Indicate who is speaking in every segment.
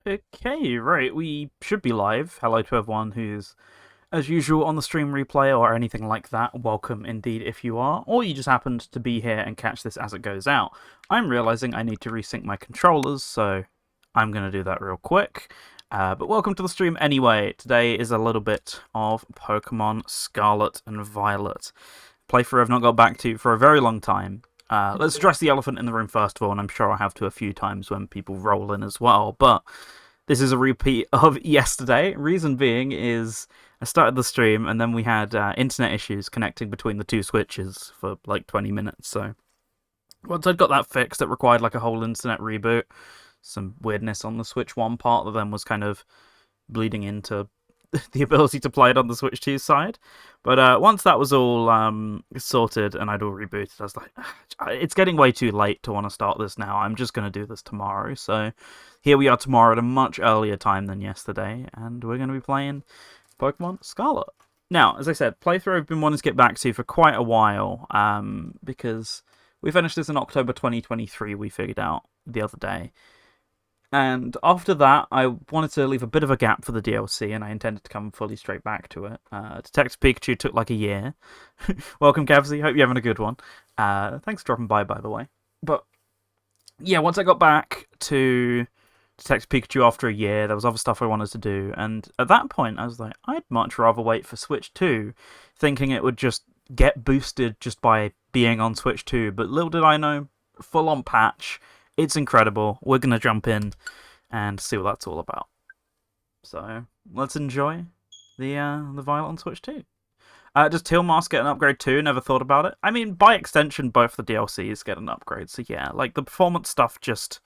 Speaker 1: Okay, right, we should be live. Hello to everyone who's, as usual, on the stream replay or anything like that. Welcome indeed if you are, or you just happened to be here and catch this as it goes out. I'm realizing I need to resync my controllers, so I'm going to do that real quick. But welcome to the stream anyway. Today is a little bit of Pokemon Scarlet and Violet. Playthrough I've not got back to for a very long time. Let's address the elephant in the room first of all, and I'm sure I have to a few times when people roll in as well, but this is a repeat of yesterday. Reason being is I started the stream and then we had internet issues connecting between the two switches for like 20 minutes. So once I'd got that fixed, it required like a whole internet reboot. Some weirdness on the Switch 1 part that then was kind of bleeding into the ability to play it on the Switch 2 side. But once that was all sorted and I'd all rebooted, I was like, it's getting way too late to want to start this now. I'm just going to do this tomorrow. So here we are tomorrow at a much earlier time than yesterday, and we're going to be playing Pokemon Scarlet. Now, as I said, playthrough I've been wanting to get back to for quite a while, because we finished this in October 2023, we figured out the other day. And after that, I wanted to leave a bit of a gap for the DLC, and I intended to come fully straight back to it. Detective Pikachu took like a year. Welcome, Gavsy. Hope you're having a good one. Thanks for dropping by the way. But yeah, once I got back to Detective Pikachu after a year, there was other stuff I wanted to do. And at that point, I was like, I'd much rather wait for Switch 2, thinking it would just get boosted just by being on Switch 2. But little did I know, full-on patch. It's incredible. We're going to jump in and see what that's all about. So, let's enjoy the Violet on Switch 2. Does Teal Mask get an upgrade too? Never thought about it. I mean, by extension, both the DLCs get an upgrade, so yeah. Like, the performance stuff just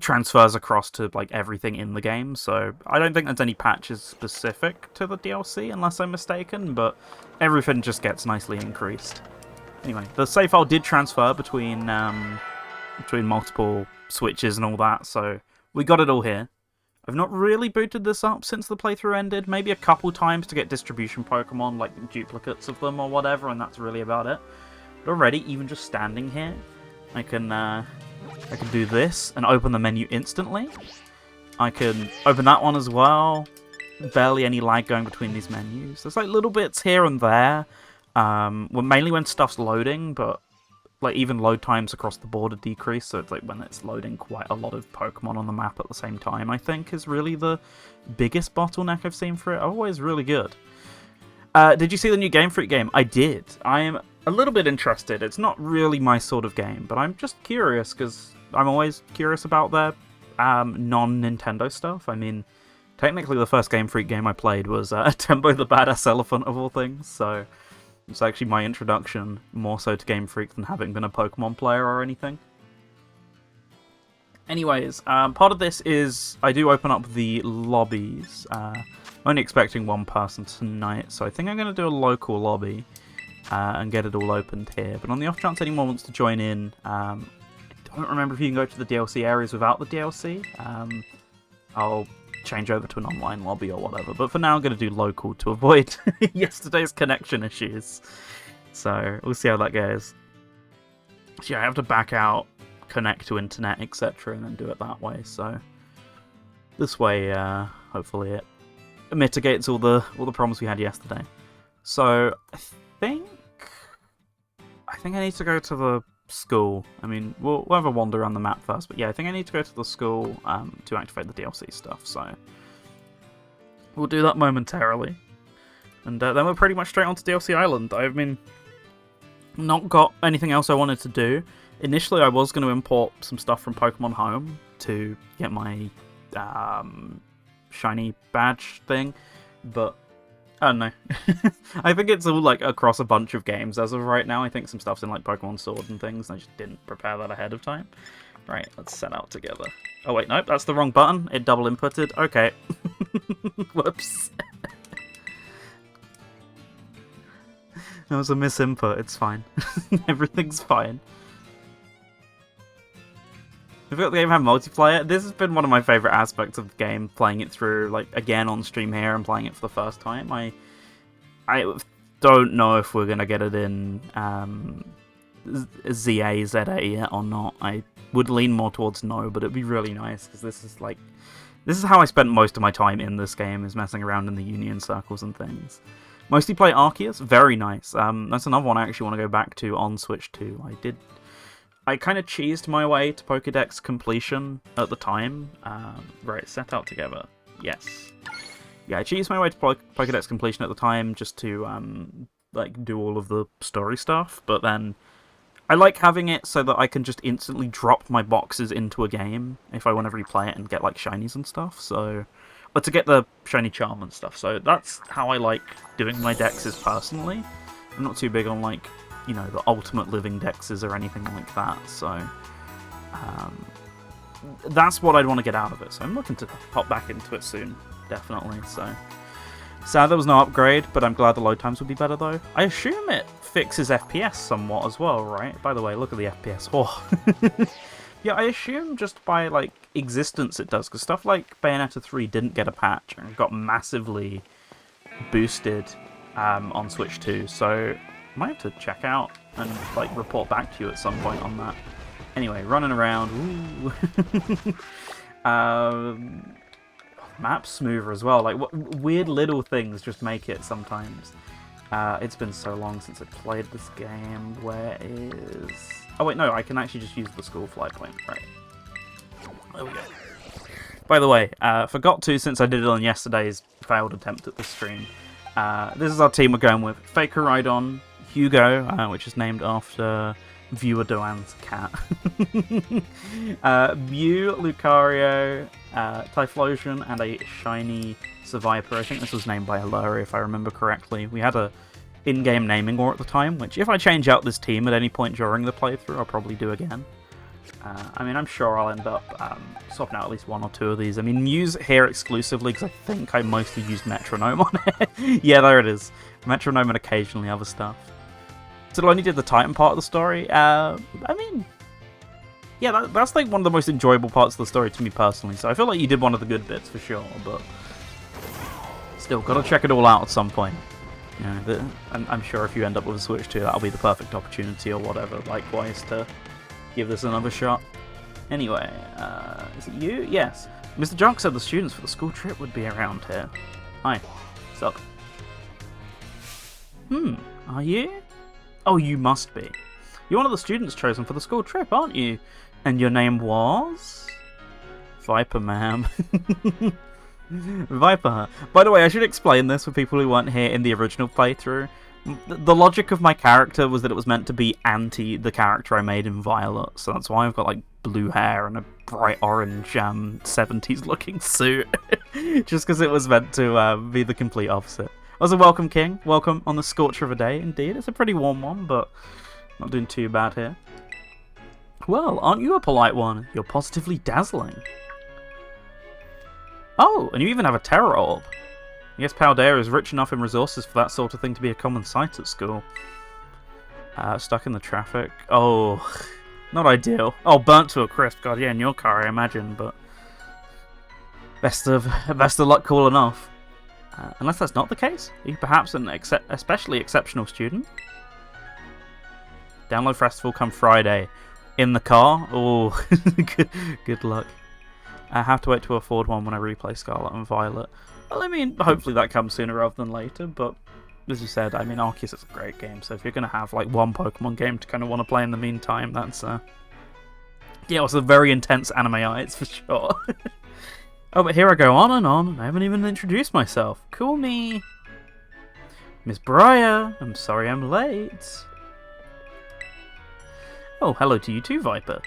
Speaker 1: transfers across to, like, everything in the game, so I don't think there's any patches specific to the DLC, unless I'm mistaken, but everything just gets nicely increased. Anyway, the save file did transfer between multiple switches and all that, so we got it all here. I've not really booted this up since the playthrough ended, maybe a couple times to get distribution Pokemon, like duplicates of them or whatever, and that's really about it. But already, even just standing here, I can do this and open the menu instantly. I can open that one as well. Barely any lag going between these menus. There's like little bits here and there, well, mainly when stuff's loading, but like even load times across the board are decreased, so it's like when it's loading quite a lot of Pokemon on the map at the same time, I think, is really the biggest bottleneck I've seen for it. Always really good. Did you see the new Game Freak game? I did. I am a little bit interested. It's not really my sort of game, but I'm just curious, because I'm always curious about their non-Nintendo stuff. I mean, technically the first Game Freak game I played was Tembo the Badass Elephant, of all things, so it's actually my introduction more so to Game Freak than having been a Pokemon player or anything. Anyways, part of this is I do open up the lobbies. I'm only expecting one person tonight, so I think I'm going to do a local lobby and get it all opened here. But on the off chance anyone wants to join in, I don't remember if you can go to the DLC areas without the DLC. I'll change over to an online lobby or whatever, but for now I'm going to do local to avoid yesterday's connection issues, so we'll see how that goes. So yeah, I have to back out, connect to internet, etc., and then do it that way, so this way hopefully it mitigates all the problems we had yesterday. So I think I need to go to the school. I mean, we'll have a wander around the map first, but yeah, I think I need to go to the school to activate the DLC stuff, so we'll do that momentarily. And then we're pretty much straight on to DLC Island. I've not got anything else I wanted to do. Initially, I was going to import some stuff from Pokemon Home to get my shiny badge thing, but I don't know. I think it's all like across a bunch of games as of right now. I think some stuff's in like Pokemon Sword and things, and I just didn't prepare that ahead of time. Right, let's set out together. Oh wait, nope, that's the wrong button. It double inputted. Okay. Whoops. That was a misinput. It's fine. Everything's fine. I forgot the game had multiplayer. This has been one of my favourite aspects of the game, playing it through, like, again on stream here and playing it for the first time. I don't know if we're going to get it in ZA yet or not. I would lean more towards no, but it'd be really nice, because this is, like, This is how I spent most of my time in this game, is messing around in the Union circles and things. Mostly play Arceus, very nice. That's another one I actually want to go back to on Switch 2. I kind of cheesed my way to Pokédex completion at the time. Right, set out together. Yes. Yeah, I cheesed my way to Pokédex completion at the time just to like do all of the story stuff, but then I like having it so that I can just instantly drop my boxes into a game if I want to replay it and get like shinies and stuff. So, but to get the shiny charm and stuff. So that's how I like doing my dexes personally. I'm not too big on like, you know, the ultimate living dexes or anything like that. So that's what I'd want to get out of it. So I'm looking to hop back into it soon, definitely. So sad there was no upgrade, but I'm glad the load times will be better though. I assume it fixes FPS somewhat as well, right? By the way, look at the FPS. Oh. Yeah, I assume just by like existence it does, because stuff like Bayonetta 3 didn't get a patch and got massively boosted on Switch 2, so I might have to check out and like report back to you at some point on that. Anyway, running around. Map smoother as well. Like weird little things just make it sometimes. It's been so long since I played this game. Where is... Oh wait, no, I can actually just use the school fly point. Right. There we go. By the way, forgot to, since I did it on yesterday's failed attempt at the stream. This is our team we're going with. Faker Rhydon, Hugo, which is named after viewer Doan's cat. Mew, Lucario, Typhlosion, and a shiny Seviper. I think this was named by Hilary, if I remember correctly. We had a in-game naming war at the time, which if I change out this team at any point during the playthrough, I'll probably do again. I mean, I'm sure I'll end up swapping out at least one or two of these. I mean, Mew's here exclusively because I think I mostly use Metronome on it. Yeah, there it is. Metronome and occasionally other stuff. So I only did the Titan part of the story. I mean, yeah, that's like one of the most enjoyable parts of the story to me personally. So I feel like you did one of the good bits for sure, but still, gotta check it all out at some point. You know, I'm sure if you end up with a Switch 2, that'll be the perfect opportunity or whatever, likewise, to give this another shot. Anyway, is it you? Yes. Mr. Junk said the students for the school trip would be around here. Hi. What's up? Are you? Oh, you must be. You're one of the students chosen for the school trip, aren't you? And your name was? Viper, ma'am. Viper. By the way, I should explain this for people who weren't here in the original playthrough. The logic of my character was that it was meant to be anti the character I made in Violet, so that's why I've got like blue hair and a bright orange 70s looking suit. Just because it was meant to be the complete opposite. Also, welcome, King. Welcome on the scorcher of a day, indeed. It's a pretty warm one, but not doing too bad here. Well, aren't you a polite one? You're positively dazzling. Oh, and you even have a terror orb. I guess Paldea is rich enough in resources for that sort of thing to be a common sight at school. Stuck in the traffic. Oh, not ideal. Oh, burnt to a crisp. God, yeah, in your car, I imagine, but best of luck calling off. Unless that's not the case, are you perhaps an especially exceptional student? Download Festival come Friday. In the car? Oh, good luck. I have to wait to afford one when I replay Scarlet and Violet. Well, I mean, hopefully that comes sooner rather than later, but as you said, I mean, Arceus is a great game, so if you're going to have like one Pokemon game to kind of want to play in the meantime, that's, yeah, it was a very intense anime eyes for sure. Oh, but here I go on and I haven't even introduced myself. Call me Miss Briar. I'm sorry I'm late. Oh, hello to you too, Viper.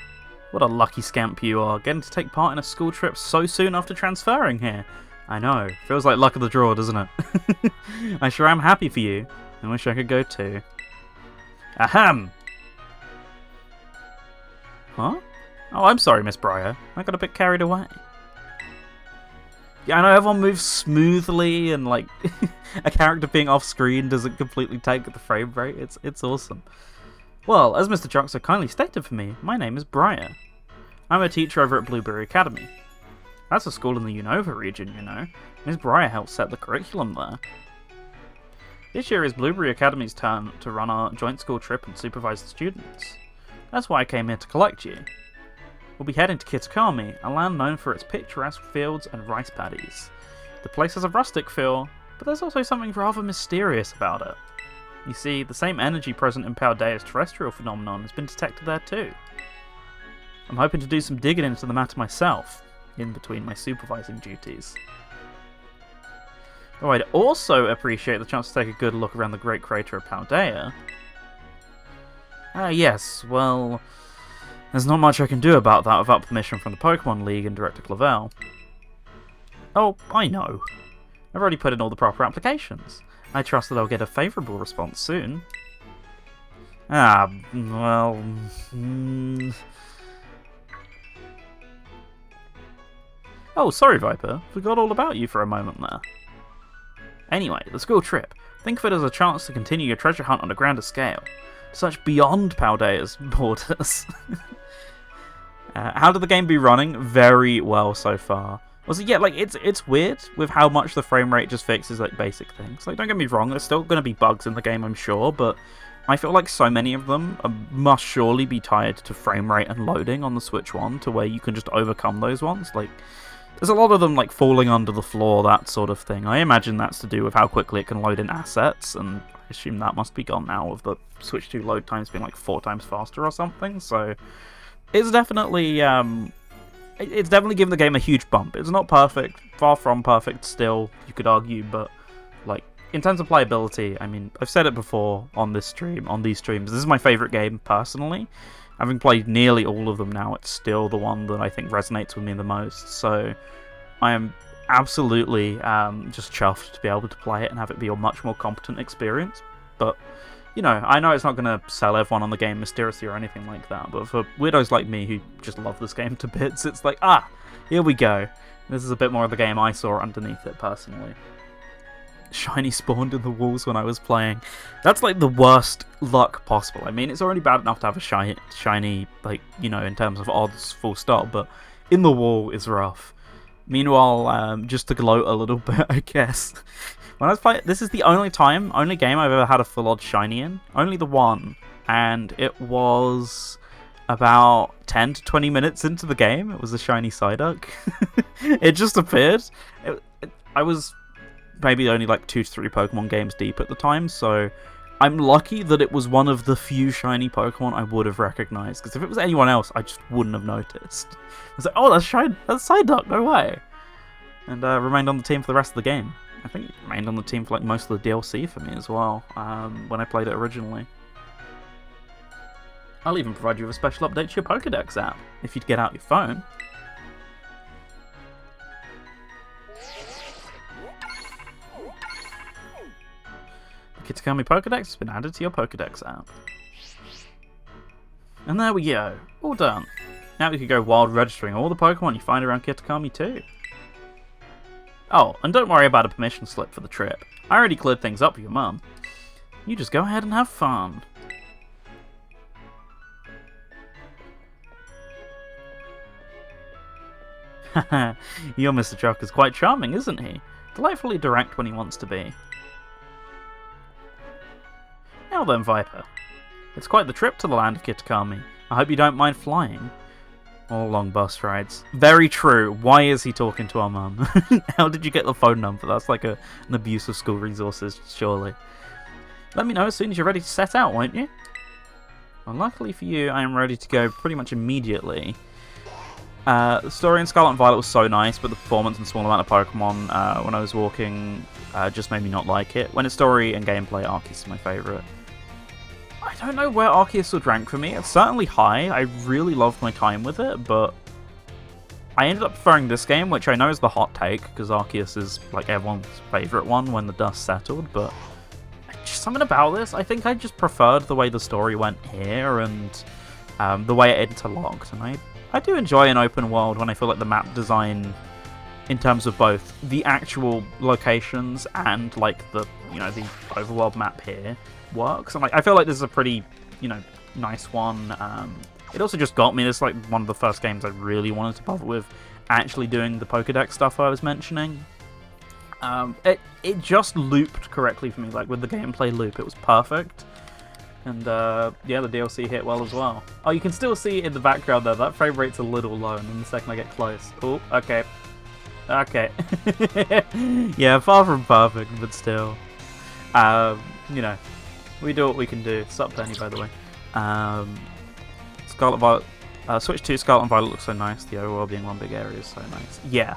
Speaker 1: What a lucky scamp you are, getting to take part in a school trip so soon after transferring here. I know, feels like luck of the draw, doesn't it? I sure am happy for you. I wish I could go too. Ahem! Huh? Oh, I'm sorry, Miss Briar. I got a bit carried away. Yeah, I know everyone moves smoothly and like a character being off screen doesn't completely take the frame rate. It's awesome. Well, as Mr. Jock so kindly stated for me, my name is Briar. I'm a teacher over at Blueberry Academy. That's a school in the Unova region, you know. Ms. Briar helps set the curriculum there. This year is Blueberry Academy's turn to run our joint school trip and supervise the students. That's why I came here to collect you. we'll be heading to Kitakami, a land known for its picturesque fields and rice paddies. The place has a rustic feel, but there's also something rather mysterious about it. You see, the same energy present in Paldea's terrestrial phenomenon has been detected there too. I'm hoping to do some digging into the matter myself, in between my supervising duties. Though I'd also appreciate the chance to take a good look around the great crater of Paldea. Yes, well, there's not much I can do about that without permission from the Pokémon League and Director Clavel. Oh, I know. I've already put in all the proper applications. I trust that I'll get a favourable response soon. Well... Oh, sorry Viper. Forgot all about you for a moment there. Anyway, the school trip. Think of it as a chance to continue your treasure hunt on a grander scale. Such beyond Paldea's borders. How did the game be running? Very well so far. Was it? Yeah, like, it's weird with how much the frame rate just fixes, like, basic things. Like, don't get me wrong, there's still going to be bugs in the game, I'm sure, but I feel like so many of them must surely be tied to frame rate and loading on the Switch 1 to where you can just overcome those ones. Like, there's a lot of them, like, falling under the floor, that sort of thing. I imagine that's to do with how quickly it can load in assets, and I assume that must be gone now, with the Switch 2 load times being, like, 4 times faster or something, so it's definitely, it's definitely given the game a huge bump. It's not perfect, far from perfect still, you could argue, but, like, in terms of playability, I mean, I've said it before on this stream, on these streams, this is my favourite game, personally. Having played nearly all of them now, it's still the one that I think resonates with me the most, so I am absolutely just chuffed to be able to play it and have it be a much more competent experience, but you know, I know it's not going to sell everyone on the game mysteriously or anything like that, but for weirdos like me who just love this game to bits, it's like, here we go. This is a bit more of the game I saw underneath it, personally. Shiny spawned in the walls when I was playing. That's, like, the worst luck possible. I mean, it's already bad enough to have a shiny, like, you know, in terms of odds, full stop, but in the wall is rough. Meanwhile, just to gloat a little bit, I guess, when I was playing, this is the only game I've ever had a full odd shiny in. Only the one. And it was about 10 to 20 minutes into the game. It was a shiny Psyduck. It just appeared. I was maybe only like 2 to 3 Pokemon games deep at the time, so I'm lucky that it was one of the few shiny Pokemon I would have recognized, because if it was anyone else, I just wouldn't have noticed. I was like, oh, that's Psyduck, no way. And remained on the team for the rest of the game. I think it remained on the team for like most of the DLC for me as well, when I played it originally. I'll even provide you with a special update to your Pokédex app, if you'd get out your phone. The Kitakami Pokédex has been added to your Pokédex app. And there we go, all done. Now we can go wild registering all the Pokemon you find around Kitakami too. Oh, and don't worry about a permission slip for the trip. I already cleared things up with your mum. You just go ahead and have fun. Haha, your Mr. Chuck is quite charming, isn't he? Delightfully direct when he wants to be. Now then, Viper. It's quite the trip to the land of Kitakami. I hope you don't mind flying. All long bus rides. Very true. Why is he talking to our mum? How did you get the phone number? That's like an abuse of school resources, surely. Let me know as soon as you're ready to set out, won't you? Well, luckily for you, I am ready to go pretty much immediately. The story in Scarlet and Violet was so nice, but the performance and small amount of Pokemon when I was walking just made me not like it. When it's story and gameplay, Arceus is my favourite. I don't know where Arceus would rank for me. It's certainly high. I really loved my time with it, but I ended up preferring this game, which I know is the hot take, because Arceus is like everyone's favourite one when the dust settled, but just something about this, I think I just preferred the way the story went here and the way it interlocked, and I do enjoy an open world when I feel like the map design, in terms of both the actual locations and like the, you know, the overworld map here works. And like I feel like this is a pretty, you know, nice one. It also just got me. This is like one of the first games I really wanted to bother with actually doing the Pokédex stuff I was mentioning. It just looped correctly for me, like with the gameplay loop, it was perfect. And yeah, the DLC hit well as well. Oh, you can still see it in the background there. That frame rate's a little low, and then the second I get close. Oh, okay. Okay. Yeah, far from perfect, but still. You know, we do what we can do. Sup, Penny, by the way. Scarlet Violet. Switch 2, Scarlet and Violet looks so nice. The overworld being one big area is so nice. Yeah.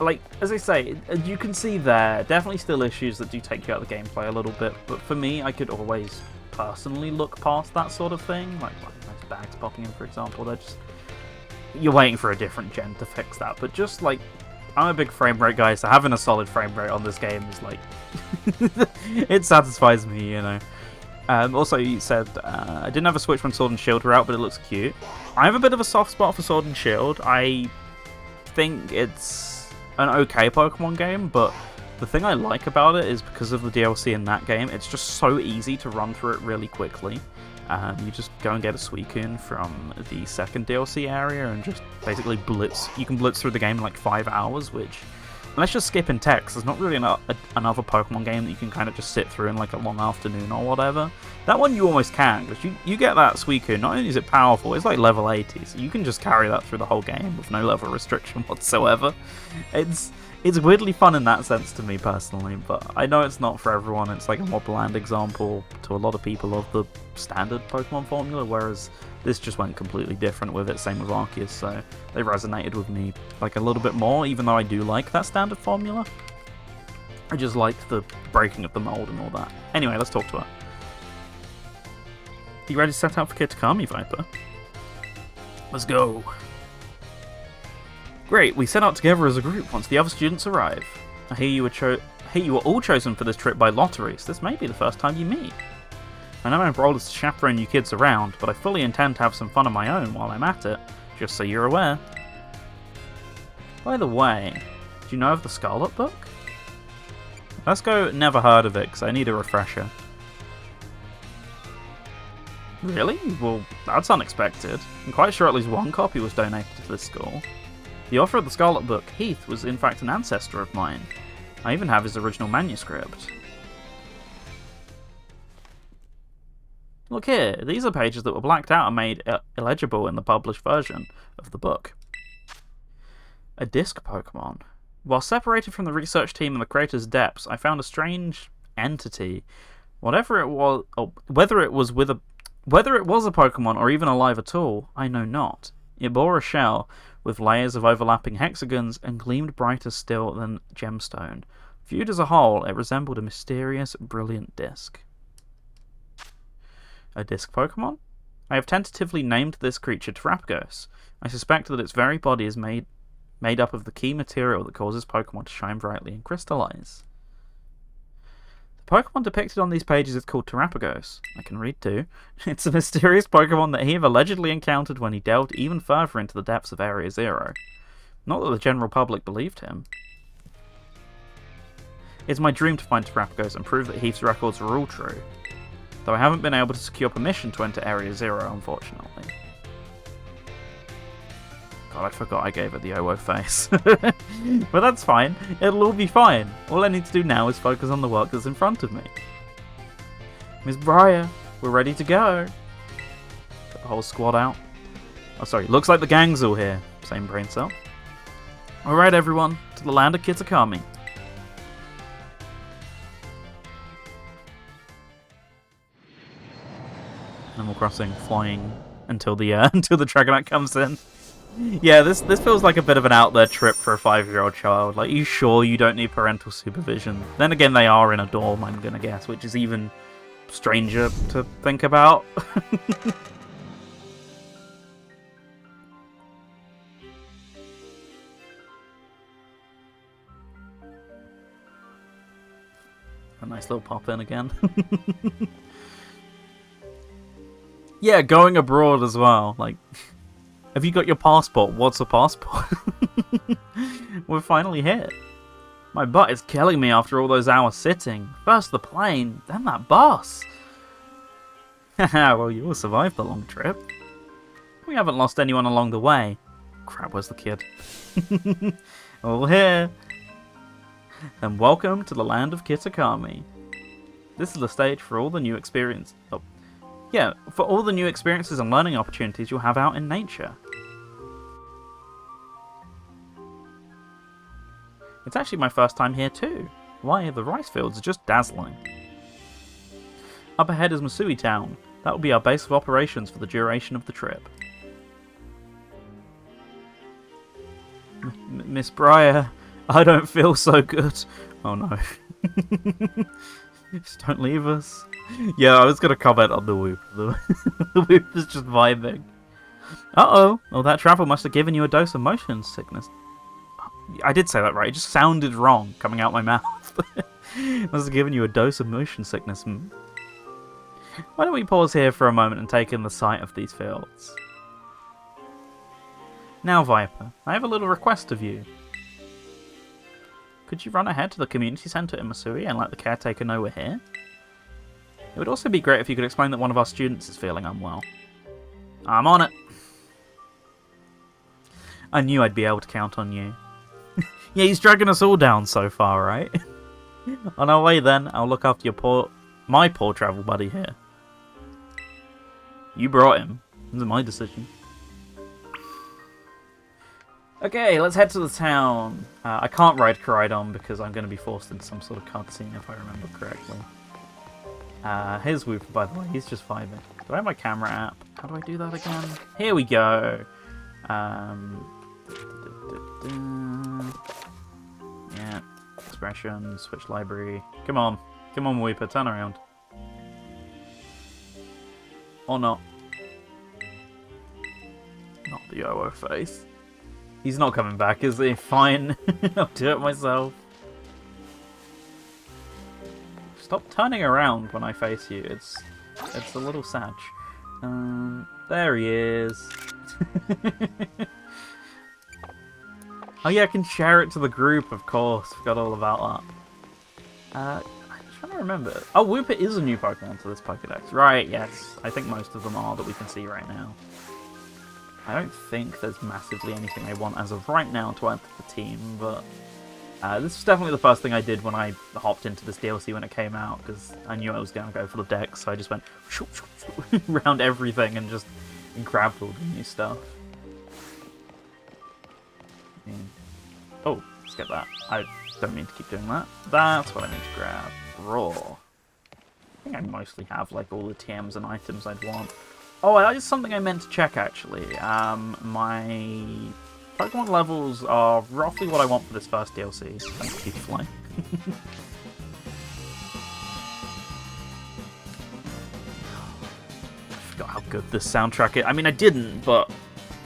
Speaker 1: Like, as I say, you can see there, definitely still issues that do take you out of the gameplay a little bit, but for me, I could always personally look past that sort of thing. Like those bags popping in, for example. They're just... You're waiting for a different gen to fix that, but just, like, I'm a big frame rate guy, so having a solid frame rate on this game is, like... it satisfies me, you know. Also, you said, I didn't have a Switch when Sword and Shield were out, but it looks cute. I have a bit of a soft spot for Sword and Shield. I think it's an okay Pokemon game, but the thing I like about it is because of the DLC in that game, it's just so easy to run through it really quickly. You just go and get a Suicune from the second DLC area and just basically blitz. You can blitz through the game in like 5 hours, which... Unless you're skipping text, there's not really another Pokemon game that you can kind of just sit through in like a long afternoon or whatever. That one you almost can, because you get that Suicune, not only is it powerful, it's like level 80, so you can just carry that through the whole game with no level restriction whatsoever. It's weirdly fun in that sense to me personally, but I know it's not for everyone. It's like a more bland example to a lot of people of the standard Pokemon formula, whereas this just went completely different with it, same with Arceus, so they resonated with me like a little bit more, even though I do like that standard formula. I just like the breaking of the mold and all that. Anyway, let's talk to her. You ready to set out for Kitakami, Viper? Let's go. Great, we set out together as a group once the other students arrive. I hear you were all chosen for this trip by lottery, so this may be the first time you meet. I know my role is to chaperone you kids around, but I fully intend to have some fun of my own while I'm at it, just so you're aware. By the way, do you know of the Scarlet book? Let's go never heard of it, because I need a refresher. Really? Well, that's unexpected. I'm quite sure at least one copy was donated to this school. The author of the Scarlet book, Heath, was in fact an ancestor of mine. I even have his original manuscript. Look here, these are pages that were blacked out and made illegible in the published version of the book. A disc Pokemon. While separated from the research team in the crater's depths, I found a strange entity. Whether it was a Pokemon or even alive at all, I know not. It bore a shell with layers of overlapping hexagons and gleamed brighter still than gemstone. Viewed as a whole, it resembled a mysterious, brilliant disc. A disc Pokemon? I have tentatively named this creature Terapagos. I suspect that its very body is made up of the key material that causes Pokemon to shine brightly and crystallize. The Pokemon depicted on these pages is called Terapagos. I can read too. It's a mysterious Pokemon that he allegedly encountered when he delved even further into the depths of Area Zero. Not that the general public believed him. It's my dream to find Terapagos and prove that Heath's records are all true. Though I haven't been able to secure permission to enter Area Zero, unfortunately. God, I forgot I gave it the Owo face. But that's fine. It'll all be fine. All I need to do now is focus on the work that's in front of me. Miss Briar, we're ready to go. Got the whole squad out. Oh, sorry. Looks like the gang's all here. Same brain cell. Alright, everyone. To the land of Kitakami. Animal Crossing flying until the Dragonite comes in. Yeah, this feels like a bit of an out there trip for a 5-year-old child. Like, you sure you don't need parental supervision? Then again, they are in a dorm, I'm gonna guess, which is even stranger to think about. A nice little pop in again. Yeah, going abroad as well. Like, have you got your passport? What's a passport? We're finally here. My butt is killing me after all those hours sitting. First the plane, then that bus. Haha, well, you will survive the long trip. We haven't lost anyone along the way. Crap, where's the kid? All here. And welcome to the land of Kitakami. This is the stage for all the new experience. Oh. Yeah, for all the new experiences and learning opportunities you'll have out in nature. It's actually my first time here too. Why, the rice fields are just dazzling. Up ahead is Masui Town. That will be our base of operations for the duration of the trip. Miss Briar, I don't feel so good. Oh no. Just don't leave us. Yeah, I was going to comment on the whoop. The whoop is just vibing. Uh-oh. Well, that travel must have given you a dose of motion sickness. I did say that right. It just sounded wrong coming out my mouth. Must have given you a dose of motion sickness. Why don't we pause here for a moment and take in the sight of these fields? Now, Viper, I have a little request of you. Could you run ahead to the community centre in Masui and let the caretaker know we're here? It would also be great if you could explain that one of our students is feeling unwell. I'm on it. I knew I'd be able to count on you. Yeah, he's dragging us all down so far, right? On our way then, I'll look after my poor travel buddy here. You brought him. It was my decision. Okay, let's head to the town. I can't ride Koraidon because I'm going to be forced into some sort of cutscene if I remember correctly. Here's Wooper, by the way. He's just vibing. Do I have my camera app? How do I do that again? Here we go. Yeah. Expression. Switch library. Come on. Come on, Wooper. Turn around. Or not. Not the OO face. He's not coming back, is he? Fine. I'll do it myself. Stop turning around when I face you. It's a little sad. There he is. Oh yeah, I can share it to the group, of course. Forgot all about that. I'm trying to remember. Oh, Wooper is a new Pokemon to this Pokédex. Right, yes. I think most of them are that we can see right now. I don't think there's massively anything I want as of right now to add to the team, but this was definitely the first thing I did when I hopped into this DLC when it came out, because I knew I was going to go for the dex, so I just went around everything and just grabbed all the new stuff. Oh, let's get that. I don't mean to keep doing that. That's what I need to grab. Raw. I think I mostly have like all the TMs and items I'd want. Oh, that is something I meant to check, actually. My Pokemon levels are roughly what I want for this first DLC. Thanks, Beautifly. I forgot how good this soundtrack is. I mean, I didn't, but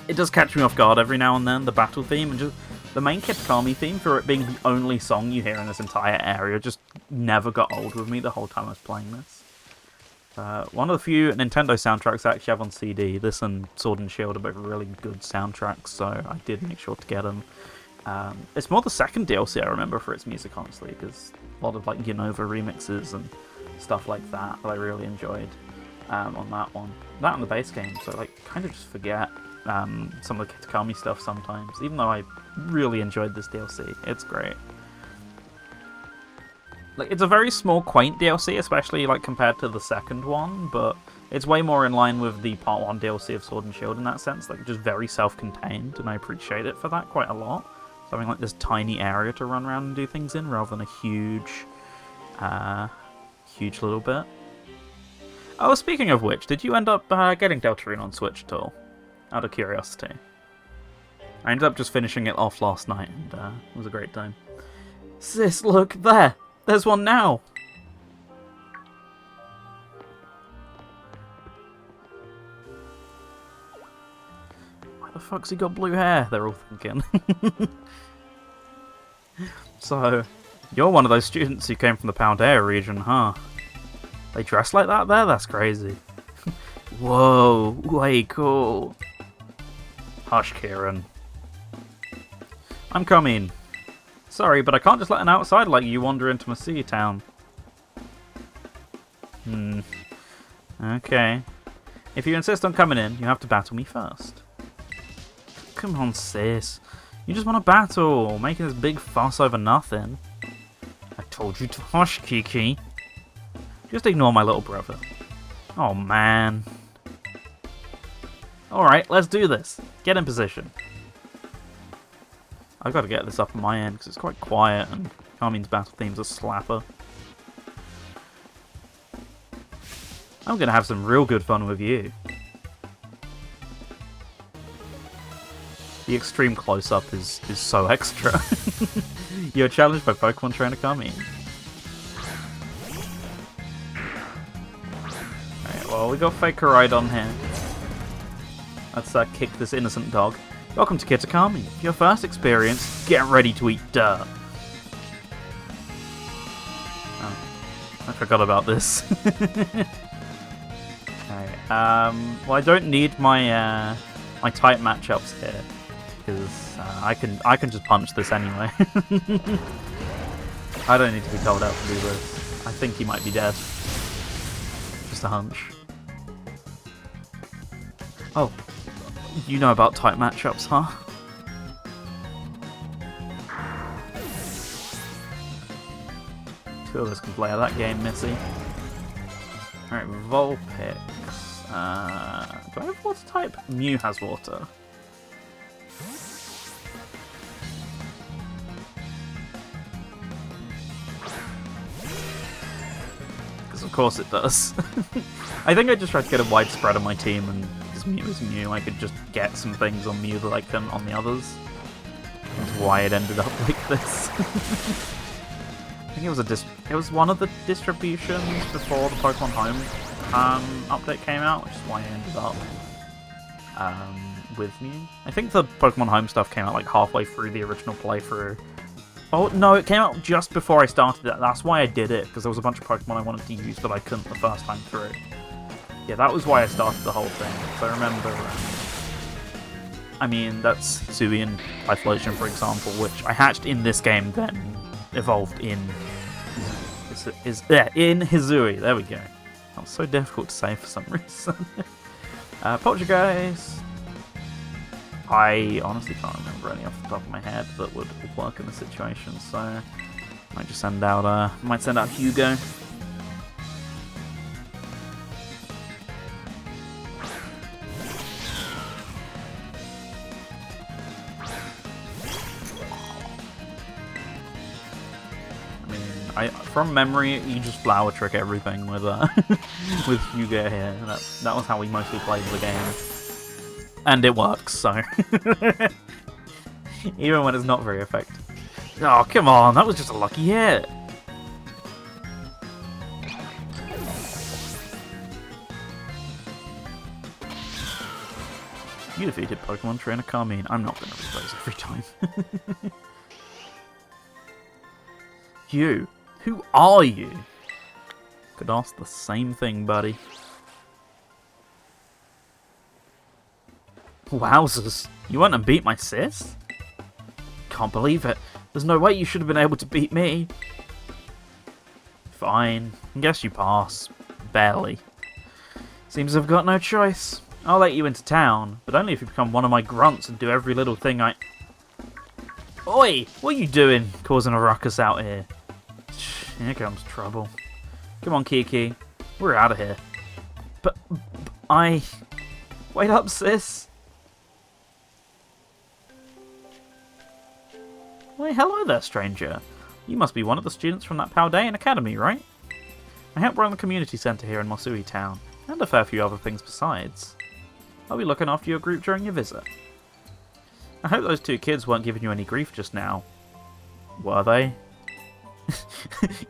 Speaker 1: it does catch me off guard every now and then. The battle theme and just the main Kitakami theme, for it being the only song you hear in this entire area, just never got old with me the whole time I was playing this. One of the few Nintendo soundtracks I actually have on CD. This and Sword and Shield are both really good soundtracks, so I did make sure to get them. It's more the second DLC I remember for its music, honestly, because a lot of like Unova remixes and stuff like that I really enjoyed on that one. That and the base game, so I kind of just forget some of the Kitakami stuff sometimes, even though I really enjoyed this DLC. It's great. Like, it's a very small, quaint DLC, especially like compared to the second one, but it's way more in line with the Part 1 DLC of Sword and Shield in that sense, like just very self-contained, and I appreciate it for that quite a lot. So having like this tiny area to run around and do things in, rather than a huge little bit. Oh, speaking of which, did you end up getting Deltarune on Switch at all? Out of curiosity. I ended up just finishing it off last night, and it was a great time. Sis, look, there! There's one now! Why the fuck's he got blue hair? They're all thinking. So, you're one of those students who came from the Paldea region, huh? They dress like that there? That's crazy. Whoa, way cool. Hush, Kieran. I'm coming. Sorry, but I can't just let an outsider like you wander into Masui Town. Okay. If you insist on coming in, you have to battle me first. Come on, sis. You just want to battle, making this big fuss over nothing. I told you to hush, Kiki. Just ignore my little brother. Oh, man. Alright, let's do this. Get in position. I've got to get this up on my end because it's quite quiet and Carmine's battle theme's a slapper. I'm going to have some real good fun with you. The extreme close-up is so extra. You're challenged by Pokemon Trainer Carmine. Alright, well, we got Faker Ride on here. Let's kick this innocent dog. Welcome to Kitakami. For your first experience, get ready to eat dirt. Oh, I forgot about this. Okay, well, I don't need my my type matchups here because I can just punch this anyway. I don't need to be told how to do this. I think he might be dead. Just a hunch. Oh. You know about type matchups, huh? Two of us can play that game, Missy. Alright, Vulpix. Do I have water type? Mew has water. Because of course it does. I think I just tried to get a wide spread on my team, and because Mew is Mew, I could just get some things on Mew that I couldn't on the others. That's why it ended up like this. I think it was one of the distributions before the Pokemon Home update came out, which is why I ended up with Mew. I think the Pokemon Home stuff came out like halfway through the original playthrough. Oh no, it came out just before I started it. That's why I did it, because there was a bunch of Pokemon I wanted to use that I couldn't the first time through. Yeah, that was why I started the whole thing. So I remember... I mean, that's Hisuian Typhlosion, for example, which I hatched in this game, then evolved in... in Hisui. There we go. That was so difficult to say for some reason. Poltergeist. I honestly can't remember any off the top of my head that would work in the situation, so I might just send out Hugo. From memory, you just flower trick everything with with Hugo here. That was how we mostly played the game, and it works. So even when it's not very effective. Oh come on, that was just a lucky hit. You defeated Pokemon Trainer Carmine. I'm not going to read those every time. You. Who are you? Could ask the same thing, buddy. Wowzers. You went and beat my sis? Can't believe it. There's no way you should have been able to beat me. Fine. I guess you pass. Barely. Seems I've got no choice. I'll let you into town, but only if you become one of my grunts and do every little thing I... Oi! What are you doing, causing a ruckus out here? Here comes trouble. Come on, Kiki. We're out of here. But I... Wait up, sis. Why, hello there, stranger. You must be one of the students from that Paldean Academy, right? I help run the community centre here in Mosui Town, and a fair few other things besides. I'll be looking after your group during your visit. I hope those two kids weren't giving you any grief just now. Were they?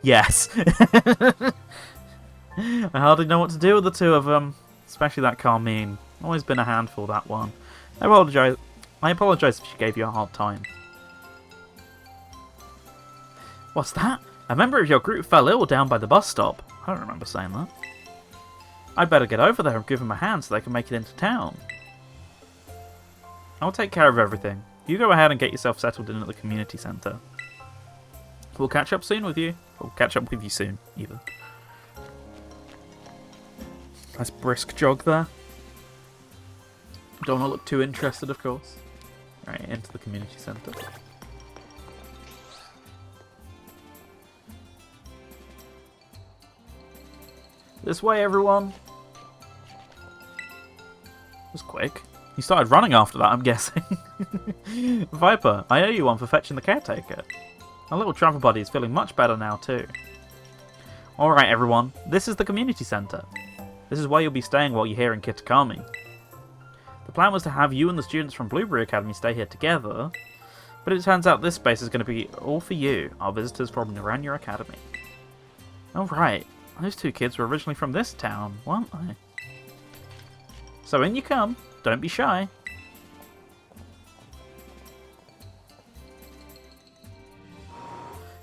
Speaker 1: Yes. I hardly know what to do with the two of them, especially that Carmine. Always been a handful, that one. I apologise if she gave you a hard time. What's that? A member of your group fell ill down by the bus stop. I don't remember saying that. I'd better get over there and give them a hand so they can make it into town. I'll take care of everything. You go ahead and get yourself settled in at the community centre. We'll catch up soon with you. We'll catch up with you soon, either. Nice brisk jog there. Don't want to look too interested, of course. Right, into the community centre. This way, everyone. quick. You started running after that, I'm guessing. Viper, I owe you one for fetching the caretaker. Our little travel buddy is feeling much better now too. Alright everyone, this is the community centre. This is where you'll be staying while you're here in Kitakami. The plan was to have you and the students from Blueberry Academy stay here together, but it turns out this space is going to be all for you, our visitors from around your academy. Alright, those two kids were originally from this town, weren't they? So in you come, don't be shy.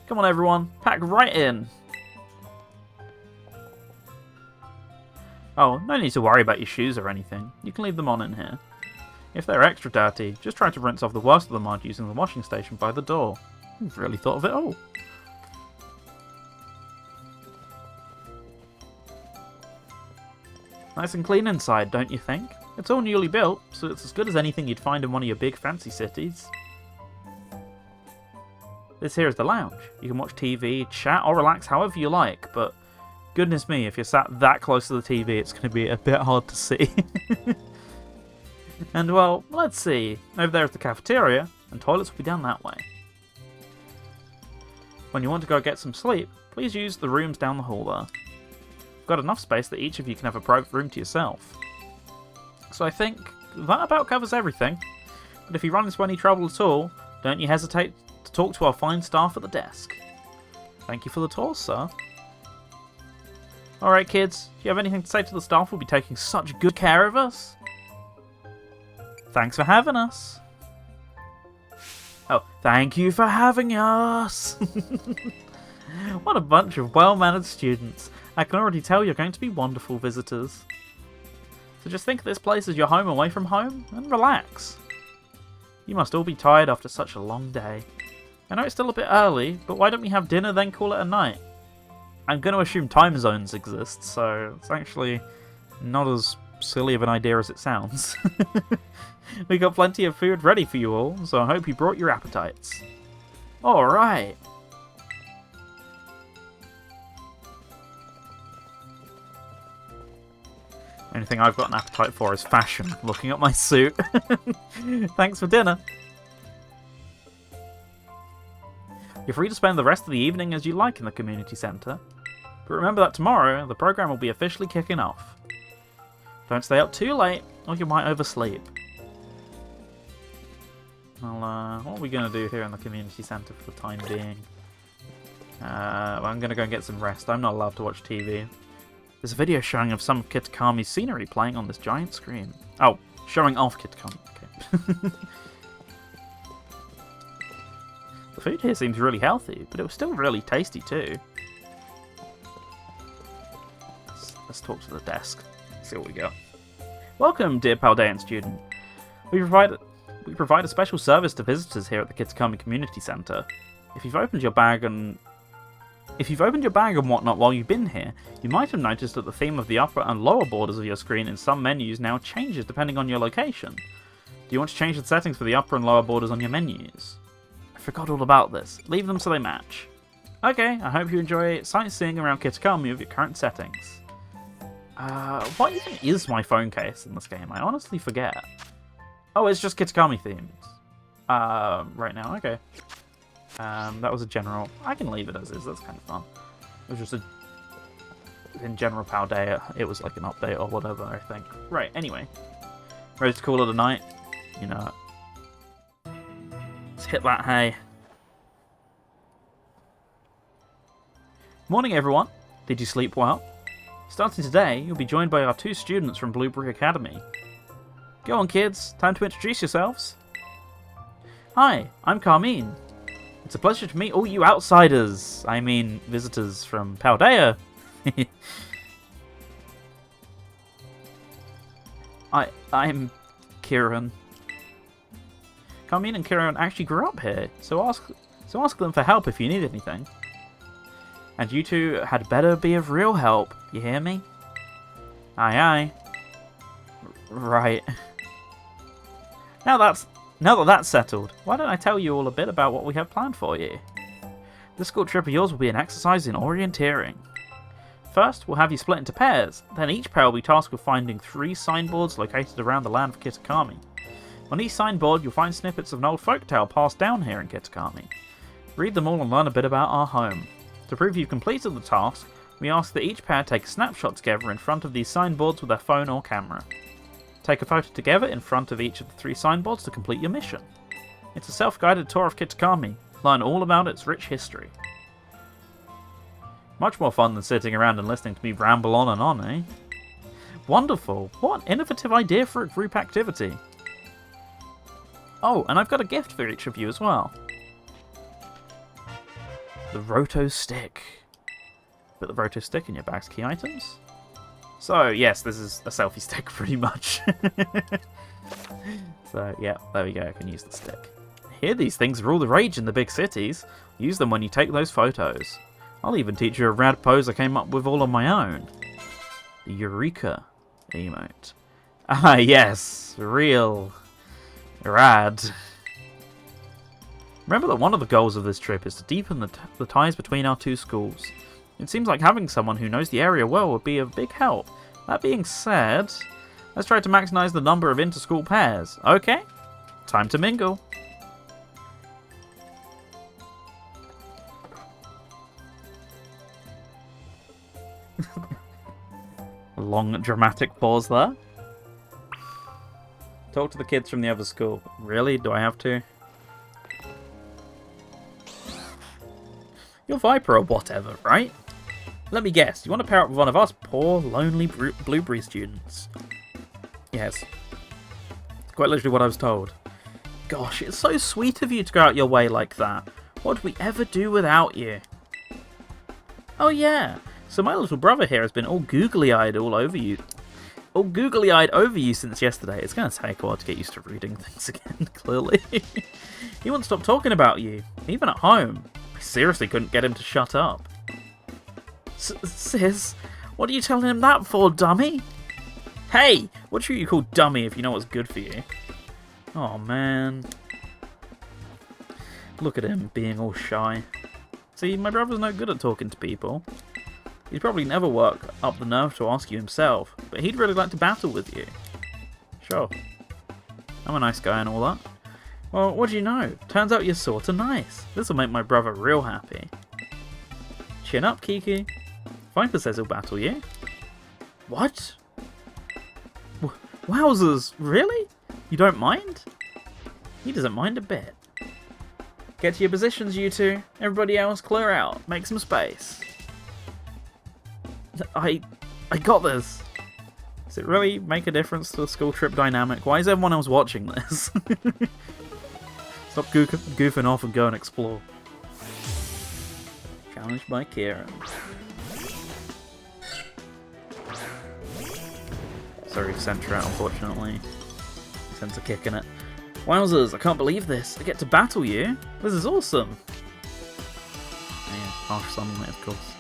Speaker 1: Come on everyone, pack right in. Oh, no need to worry about your shoes or anything. You can leave them on in here. If they're extra dirty, just try to rinse off the worst of the mud using the washing station by the door. You've really thought of it all. Nice and clean inside, don't you think? It's all newly built, so it's as good as anything you'd find in one of your big fancy cities. This here is the lounge. You can watch TV, chat, or relax however you like, but goodness me, if you're sat that close to the TV, it's going to be a bit hard to see. And well, let's see. Over there is the cafeteria, and toilets will be down that way. When you want to go get some sleep, please use the rooms down the hall there. We've got enough space that each of you can have a private room to yourself. So I think that about covers everything. But if you run into any trouble at all, don't you hesitate to talk to our fine staff at the desk. Thank you for the tour, sir. Alright kids, if you have anything to say to the staff, we'll be taking such good care of us. Thanks for having us. Oh, thank you for having us. What a bunch of well-mannered students. I can already tell you're going to be wonderful visitors. So just think of this place as your home away from home, and relax. You must all be tired after such a long day. I know it's still a bit early, but why don't we have dinner then call it a night? I'm going to assume time zones exist, so it's actually not as silly of an idea as it sounds. We got plenty of food ready for you all, so I hope you brought your appetites. Alright. Only thing I've got an appetite for is fashion, looking at my suit. Thanks for dinner. You're free to spend the rest of the evening as you like in the community centre. But remember that tomorrow, the programme will be officially kicking off. Don't stay up too late, or you might oversleep. Well, what are we going to do here in the community centre for the time being? Well, I'm going to go and get some rest. I'm not allowed to watch TV. There's a video showing of some of Kitakami's scenery playing on this giant screen. Oh, showing off Kitakami. Okay. The food here seems really healthy, but it was still really tasty too. Let's talk to the desk. See what we got. Welcome, dear Paldean student. We provide a special service to visitors here at the Kitakami Community Centre. If you've opened your bag and whatnot while you've been here, you might have noticed that the theme of the upper and lower borders of your screen in some menus now changes depending on your location. Do you want to change the settings for the upper and lower borders on your menus? I forgot all about this. Leave them so they match. Okay, I hope you enjoy sightseeing around Kitakami with your current settings. What even is my phone case in this game? I honestly forget. Oh, it's just Kitakami themed. Right now, okay. That was a general. I can leave it as is, that's kind of fun. It was just in general Paldea, it was like an update or whatever, I think. Right, anyway. Ready to call it a night? You know it. Let's hit that hay. Morning, everyone. Did you sleep well? Starting today, you'll be joined by our 2 students from Blueberry Academy. Go on, kids. Time to introduce yourselves. Hi, I'm Carmine. It's a pleasure to meet all you outsiders. I mean, visitors from Paldea. I'm Kieran. Carmine and Kieran actually grew up here, so ask them for help if you need anything. And you two had better be of real help. You hear me? Aye, aye. Right. Now that that's settled, why don't I tell you all a bit about what we have planned for you? This school trip of yours will be an exercise in orienteering. First, we'll have you split into pairs. Then each pair will be tasked with finding 3 signboards located around the land of Kitakami. On each signboard, you'll find snippets of an old folktale passed down here in Kitakami. Read them all and learn a bit about our home. To prove you've completed the task, we ask that each pair take a snapshot together in front of these signboards with their phone or camera. Take a photo together in front of each of the 3 signboards to complete your mission. It's a self-guided tour of Kitakami. Learn all about its rich history. Much more fun than sitting around and listening to me ramble on and on, eh? Wonderful! What an innovative idea for a group activity! Oh, and I've got a gift for each of you as well. The Roto Stick. Put the Roto Stick in your bag's key items. So, yes, this is a selfie stick, pretty much. So, yeah, there we go, I can use the stick. I hear these things rule the rage in the big cities. Use them when you take those photos. I'll even teach you a rad pose I came up with all on my own. The Eureka emote. Ah, yes, real rad. Remember that one of the goals of this trip is to deepen the ties between our 2 schools. It seems like having someone who knows the area well would be of big help. That being said, let's try to maximize the number of inter-school pairs. Okay? Time to mingle. Long dramatic pause there. Talk to the kids from the other school. Really? Do I have to? You're Viper or whatever, right? Let me guess. You want to pair up with one of us poor, lonely Blueberry students? Yes. It's quite literally what I was told. Gosh, it's so sweet of you to go out your way like that. What would we ever do without you? Oh yeah. So my little brother here has been all googly-eyed all over you. All googly-eyed over you since yesterday. It's going to take a while to get used to reading things again, clearly. He won't stop talking about you, even at home. I seriously couldn't get him to shut up. Sis, what are you telling him that for, dummy? Hey, what should you call dummy if you know what's good for you? Oh, man. Look at him being all shy. See, my brother's no good at talking to people. He'd probably never work up the nerve to ask you himself, but he'd really like to battle with you. Sure. I'm a nice guy and all that. Well, what do you know? Turns out you're sorta nice. This'll make my brother real happy. Chin up, Kiki. Viper says he'll battle you. What? Wowzers, really? You don't mind? He doesn't mind a bit. Get to your positions, you two. Everybody else, clear out. Make some space. I got this. Does it really make a difference to the school trip dynamic? Why is everyone else watching this? Stop goofing off and go and explore. Challenged by Kieran. Sorry, Centra, unfortunately. Sends a kick in it. Wowzers, I can't believe this. I get to battle you. This is awesome. Oh, yeah, harsh sunlight, of course.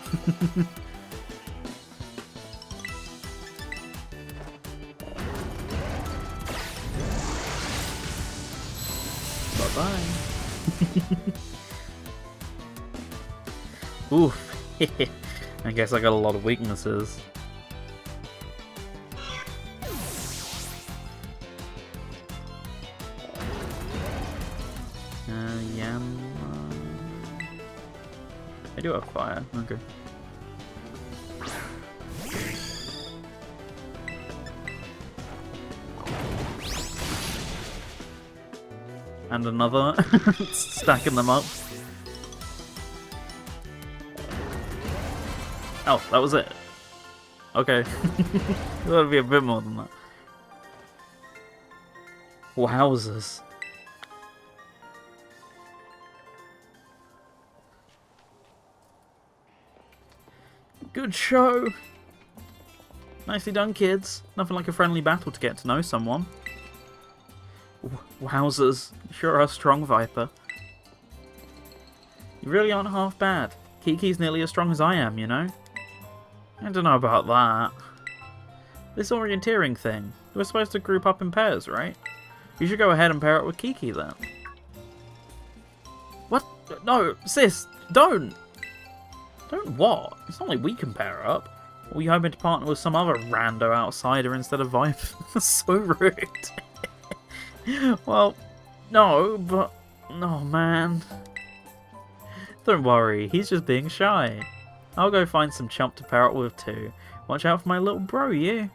Speaker 1: Bye. Oof. I guess I got a lot of weaknesses. Yeah. I do have fire. Okay. And another. Stacking them up. Oh, that was it. Okay. That'll be a bit more than that. Wowzers. Good show. Nicely done, kids. Nothing like a friendly battle to get to know someone. Wowzers, you sure are strong, Viper. You really aren't half bad. Kiki's nearly as strong as I am, you know? I don't know about that. This orienteering thing, we're supposed to group up in pairs, right? You should go ahead and pair up with Kiki then. What? No, sis, don't! Don't what? It's not like we can pair up. Or were you hoping to partner with some other rando outsider instead of Viper? So rude. Well, no, but... Oh, man. Don't worry, he's just being shy. I'll go find some chump to pair up with too. Watch out for my little bro, you.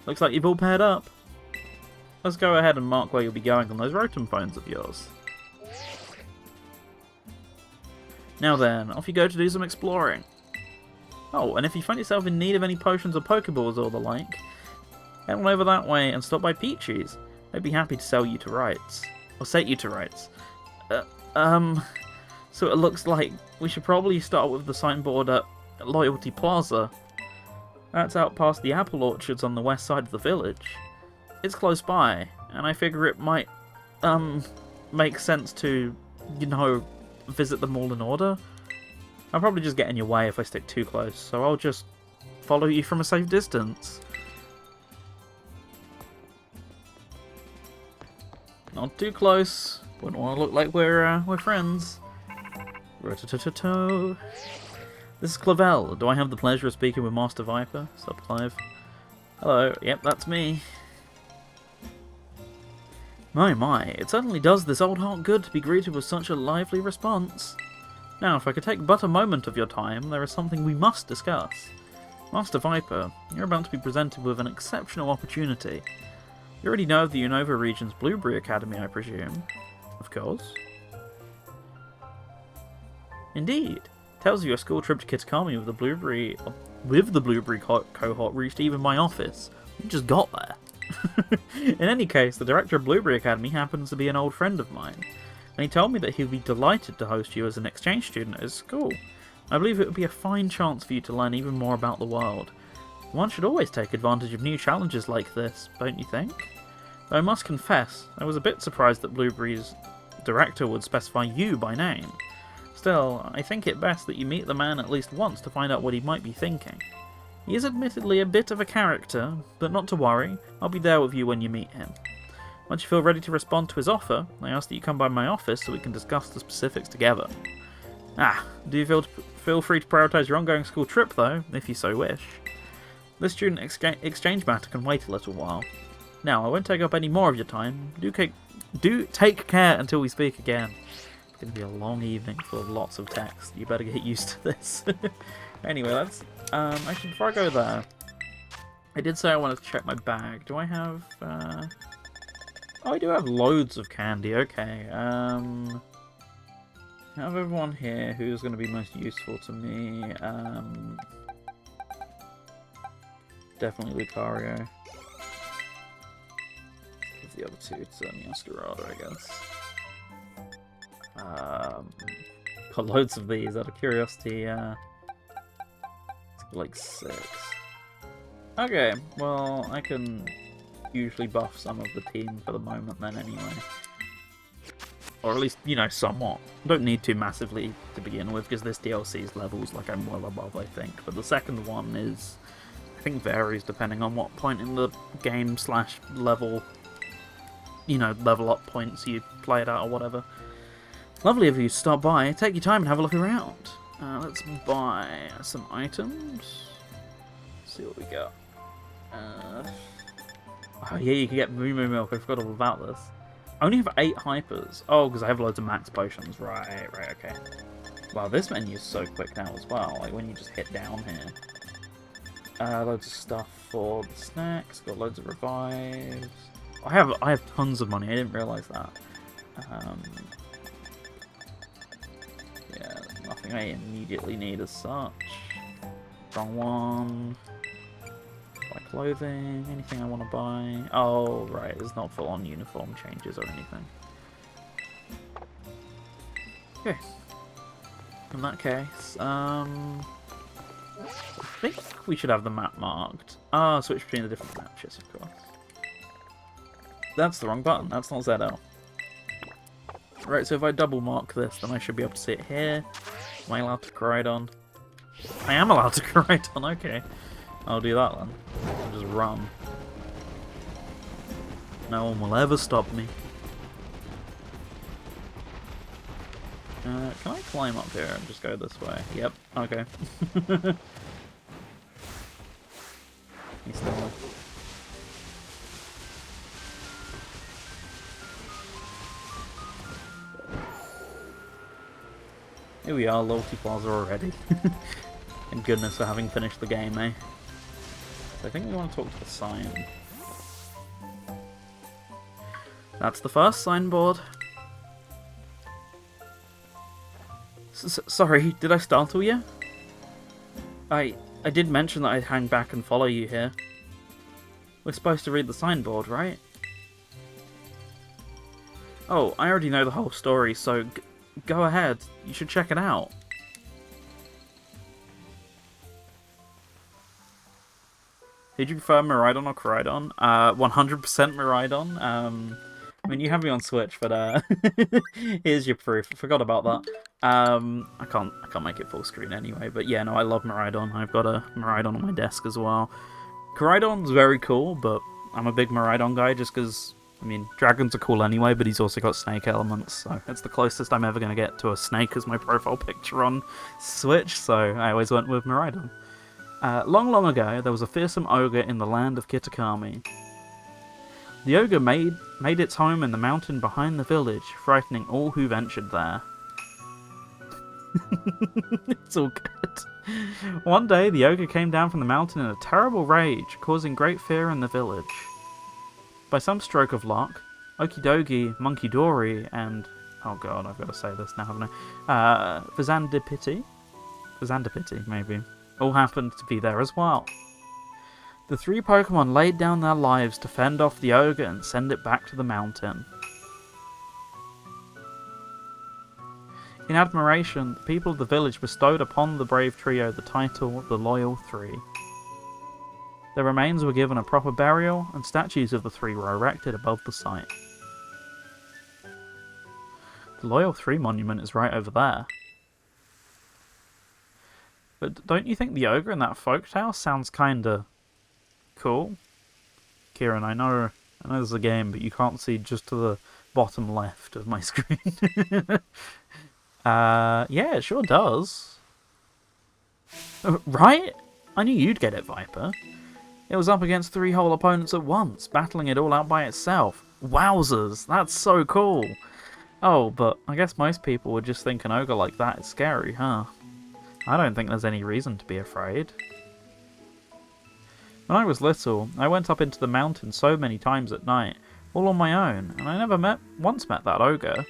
Speaker 1: Looks like you've all paired up. Let's go ahead and mark where you'll be going on those Rotom phones of yours. Now then, off you go to do some exploring. Oh, and if you find yourself in need of any potions or Pokeballs or the like, head on over that way and stop by Peachy's. They'd be happy to sell you to rights. Or set you to rights. So it looks like we should probably start with the signboard at Loyalty Plaza. That's out past the apple orchards on the west side of the village. It's close by, and I figure it might, make sense to, you know, visit them all in order. I'll probably just get in your way if I stick too close, so I'll just follow you from a safe distance. Not too close. Wouldn't want to look like we're friends. Ro-to-to-to-to. This is Clavel. Do I have the pleasure of speaking with Master Viper? Sup, Clive? Hello. Yep, that's me. My, it certainly does this old heart good to be greeted with such a lively response. Now, if I could take but a moment of your time, there is something we must discuss. Master Viper, you're about to be presented with an exceptional opportunity. You already know of the Unova region's Blueberry Academy, I presume? Of course. Indeed. Tells you your school trip to Kitakami with the Blueberry cohort reached even my office. We just got there. In any case, the director of Blueberry Academy happens to be an old friend of mine, and he told me that he'd be delighted to host you as an exchange student at his school. I believe it would be a fine chance for you to learn even more about the world. One should always take advantage of new challenges like this, don't you think? Though I must confess, I was a bit surprised that Blueberry's director would specify you by name. Still, I think it best that you meet the man at least once to find out what he might be thinking. He is admittedly a bit of a character, but not to worry, I'll be there with you when you meet him. Once you feel ready to respond to his offer, I ask that you come by my office so we can discuss the specifics together. Do feel free to prioritise your ongoing school trip though, if you so wish. This student exchange matter can wait a little while. Now, I won't take up any more of your time. Do take care until we speak again. It's going to be a long evening full of lots of text. You better get used to this. Anyway, let's... actually, before I go there, I did say I wanted to check my bag. Do I have... Oh, I do have loads of candy. Okay. I have everyone here who's going to be most useful to me. Definitely Lucario. The other two, it's Masquerada, I guess. Got loads of these out of curiosity. Like 6. Okay, well, I can usually buff some of the team for the moment then anyway. Or at least, you know, somewhat. Don't need to massively to begin with, because this DLC's levels like I'm well above, I think. But the second one is, I think, varies depending on what point in the game / level, you know, level up points you play it out or whatever. Lovely of you to stop by. Take your time and have a look around. Let's buy some items. Let's see what we got. Oh yeah, you can get Moo Moo Milk. I forgot all about this. I only have 8 hypers. Oh, because I have loads of max potions. Right, okay. Wow, this menu's so quick now as well. Like when you just hit down here. Loads of stuff for the snacks. Got loads of revives. I have tons of money. I didn't realise that. Yeah, nothing I immediately need as such. Wrong one. Buy clothing. Anything I want to buy? Oh, right. There's not full-on uniform changes or anything. Okay. In that case, I think we should have the map marked. Switch between the different matches, of course. That's the wrong button. That's not ZL. Right, so if I double mark this, then I should be able to see it here. Am I allowed to Koraidon? I am allowed to Koraidon, okay. I'll do that then. I'll just run. No one will ever stop me. Can I climb up here and just go this way? Yep, okay. He's still there. Here we are, Loyalty Plaza already. And goodness for having finished the game, eh? So I think we want to talk to the sign. That's the first signboard. Sorry, did I startle you? I did mention that I'd hang back and follow you here. We're supposed to read the signboard, right? Oh, I already know the whole story, so go ahead. You should check it out. Did you prefer Miraidon or Coridon? 100% Miraidon. I mean, you have me on Switch, but here's your proof. I forgot about that. I can't make it full screen anyway. But yeah, no, I love Miraidon. I've got a Miraidon on my desk as well. Coridon's very cool, but I'm a big Miraidon guy just because, I mean, dragons are cool anyway, but he's also got snake elements, so it's the closest I'm ever going to get to a snake as my profile picture on Switch, so I always went with Miraidon. Long, long ago, there was a fearsome ogre in the land of Kitakami. The ogre made its home in the mountain behind the village, frightening all who ventured there. It's all good. One day, the ogre came down from the mountain in a terrible rage, causing great fear in the village. By some stroke of luck, Okidogi, Monkey Dory, and... oh god, I've got to say this now, haven't I? Fazandipiti, maybe. All happened to be there as well. The three Pokemon laid down their lives to fend off the ogre and send it back to the mountain. In admiration, the people of the village bestowed upon the brave trio the title the Loyal Three. Their remains were given a proper burial, and statues of the three were erected above the site. The Loyal Three monument is right over there. But don't you think the ogre in that folktale sounds kinda cool? Kieran, I know this is a game, but you can't see just to the bottom left of my screen. Yeah, it sure does. Right? I knew you'd get it, Viper. It was up against three whole opponents at once, battling it all out by itself. Wowzers, that's so cool. Oh, but I guess most people would just think an ogre like that is scary, huh? I don't think there's any reason to be afraid. When I was little, I went up into the mountain so many times at night, all on my own, and I never once met that ogre.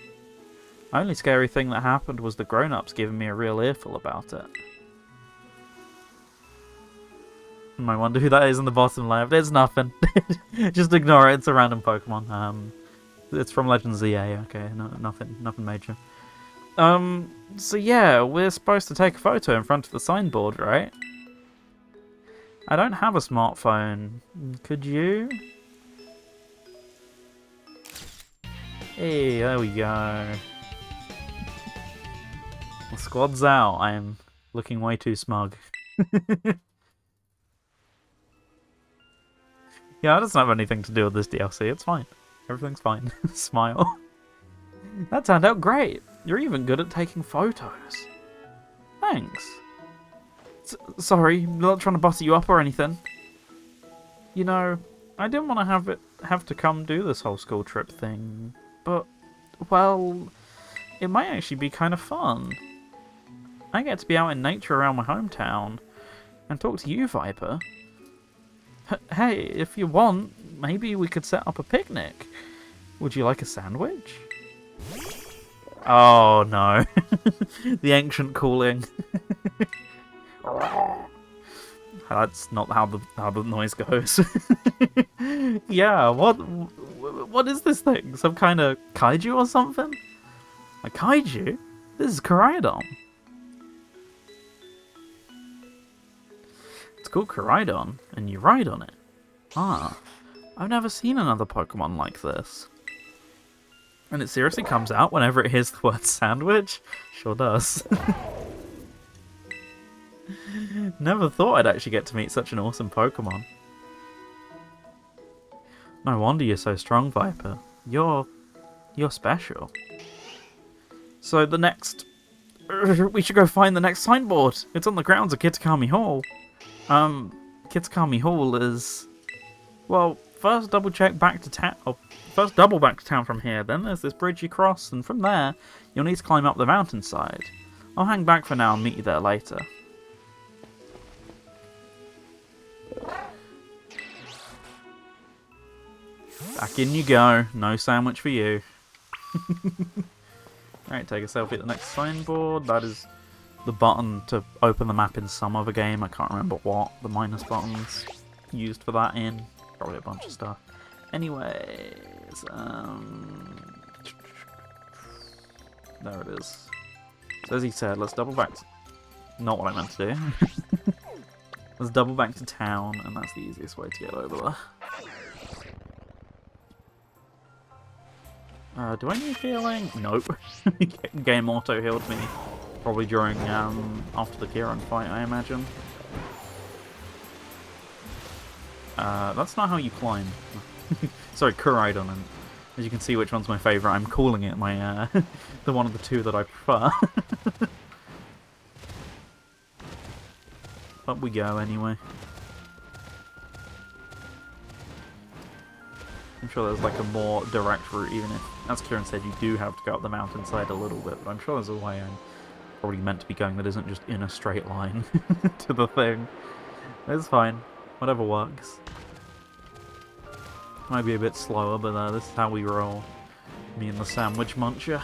Speaker 1: The only scary thing that happened was the grown-ups giving me a real earful about it. I wonder who that is in the bottom left. It's nothing. Just ignore it. It's a random Pokemon. It's from Legend ZA. Okay, no, nothing major. So yeah, we're supposed to take a photo in front of the signboard, right? I don't have a smartphone. Could you? Hey, there we go. The squad's out. I am looking way too smug. Yeah, it doesn't have anything to do with this DLC. It's fine. Everything's fine. Smile. That turned out great. You're even good at taking photos. Thanks. Sorry, I'm not trying to butter you up or anything. You know, I didn't want to have to come do this whole school trip thing, but, well, it might actually be kind of fun. I get to be out in nature around my hometown and talk to you, Viper. Hey, if you want, maybe we could set up a picnic. Would you like a sandwich? Oh no. The ancient calling. That's not how the noise goes. Yeah, what is this thing? Some kind of kaiju or something? A kaiju? This is Coridon. It's called Coridon, and you ride on it. Ah, I've never seen another Pokemon like this. And it seriously comes out whenever it hears the word sandwich? Sure does. Never thought I'd actually get to meet such an awesome Pokemon. No wonder you're so strong, Viper. You're special. So the next We should go find the next signboard. It's on the grounds of Kitakami Hall. Kitakami Hall is... Well, first double back to town from here, then there's this bridge you cross, and from there, you'll need to climb up the mountainside. I'll hang back for now and meet you there later. Back in you go. No sandwich for you. Alright, take a selfie at the next signboard. That is the button to open the map in some other game. I can't remember what the minus buttons used for that in. Probably a bunch of stuff. Anyways, there it is. So as he said, let's double back to... Not what I meant to do. Let's double back to town, and that's the easiest way to get over there. Do I need healing? Nope. Game auto healed me. Probably during, after the Kieran fight, I imagine. That's not how you climb. Sorry, Kuraidon, and as you can see which one's my favourite, I'm calling it my, the one of the two that I prefer. Up we go, anyway. I'm sure there's like a more direct route, even if, as Kieran said, you do have to go up the mountainside a little bit, but I'm sure there's a way I'm probably meant to be going that isn't just in a straight line to the thing. It's fine. Whatever works. Might be a bit slower, but this is how we roll. Me and the sandwich muncher.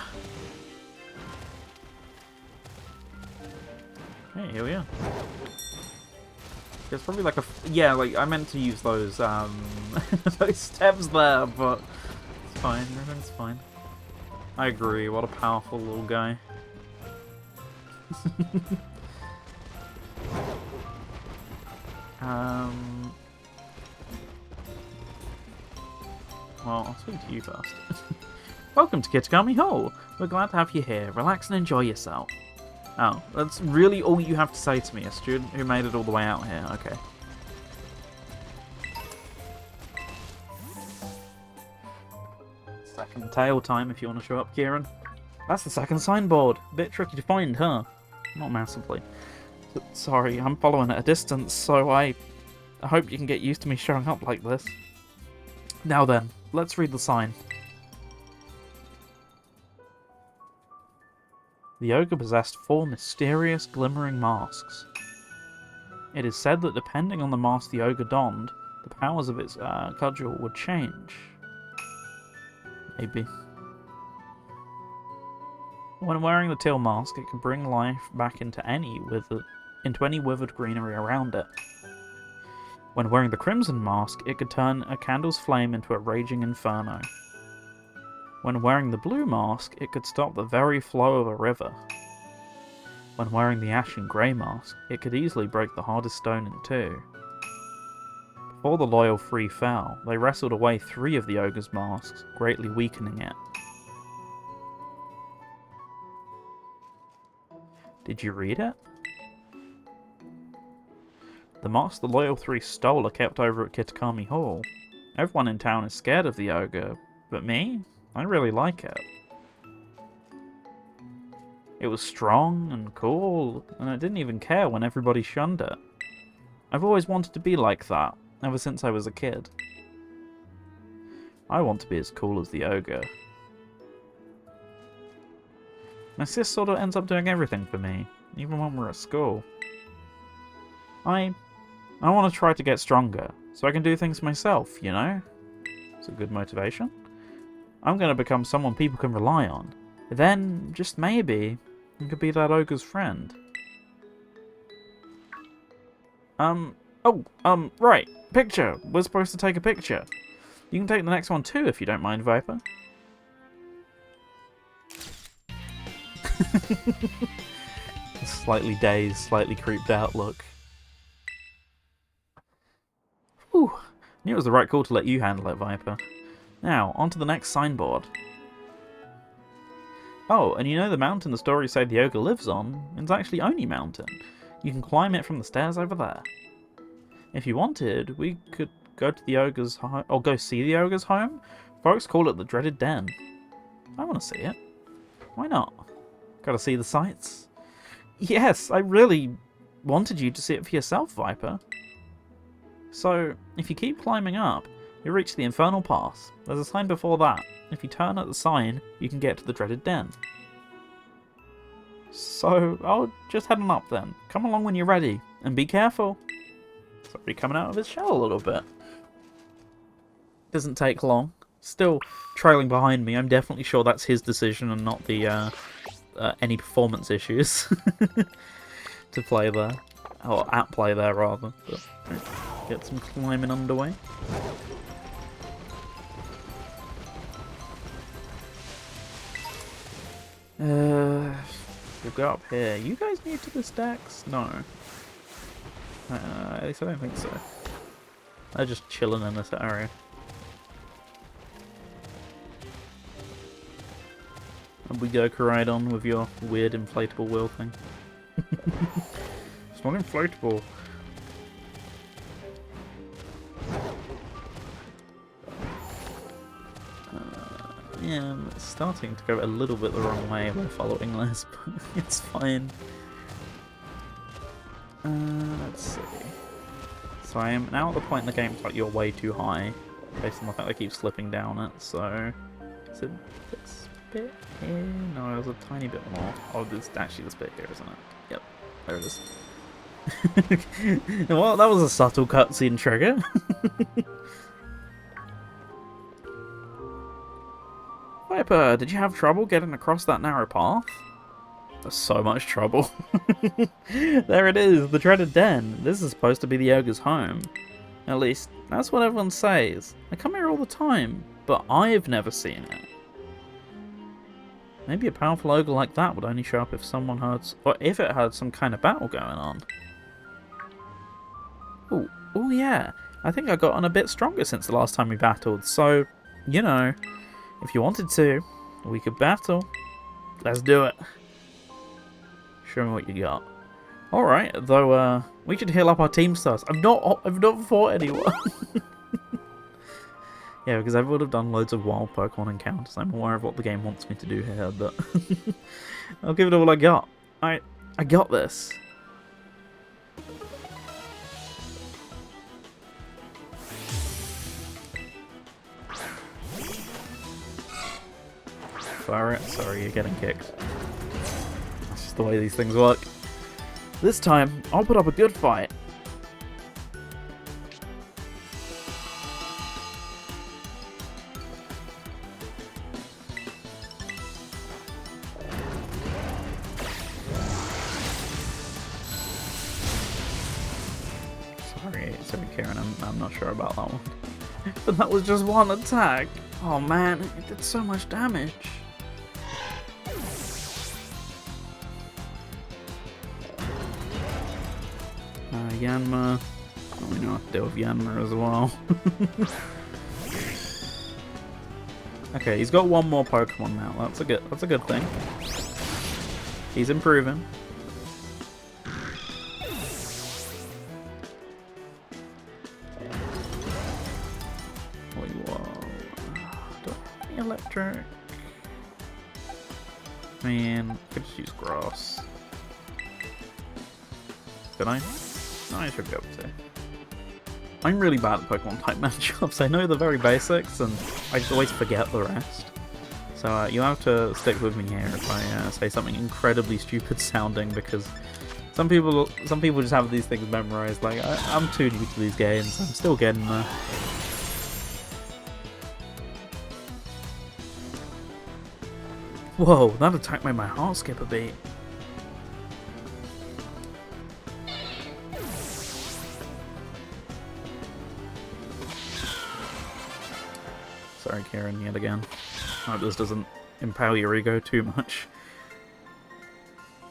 Speaker 1: Hey, here we are. There's probably like a... Yeah, like, I meant to use those, those steps there, but it's fine. Everything's fine. I agree. What a powerful little guy. Well, I'll speak to you first. Welcome to Kitakami Hall. We're glad to have you here. Relax and enjoy yourself. Oh, that's really all you have to say to me, a student who made it all the way out here. Okay. Second tail time if you want to show up, Kieran. That's the second signboard. Bit tricky to find, huh? Not massively. Sorry, I'm following at a distance, so I hope you can get used to me showing up like this. Now then, let's read the sign. The ogre possessed 4 mysterious, glimmering masks. It is said that depending on the mask the ogre donned, the powers of its cudgel would change. Maybe. When wearing the teal mask, it can bring life back into any withered greenery around it. When wearing the crimson mask, it could turn a candle's flame into a raging inferno. When wearing the blue mask, it could stop the very flow of a river. When wearing the ashen grey mask, it could easily break the hardest stone in 2. Before the loyal 3 fell, they wrestled away 3 of the ogre's masks, greatly weakening it. Did you read it? The mask the loyal 3 stole are kept over at Kitakami Hall. Everyone in town is scared of the ogre, but me? I really like it. It was strong and cool, and it didn't even care when everybody shunned it. I've always wanted to be like that, ever since I was a kid. I want to be as cool as the ogre. My sis sort of ends up doing everything for me, even when we're at school. I want to try to get stronger, so I can do things myself, you know? It's a good motivation. I'm going to become someone people can rely on. Then, just maybe, I could be that ogre's friend. Right. Picture. We're supposed to take a picture. You can take the next one too, if you don't mind, Viper. Slightly dazed, slightly creeped out look. Whew. Knew it was the right call to let you handle it, Viper. Now, on to the next signboard. Oh, and you know the mountain the stories say the ogre lives on? It's actually Oni Mountain. You can climb it from the stairs over there. If you wanted, we could go to the ogre's home, or go see the ogre's home. Folks call it the dreaded den. I want to see it. Why not? Gotta see the sights. Yes, I really wanted you to see it for yourself, Viper. So, if you keep climbing up, you reach the Infernal Pass. There's a sign before that. If you turn at the sign, you can get to the dreaded den. So, I'll just head on up then. Come along when you're ready, and be careful. It's already coming out of his shell a little bit. Doesn't take long. Still trailing behind me. I'm definitely sure that's his decision and not the any performance issues to play there. Or at play there, rather. But, get some climbing underway. We'll go up here. You guys new to this Dex? No. At least I don't think so. They're just chilling in this area. And we go ride on with your weird inflatable wheel thing. It's not inflatable. Yeah, it's starting to go a little bit the wrong way by following this, but it's fine. Let's see. So I am now at the point in the game it's like you're way too high, based on the fact I keep slipping down it, so... Is it this bit here? No, there's a tiny bit more. Oh, there's actually this bit here, isn't it? Yep, there it is. Well, that was a subtle cutscene trigger. Viper, did you have trouble getting across that narrow path? There's so much trouble. There it is, the dreaded den. This is supposed to be the ogre's home. At least, that's what everyone says. I come here all the time, but I've never seen it. Maybe a powerful ogre like that would only show up if someone heard, or if it had some kind of battle going on. Oh yeah, I think I got on a bit stronger since the last time we battled, so, you know, if you wanted to, we could battle. Let's do it. Show me what you got. Alright, though, we should heal up our team stars. I've not fought anyone. Yeah, because I would have done loads of wild Pokemon encounters. I'm aware of what the game wants me to do here, but I'll give it all I got. I got this. Fire it. Sorry, you're getting kicked. That's just the way these things work. This time, I'll put up a good fight. Sorry, Karen, I'm not sure about that one. But that was just one attack. Oh man, it did so much damage. Yanma. Oh, we know how to deal with Yanma as well. Okay, he's got one more Pokemon now. That's a good thing. He's improving. Electric. Man, I could just use grass. Could I? No, I should be able to. I'm really bad at Pokemon type matchups. I know the very basics, and I just always forget the rest. So you have to stick with me here if I say something incredibly stupid sounding, because some people just have these things memorized. Like I'm too new to these games. I'm still getting there. Whoa, that attack made my heart skip a beat. Sorry, Karen, yet again. I hope this doesn't impale your ego too much.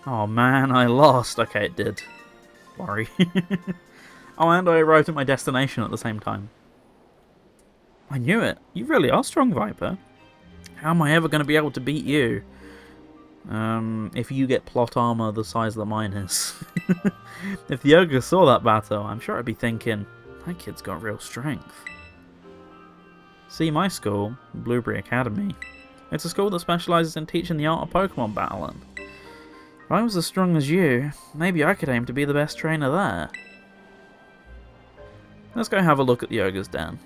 Speaker 1: Oh man, I lost. Okay, it did. Worry. Oh, and I arrived at my destination at the same time. I knew it. You really are strong, Viper. How am I ever going to be able to beat you? If you get plot armor the size that mine is. If the ogre saw that battle, I'm sure I'd be thinking, that kid's got real strength. See, my school, Blueberry Academy, it's a school that specialises in teaching the art of Pokemon battling. If I was as strong as you, maybe I could aim to be the best trainer there. Let's go have a look at the ogre's den.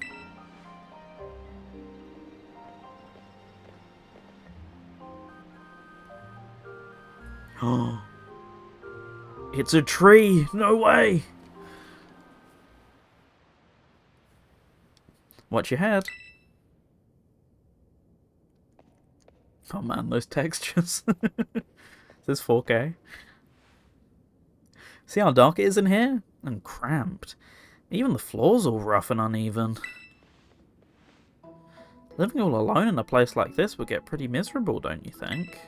Speaker 1: Oh, it's a tree! No way! Watch your head. Oh man, those textures. Is this 4K? See how dark it is in here? And cramped. Even the floor's all rough and uneven. Living all alone in a place like this would get pretty miserable, don't you think?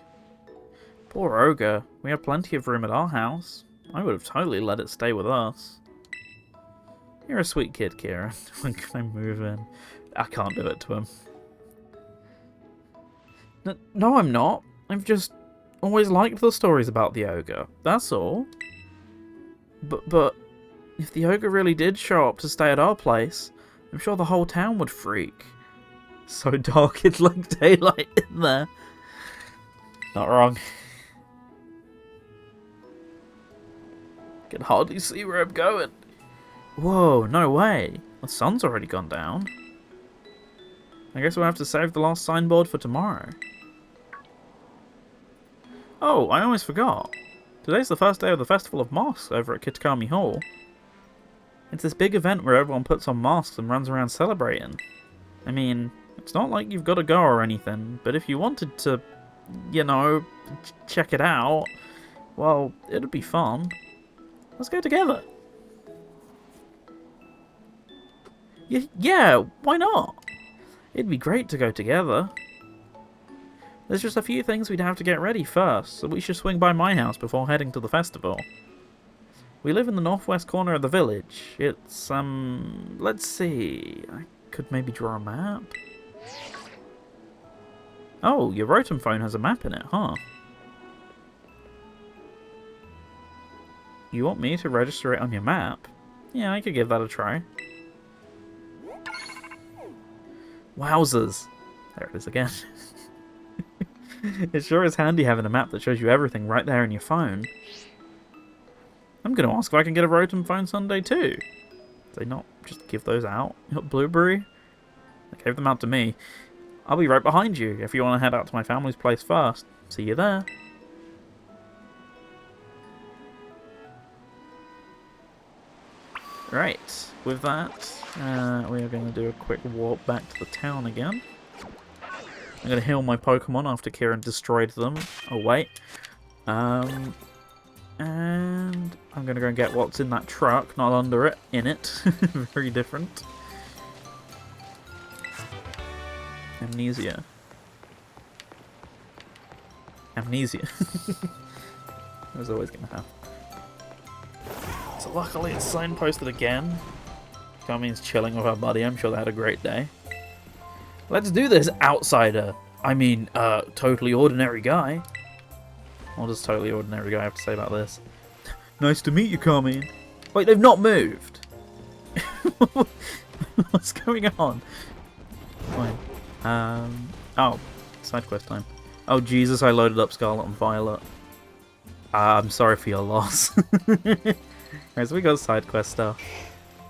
Speaker 1: Poor ogre. We have plenty of room at our house. I would have totally let it stay with us. You're a sweet kid, Kieran. When can I move in? I can't do it to him. No, I'm not. I've just always liked the stories about the ogre. That's all. But if the ogre really did show up to stay at our place, I'm sure the whole town would freak. So dark it's like daylight in there. Not wrong. Can hardly see where I'm going. Whoa, no way. The sun's already gone down. I guess we'll have to save the last signboard for tomorrow. Oh, I almost forgot. Today's the first day of the Festival of Masks over at Kitakami Hall. It's this big event where everyone puts on masks and runs around celebrating. I mean, it's not like you've got to go or anything, but if you wanted to, you know, check it out, well, it'd be fun. Let's go together. Yeah, why not? It'd be great to go together. There's just a few things we'd have to get ready first, so we should swing by my house before heading to the festival. We live in the northwest corner of the village. It's, let's see. I could maybe draw a map. Oh, your Rotom phone has a map in it, huh? You want me to register it on your map? Yeah, I could give that a try. Wowzers. There it is again. It sure is handy having a map that shows you everything right there in your phone. I'm going to ask if I can get a Rotom phone Sunday too. Did they not just give those out? You got Blueberry? They gave them out to me. I'll be right behind you if you want to head out to my family's place first. See you there. Right, with that, we are going to do a quick walk back to the town again. I'm going to heal my Pokemon after Kieran destroyed them. Oh, wait. And I'm going to go and get what's in that truck, not under it, in it. Very different. Amnesia. Amnesia. I was always going to have. So luckily it's signposted again. Kami's chilling with her buddy. I'm sure they had a great day. Let's do this, outsider. I mean, totally ordinary guy. What does totally ordinary guy have to say about this? Nice to meet you, Kami. Wait, they've not moved. What's going on? Fine. Oh, side quest time. Oh Jesus, I loaded up Scarlet and Violet. I'm sorry for your loss. Alright, so we got side quest stuff.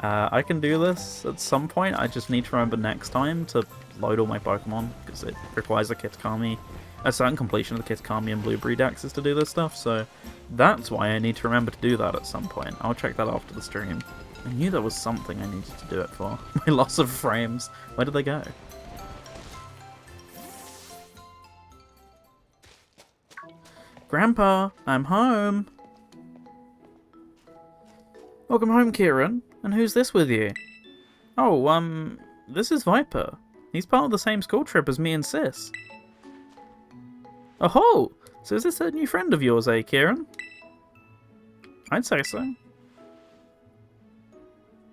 Speaker 1: I can do this at some point. I just need to remember next time to load all my Pokemon, because it requires a certain completion of the Kitakami and Blueberry Dexes to do this stuff, so that's why I need to remember to do that at some point. I'll check that after the stream. I knew there was something I needed to do it for. My loss of frames. Where did they go? Grandpa, I'm home. Welcome home, Kieran. And who's this with you? Oh, this is Viper. He's part of the same school trip as me and Sis. Oh, so is this a new friend of yours, eh, Kieran? I'd say so.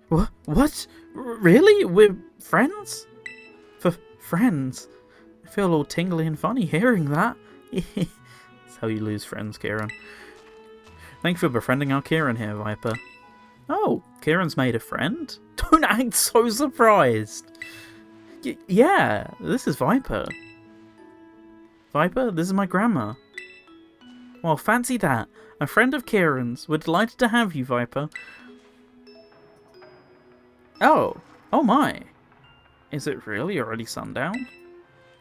Speaker 1: What? Really? We're friends? Friends? I feel all tingly and funny hearing that. That's how you lose friends, Kieran. Thank you for befriending our Kieran here, Viper. Oh, Kieran's made a friend? Don't act so surprised. Yeah, this is Viper. Viper, this is my grandma. Well, fancy that. A friend of Kieran's. We're delighted to have you, Viper. Oh. Oh my. Is it really already sundown?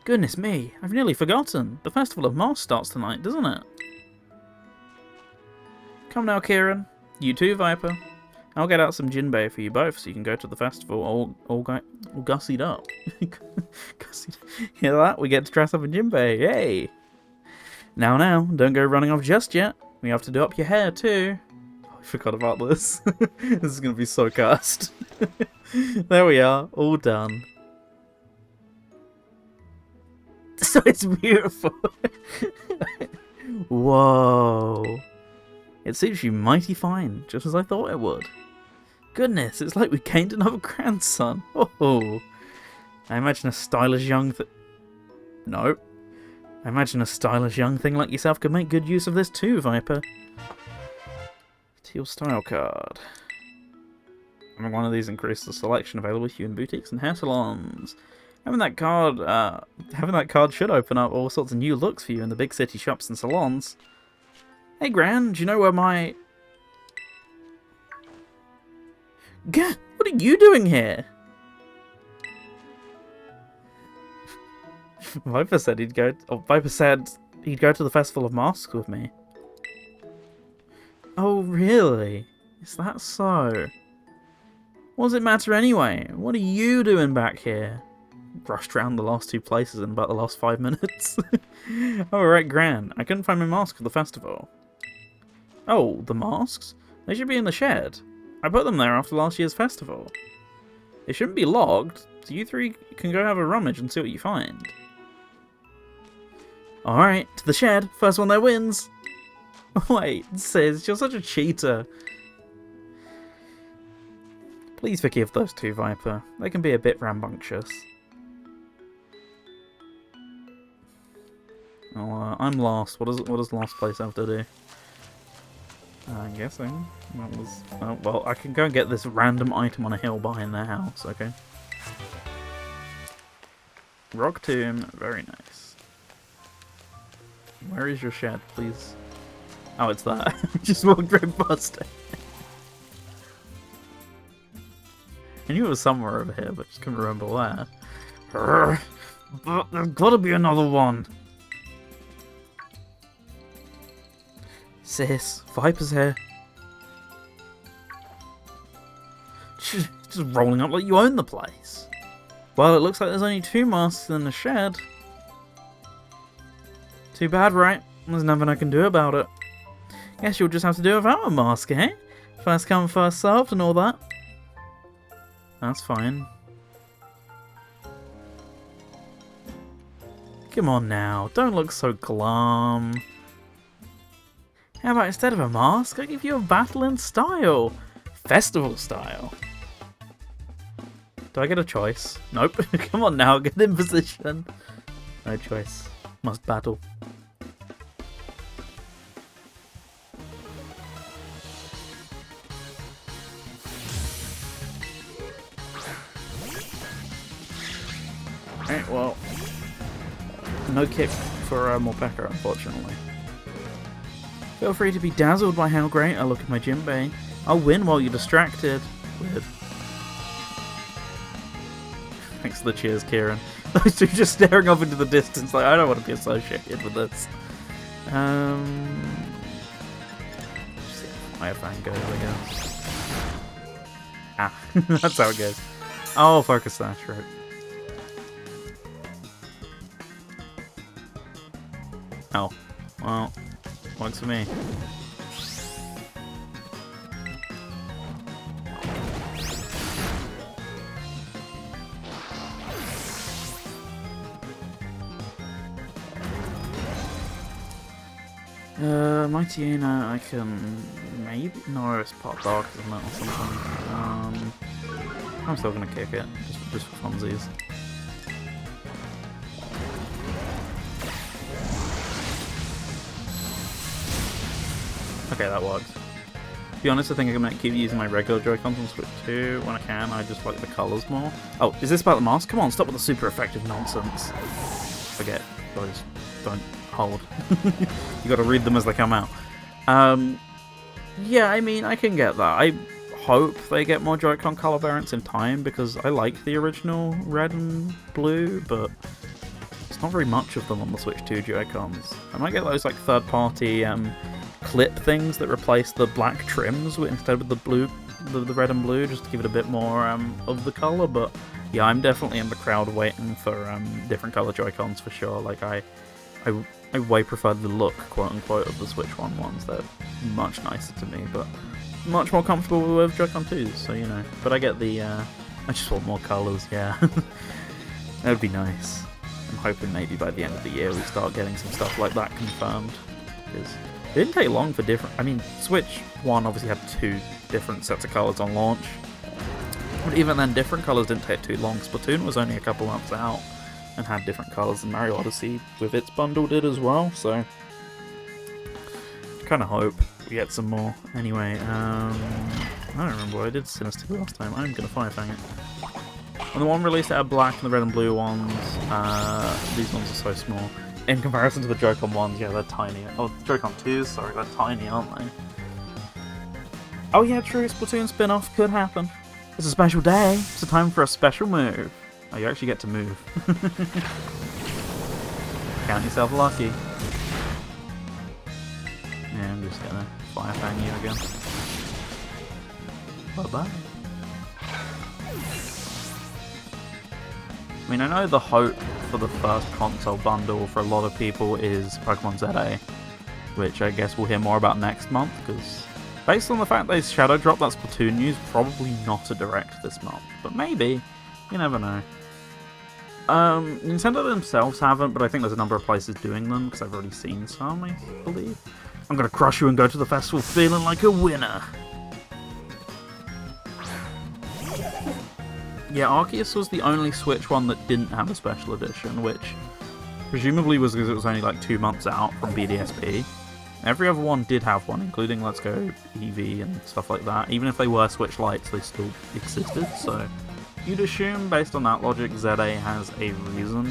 Speaker 1: Goodness me, I've nearly forgotten. The Festival of Mars starts tonight, doesn't it? Come now, Kieran. You too, Viper. I'll get out some Jinbei for you both so you can go to the festival all gussied up. Hear that? We get to dress up in Jinbei. Yay! Now, don't go running off just yet. We have to do up your hair too. Oh, I forgot about this. This is going to be so cursed. There we are, all done. So it's beautiful. Whoa. It suits you mighty fine, just as I thought it would. Goodness, it's like we gained another grandson. Oh. I imagine a stylish young No. I imagine a stylish young thing like yourself could make good use of this too, Viper. Teal style card. Having one of these increases the selection available to you in boutiques and hair salons. Having that card should open up all sorts of new looks for you in the big city shops and salons. Hey Gran, do you know where my... Gah, what are you doing here? Viper said he'd go to the Festival of Masks with me. Oh really? Is that so? What does it matter anyway? What are you doing back here? Rushed around the last two places in about the last 5 minutes. Oh right, Gran. I couldn't find my mask for the festival. Oh, the masks? They should be in the shed. I put them there after last year's festival. They shouldn't be logged, so you three can go have a rummage and see what you find. Alright, to the shed. First one there wins. Wait, Sis, you're such a cheater. Please forgive those two, Viper. They can be a bit rambunctious. Oh, I'm lost. What does last place have to do? I'm guessing that was... Oh, well, I can go and get this random item on a hill behind their house, okay? Rock tomb, very nice. Where is your shed, please? Oh, it's that. Just walked right past it. I knew it was somewhere over here, but just couldn't remember where. But there's gotta be another one. Sis, Viper's here. Just rolling up like you own the place. Well, it looks like there's only 2 masks in the shed. Too bad, right? There's nothing I can do about it. Guess you'll just have to do without a mask, eh? First come, first served and all that. That's fine. Come on now, don't look so glum. How about instead of a mask, I give you a battle in style? Festival style. Do I get a choice? Nope. Come on now, get in position. No choice. Must battle. Alright, well. No kick for Morpeko, unfortunately. Feel free to be dazzled by how great I look at my Jinbei. I'll win while you're distracted. Weird. Thanks for the cheers, Kieran. Those two just staring off into the distance like, I don't want to be associated with this. Just see how fan goes, I guess. Ah, that's how it goes. Oh, focus slash, right. Oh, well, works for me. Mighty Aina, I can maybe... No, it's part dark, isn't it, or something? I'm still gonna kick it, just for funsies. Okay, that works. To be honest, I think I'm going to keep using my regular Joy-Cons on Switch 2 when I can. I just like the colours more. Oh, is this about the mask? Come on, stop with the super effective nonsense. Forget. Boys. don't hold. You gotta read them as they come out. Yeah, I mean, I can get that. I hope they get more Joy-Con color variants in time, because I like the original red and blue, but there's not very much of them on the Switch 2 Joy-Cons. I might get those like third-party clip things that replace the black trims instead of the blue, the red and blue, just to give it a bit more of the color. But yeah, I'm definitely in the crowd waiting for different color Joy-Cons for sure. Like I way prefer the look, quote unquote, of the Switch 1 ones. They're much nicer to me, but much more comfortable with Joy-Con 2s, so you know. But I get the, I just want more colours, yeah. That would be nice. I'm hoping maybe by the end of the year we start getting some stuff like that confirmed. Because it didn't take long for different... I mean, Switch 1 obviously had 2 different sets of colours on launch. But even then, different colours didn't take too long. Splatoon was only a couple months out and had different colours, and Mario Odyssey with its bundle did as well, so... kind of hope we get some more. Anyway, I don't remember what I did Sinister last time. I'm gonna Firefang it. And the one released out of black and the red and blue ones, these ones are so small. In comparison to the Joy-Con ones, yeah, they're tiny. Oh, Joy-Con 2s, sorry, they're tiny, aren't they? Oh yeah, true, Splatoon spin-off could happen. It's a special day, it's a time for a special move. Oh, you actually get to move. Count yourself lucky. Yeah, I'm just gonna Firefang you again. Bye-bye. I mean, I know the hope for the first console bundle for a lot of people is Pokémon ZA, which I guess we'll hear more about next month, because based on the fact they shadow dropped that Splatoon news, probably not a direct this month, but maybe. You never know. Nintendo themselves haven't, but I think there's a number of places doing them, because I've already seen some, I believe. I'm gonna crush you and go to the festival feeling like a winner. Yeah, Arceus was the only Switch one that didn't have a special edition, which presumably was because it was only like 2 months out from BDSP. Every other one did have one, including Let's Go EV and stuff like that. Even if they were Switch Lites, they still existed, so you'd assume, based on that logic, ZA has a reason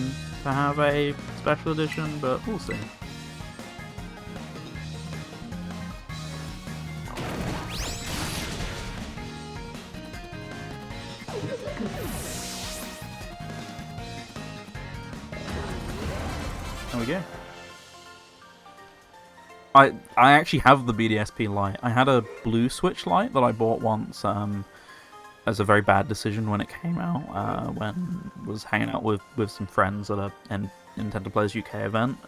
Speaker 1: to have a special edition, but we'll see. There we go. I actually have the BDSP Lite. I had a blue Switch Lite that I bought once as a very bad decision when it came out, when I was hanging out with some friends at a Nintendo Players UK event.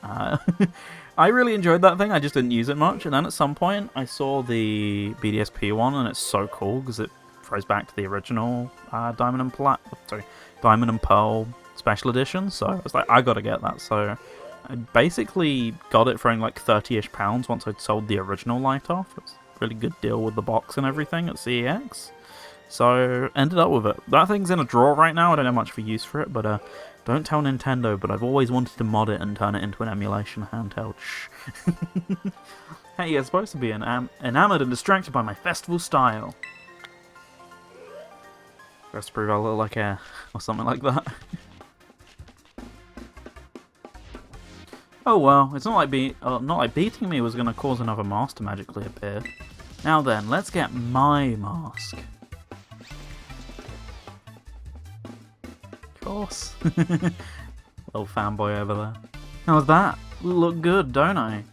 Speaker 1: I really enjoyed that thing, I just didn't use it much, and then at some point I saw the BDSP one, and it's so cool because it throws back to the original Diamond and Pearl Special Edition, so I was like, I gotta get that, so I basically got it for like £30-ish once I'd sold the original Lite off. It was a really good deal with the box and everything at CEX. So, ended up with it. That thing's in a drawer right now, I don't have much for use for it, but don't tell Nintendo, but I've always wanted to mod it and turn it into an emulation handheld. Shh. Hey, you're supposed to be enamored and distracted by my festival style. Supposed to prove I look like air, or something like that. Oh well, it's not like beating me was going to cause another mask to magically appear. Now then, let's get my mask. Of course. Little fanboy over there. How's that? Look good, don't I?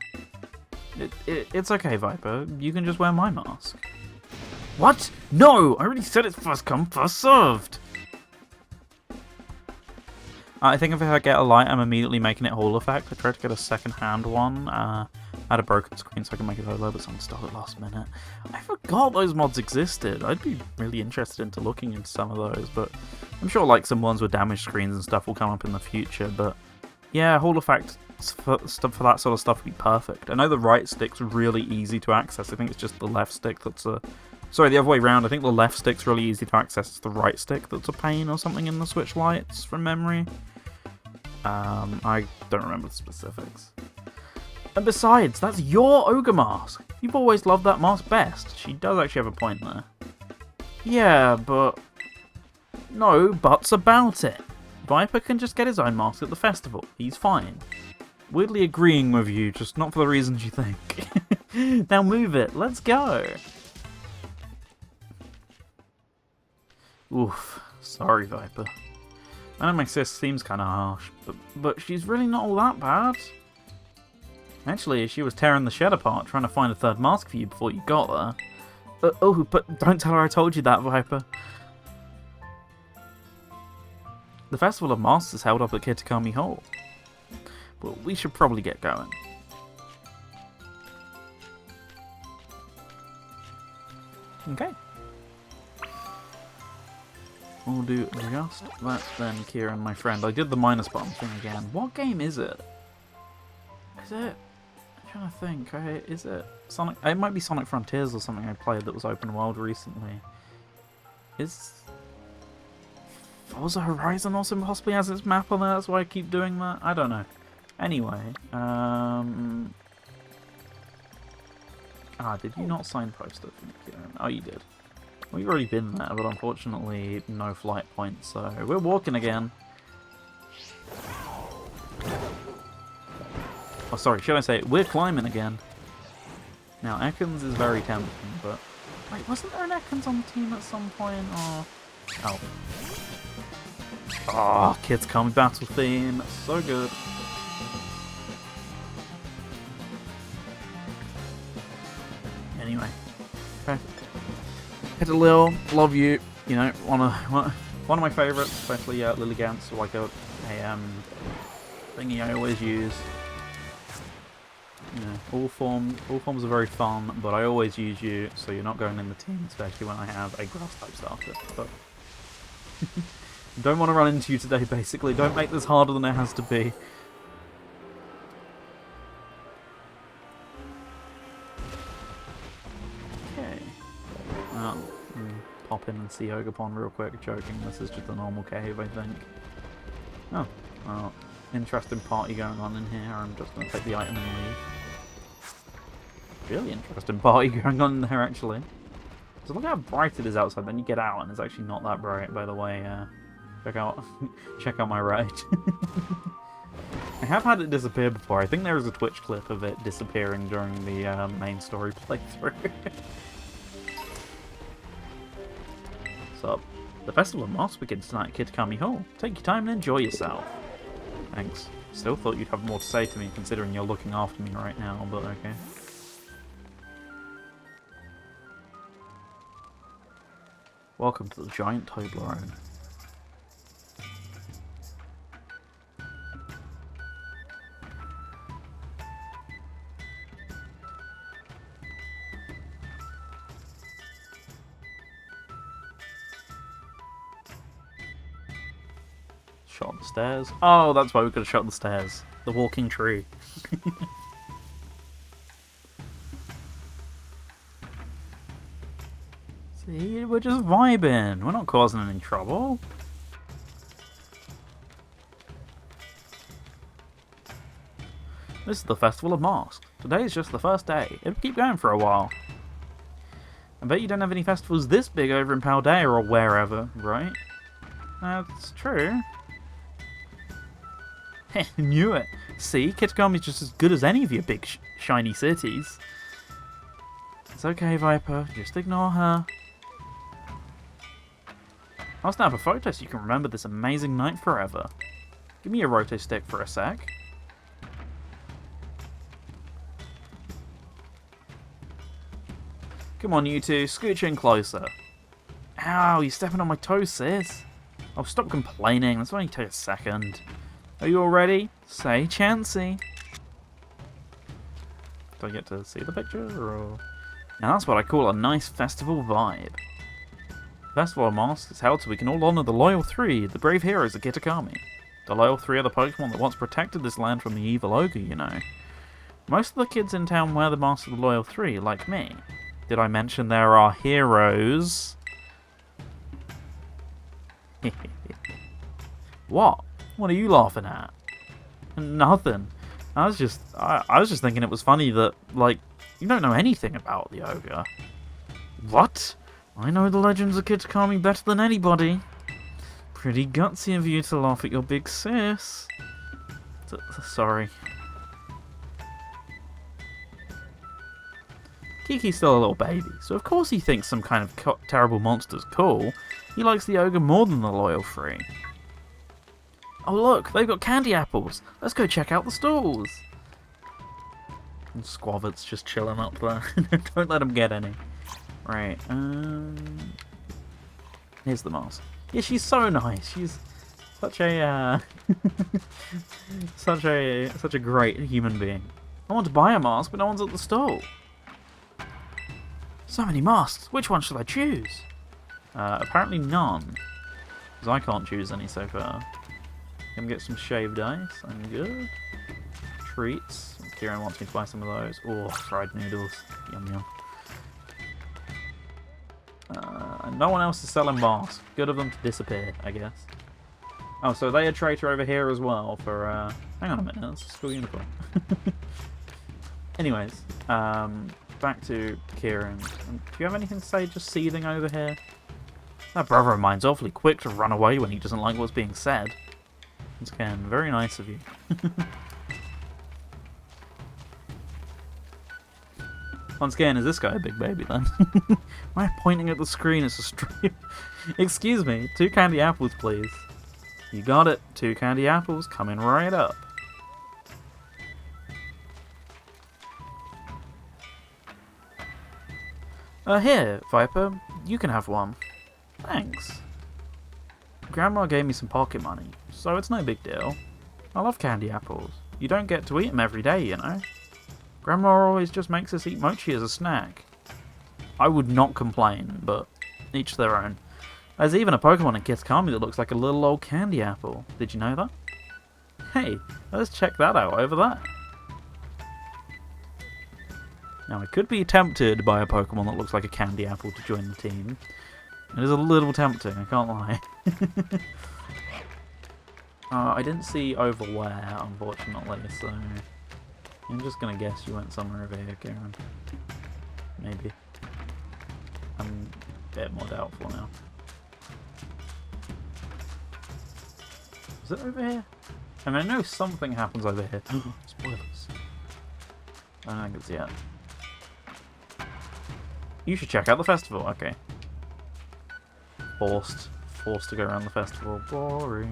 Speaker 1: It's okay, Viper. You can just wear my mask. What? No! I already said it's first come, first served! I think if I get a light, I'm immediately making it Hall Effect. I tried to get a second-hand one. I had a broken screen so I can make it Holo, but someone stole it last minute. I forgot those mods existed. I'd be really interested into looking into some of those, but I'm sure like some ones with damaged screens and stuff will come up in the future. But yeah, Hall Effect for that sort of stuff would be perfect. I know the right stick's really easy to access. I think it's just the left stick that's a... Sorry, the other way around. I think the left stick's really easy to access. It's the right stick that's a pain or something in the Switch Lites from memory. I don't remember the specifics. And besides, that's your ogre mask. You've always loved that mask best. She does actually have a point there. Yeah, but... No buts about it. Viper can just get his own mask at the festival. He's fine. weirdly agreeing with you, just not for the reasons you think. Now move it. Let's go. Oof. Sorry, Viper. I know my sis seems kind of harsh, but she's really not all that bad. Actually, she was tearing the shed apart trying to find a third mask for you before you got there. Oh, but don't tell her I told you that, Viper. The Festival of Masks is held up at Kitakami Hall. But we should probably get going. Okay. We'll do just that then, Kieran, my friend. I did the minus button thing again. What game is it? Is it? I'm trying to think. Is it Sonic? It might be Sonic Frontiers or something I played that was open world recently. Is Forza Horizon also possibly has its map on there? That's why I keep doing that? I don't know. Anyway, did you not signpost it for me, Kieran? Oh, you did. Well, you've already been there, but unfortunately no flight points, so we're walking again. Oh, sorry, should I say, we're climbing again. Now, Ekans is very tempting, but... Wait, wasn't there an Ekans on the team at some point, or... Oh. Oh, Kids Coming battle theme, so good. Anyway. Okay. Hit a Lil, love you. You know, one of my favourites, especially Lilligant's, like a thingy I always use. You know, all forms are very fun, but I always use you, so you're not going in the team, especially when I have a grass type starter. But don't want to run into you today, basically. Don't make this harder than it has to be. Okay. Well, pop in and see Ogapon real quick, joking. This is just a normal cave, I think. Oh, well, interesting party going on in here. I'm just going to take the item and leave. Really interesting party going on in there, actually. So look how bright it is outside, then you get out and it's actually not that bright, by the way. Check out my ride. I have had it disappear before. I think there is a Twitch clip of it disappearing during the main story playthrough. So, the Festival of Masks begins tonight at Kitakami Hall. Take your time and enjoy yourself. Thanks. Still thought you'd have more to say to me, considering you're looking after me right now, but okay. Welcome to the giant Toblerone. Shot the stairs. Oh, that's why we could have shot the stairs. The walking tree. See, we're just vibing. We're not causing any trouble. This is the Festival of Masks. Today is just the first day. It'll keep going for a while. I bet you don't have any festivals this big over in Paldea or wherever, right? That's true. Knew it. See, Kitakami's just as good as any of your big shiny cities. It's okay, Viper. Just ignore her. I'll snap a photo so you can remember this amazing night forever. Give me your roto stick for a sec. Come on, you two. Scooch in closer. Ow, you're stepping on my toes, sis. Oh, stop complaining. This will only take a second. Are you all ready? Say Chansey. Do I get to see the picture? Or... Now that's what I call a nice festival vibe. Festival of Masks is held so we can all honour the Loyal Three, the brave heroes of Kitakami. The Loyal Three are the Pokémon that once protected this land from the evil ogre, you know. Most of the kids in town wear the masks of the Loyal Three, like me. Did I mention there are heroes? What? What are you laughing at? Nothing. I was just thinking it was funny that, like, you don't know anything about the ogre. What? I know the legends of Kitakami better than anybody. Pretty gutsy of you to laugh at your big sis. Sorry. Kiki's still a little baby, so of course he thinks some kind of terrible monster's cool. He likes the ogre more than the loyal three. Oh look, they've got candy apples. Let's go check out the stalls. And Squavert's just chilling up there. Don't let him get any. Right, here's the mask. Yeah, she's so nice. She's such a such a great human being. I want to buy a mask, but no one's at the stall. So many masks. Which one should I choose? Apparently none, because I can't choose any so far. Can get some shaved ice. I'm good. Treats. Kieran wants me to buy some of those. Oh, fried noodles. Yum yum. And no one else is selling masks. Good of them to disappear, I guess. Oh, so they a traitor over here as well for, hang on a minute, that's a school uniform. Anyways, back to Kieran. Do you have anything to say just seething over here? That brother of mine's awfully quick to run away when he doesn't like what's being said. Once again, very nice of you. Once again, is this guy a big baby then? Why am I pointing at the screen as a stream? Excuse me, 2 candy apples please. You got it, 2 candy apples coming right up. Here, Viper, you can have one. Thanks. Grandma gave me some pocket money, so it's no big deal. I love candy apples. You don't get to eat them every day, you know. Grandma always just makes us eat mochi as a snack. I would not complain, but each their own. There's even a Pokemon in Kids Kami that looks like a little old candy apple. Did you know that? Hey, let's check that out over there. Now, I could be tempted by a Pokemon that looks like a candy apple to join the team. It is a little tempting, I can't lie. I didn't see over where, unfortunately, so I'm just gonna guess you went somewhere over here, Karen. Maybe. I'm a bit more doubtful now. Is it over here? I mean, I know something happens over here. Spoilers. I don't think it's yet. You should check out the festival. Okay. Forced to go around the festival. Boring.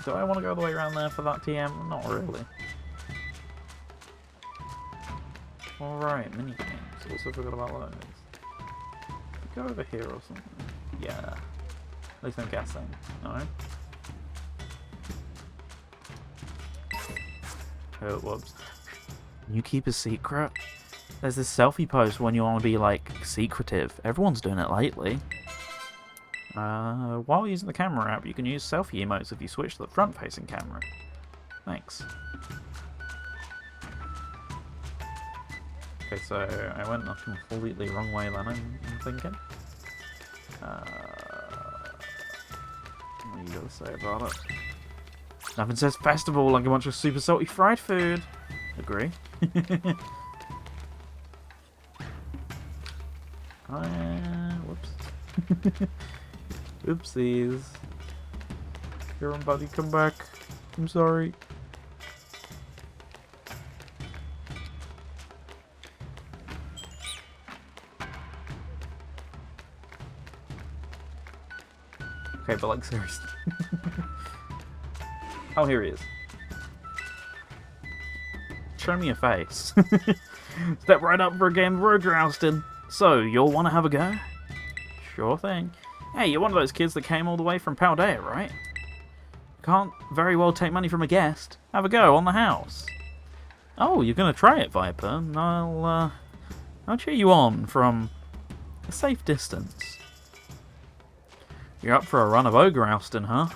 Speaker 1: Do I want to go all the way around there for that TM? Not really. Alright, minigames. Also forgot about those. Go over here or something. Yeah. At least I'm guessing. No? Oh, whoops. Can you keep a secret? There's this selfie post when you want to be, like, secretive. Everyone's doing it lately. While using the camera app, you can use selfie emotes if you switch to the front-facing camera. Thanks. Okay, so I went the completely wrong way then, I'm thinking. What do you got to say about it? Nothing says festival like a bunch of super salty fried food. Agree. Whoops. Oopsies. Here, buddy, come back. I'm sorry. Okay, but like seriously. Oh, here he is. Show me your face. Step right up for a game of road jousting. So, you'll want to have a go? Sure thing. Hey, you're one of those kids that came all the way from Paldea, right? Can't very well take money from a guest. Have a go on the house. Oh, you're going to try it, Viper. I'll cheer you on from a safe distance. You're up for a run of ogre ousting, huh?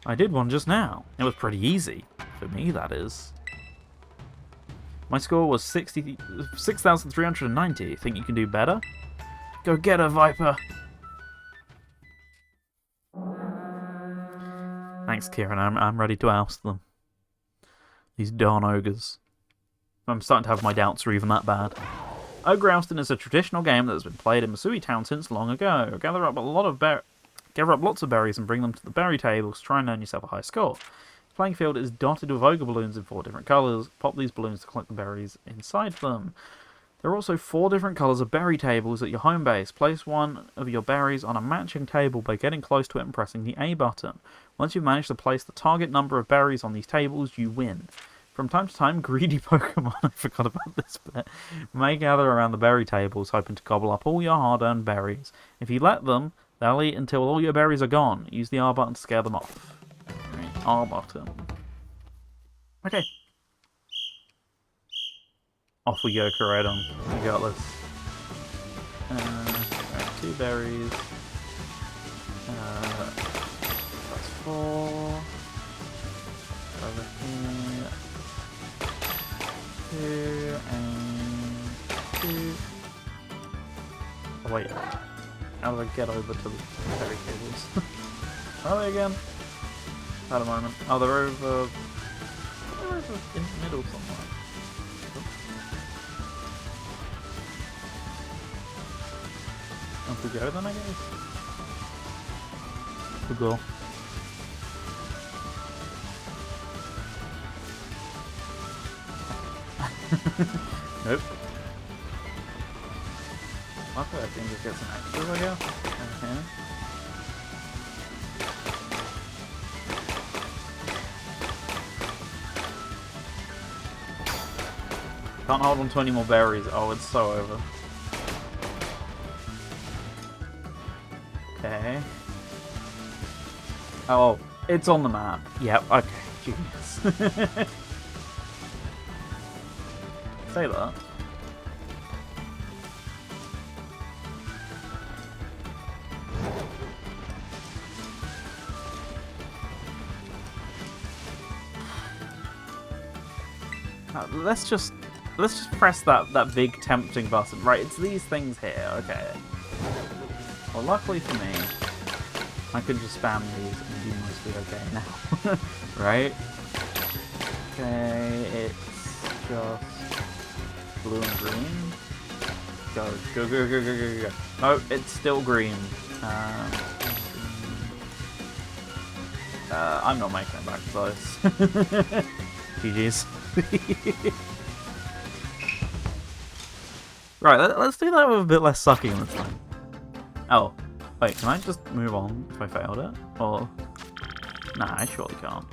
Speaker 1: I did one just now. It was pretty easy. For me, that is. My score was 6,390. Think you can do better? Go get her, Viper! Thanks, Kieran. I'm ready to oust them. These darn ogres. I'm starting to have my doubts are even that bad. Ogre ousting is a traditional game that has been played in Masui Town since long ago. Gather up a lot of Gather up lots of berries and bring them to the berry tables to try and earn yourself a high score. The playing field is dotted with ogre balloons in 4 different colours. Pop these balloons to collect the berries inside them. There are also 4 different colours of berry tables at your home base. Place one of your berries on a matching table by getting close to it and pressing the A button. Once you've managed to place the target number of berries on these tables, you win. From time to time, greedy Pokémon, I forgot about this bit, may gather around the berry tables, hoping to gobble up all your hard-earned berries. If you let them, they'll eat until all your berries are gone. Use the R button to scare them off. Right, R button. Okay. Off we go, Koraidon. We got this. Right, 2 berries. That's 4. Over here. 2 and 2. Oh wait. How do I get over to the berry tables? Are they again? At a moment. Oh, they're over... They're over in the middle somewhere. Off we go then, I guess. We go. Nope. Luckily I think it gets some extras, I guess. Okay. Can't hold on to any more berries. Oh, it's so over. Okay. Oh, it's on the map. Yep, okay. Genius. Say that. Let's just press that big tempting button. Right, it's these things here. Okay. Well, luckily for me, I can just spam these and be mostly okay now. Right? Okay, it's just blue and green. Go, go, go, go, go, go, go. No, it's still green. I'm not making it back to those. GG's. Right, let's do that with a bit less sucking this time. Oh, wait, can I just move on if I failed it? Or... Nah, I surely can't.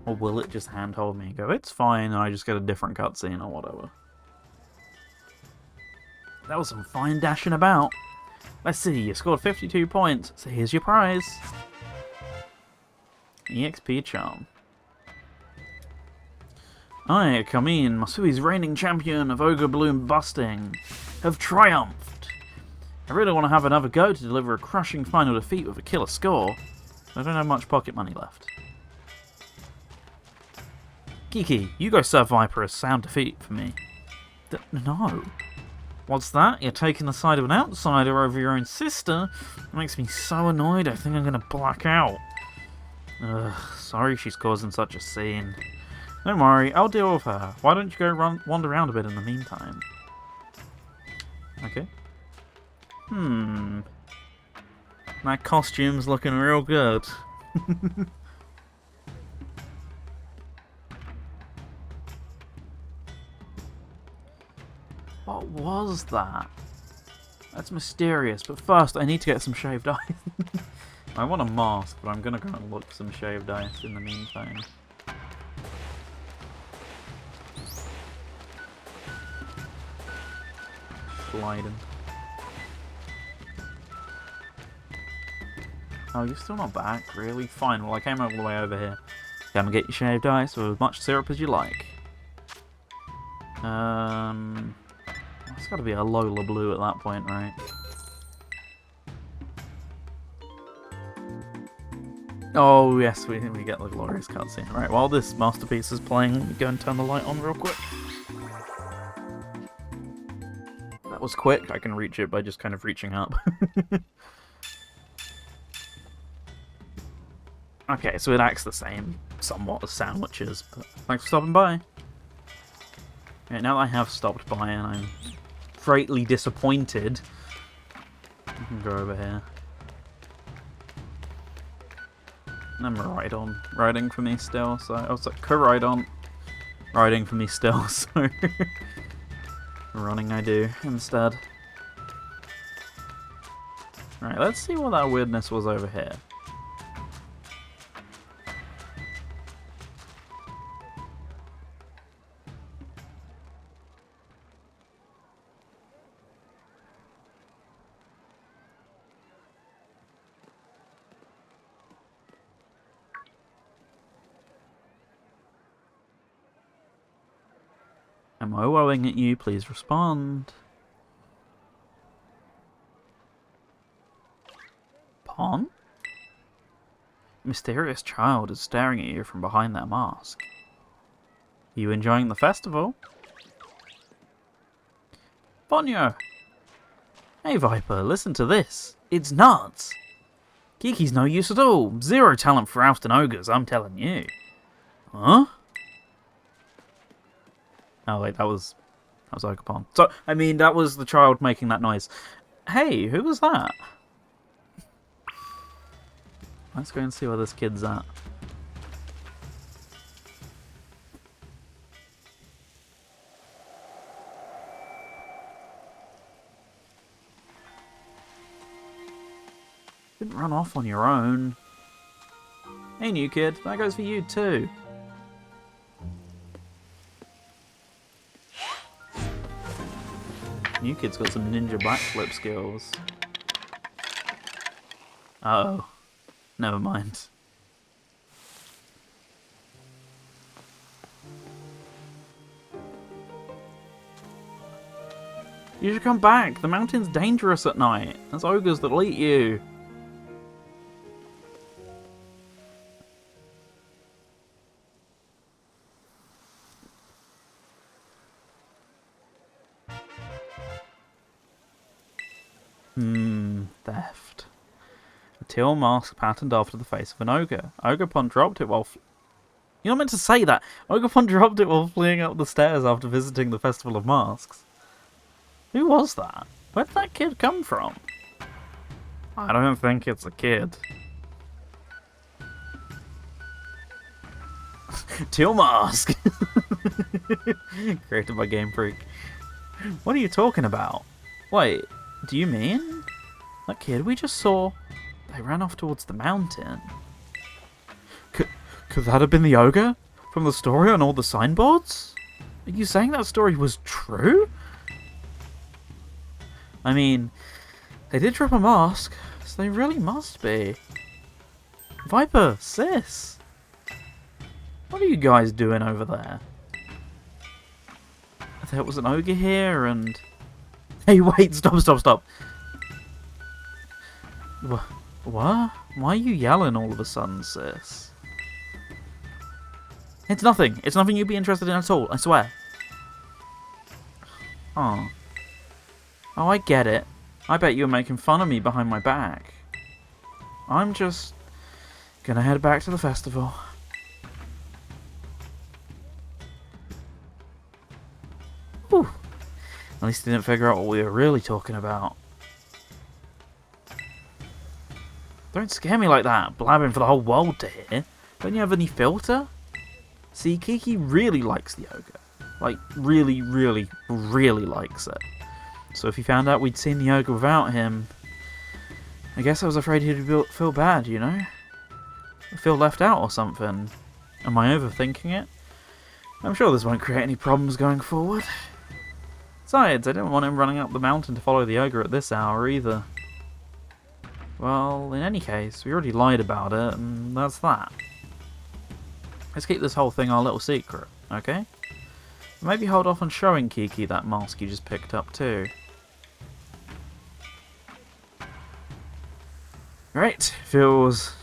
Speaker 1: Or will it just handhold me and go, it's fine, and I just get a different cutscene or whatever? That was some fine dashing about. Let's see, you scored 52 points, so here's your prize. EXP charm. I, Kameen, Masui's reigning champion of Ogre Balloon busting, have triumphed. I really want to have another go to deliver a crushing final defeat with a killer score, but I don't have much pocket money left. Kiki, you go serve Viper a sound defeat for me. No. What's that? You're taking the side of an outsider over your own sister? That makes me so annoyed I think I'm going to black out. Ugh, sorry she's causing such a scene. Don't worry, I'll deal with her. Why don't you go wander around a bit in the meantime? Okay. That costume's looking real good. What was that? That's mysterious, but first I need to get some shaved ice. I want a mask, but I'm gonna go and look for some shaved ice in the meantime. Sliding. Oh, you're still not back? Really? Fine, well I came all the way over here. Come and get your shaved ice with as much syrup as you like. It's gotta be a Lola Blue at that point, right? Oh yes, we get the glorious cutscene. Right, while this masterpiece is playing, let me go and turn the light on real quick. That was quick, I can reach it by just kind of reaching up. Okay, so it acts the same, somewhat, as sandwiches, but thanks for stopping by. Right, now that I have stopped by and I'm greatly disappointed, I can go over here. And I'm riding for me still, so I was like, Koridon riding for me still, so running I do instead. Alright, let's see what that weirdness was over here. Am I woeing at you? Please respond. Pon? A mysterious child is staring at you from behind that mask. Are you enjoying the festival? Ponyo! Hey Viper, listen to this. It's nuts! Kiki's no use at all. Zero talent for ousting ogres, I'm telling you. Huh? Oh wait, that was Ogapon. So, I mean, that was the child making that noise. Hey, who was that? Let's go and see where this kid's at. Didn't run off on your own. Hey new kid, that goes for you too. New kid's got some ninja backflip skills. Uh-oh. Never mind. You should come back. The mountain's dangerous at night. There's ogres that'll eat you. Theft. A teal mask patterned after the face of an ogre. Ogapon dropped it while... You're not meant to say that! Ogapon dropped it while fleeing up the stairs after visiting the Festival of Masks. Who was that? Where'd that kid come from? I don't think it's a kid. Teal mask! Created by Game Freak. What are you talking about? Wait, do you mean? That kid we just saw, they ran off towards the mountain. Could that have been the ogre? From the story on all the signboards? Are you saying that story was true? I mean, they did drop a mask, so they really must be. Viper, sis! What are you guys doing over there? There was an ogre here and... Hey, wait, stop. What? Why are you yelling all of a sudden, sis? It's nothing. It's nothing you'd be interested in at all, I swear. Oh. Oh, I get it. I bet you were making fun of me behind my back. I'm just gonna head back to the festival. Whew. At least I didn't figure out what we were really talking about. Don't scare me like that, blabbing for the whole world to hear. Don't you have any filter? See, Kiki really likes the ogre. Like, really, really, really likes it. So if he found out we'd seen the ogre without him, I guess I was afraid he'd feel bad, you know? Feel left out or something. Am I overthinking it? I'm sure this won't create any problems going forward. Besides, I didn't want him running up the mountain to follow the ogre at this hour either. Well, in any case, we already lied about it, and that's that. Let's keep this whole thing our little secret, okay? Maybe hold off on showing Kiki that mask you just picked up too. Right, feels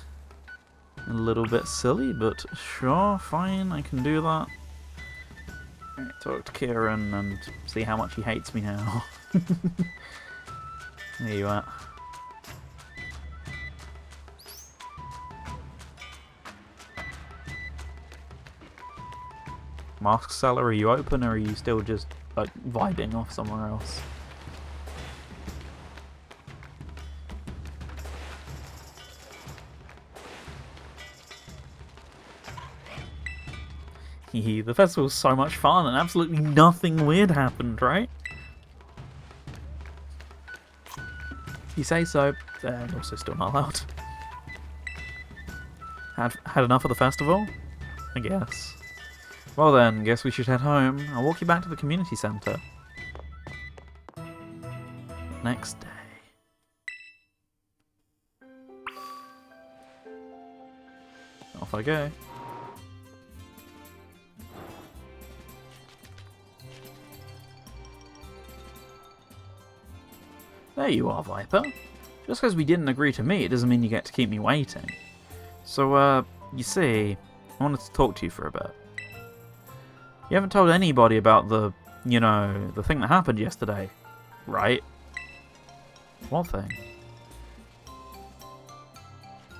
Speaker 1: a little bit silly, but sure, fine, I can do that. Right, talk to Kieran and see how much he hates me now. There you are. Mask seller, are you open or are you still just like vibing off somewhere else? The festival was so much fun and absolutely nothing weird happened, right? If you say so, and also still not allowed. Had enough of the festival? I guess. Well then, guess we should head home. I'll walk you back to the community centre. Next day. Off I go. There you are, Viper. Just because we didn't agree to meet doesn't mean you get to keep me waiting. So, you see, I wanted to talk to you for a bit. You haven't told anybody about the, you know, the thing that happened yesterday, right? What thing?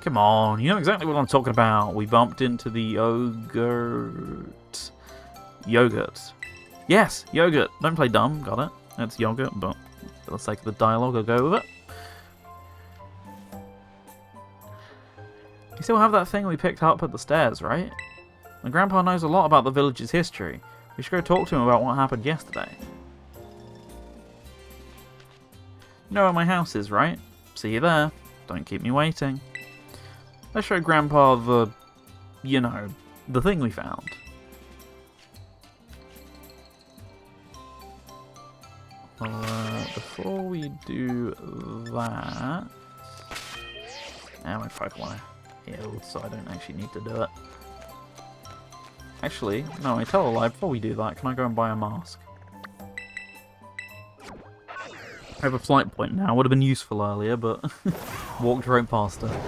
Speaker 1: Come on, you know exactly what I'm talking about. We bumped into the yogurt. Yogurt. Yes, yogurt. Don't play dumb, got it? It's yogurt, but for the sake of the dialogue, I'll go with it. You still have that thing we picked up at the stairs, right? My grandpa knows a lot about the village's history. We should go talk to him about what happened yesterday. You know where my house is, right? See you there. Don't keep me waiting. Let's show Grandpa the, you know, the thing we found. Before we do that... Now my Pokemon are healed, so I don't actually need to do it. Actually, no, I tell a lie. Before we do that, can I go and buy a mask? I have a flight point now. Would have been useful earlier, but walked right past her.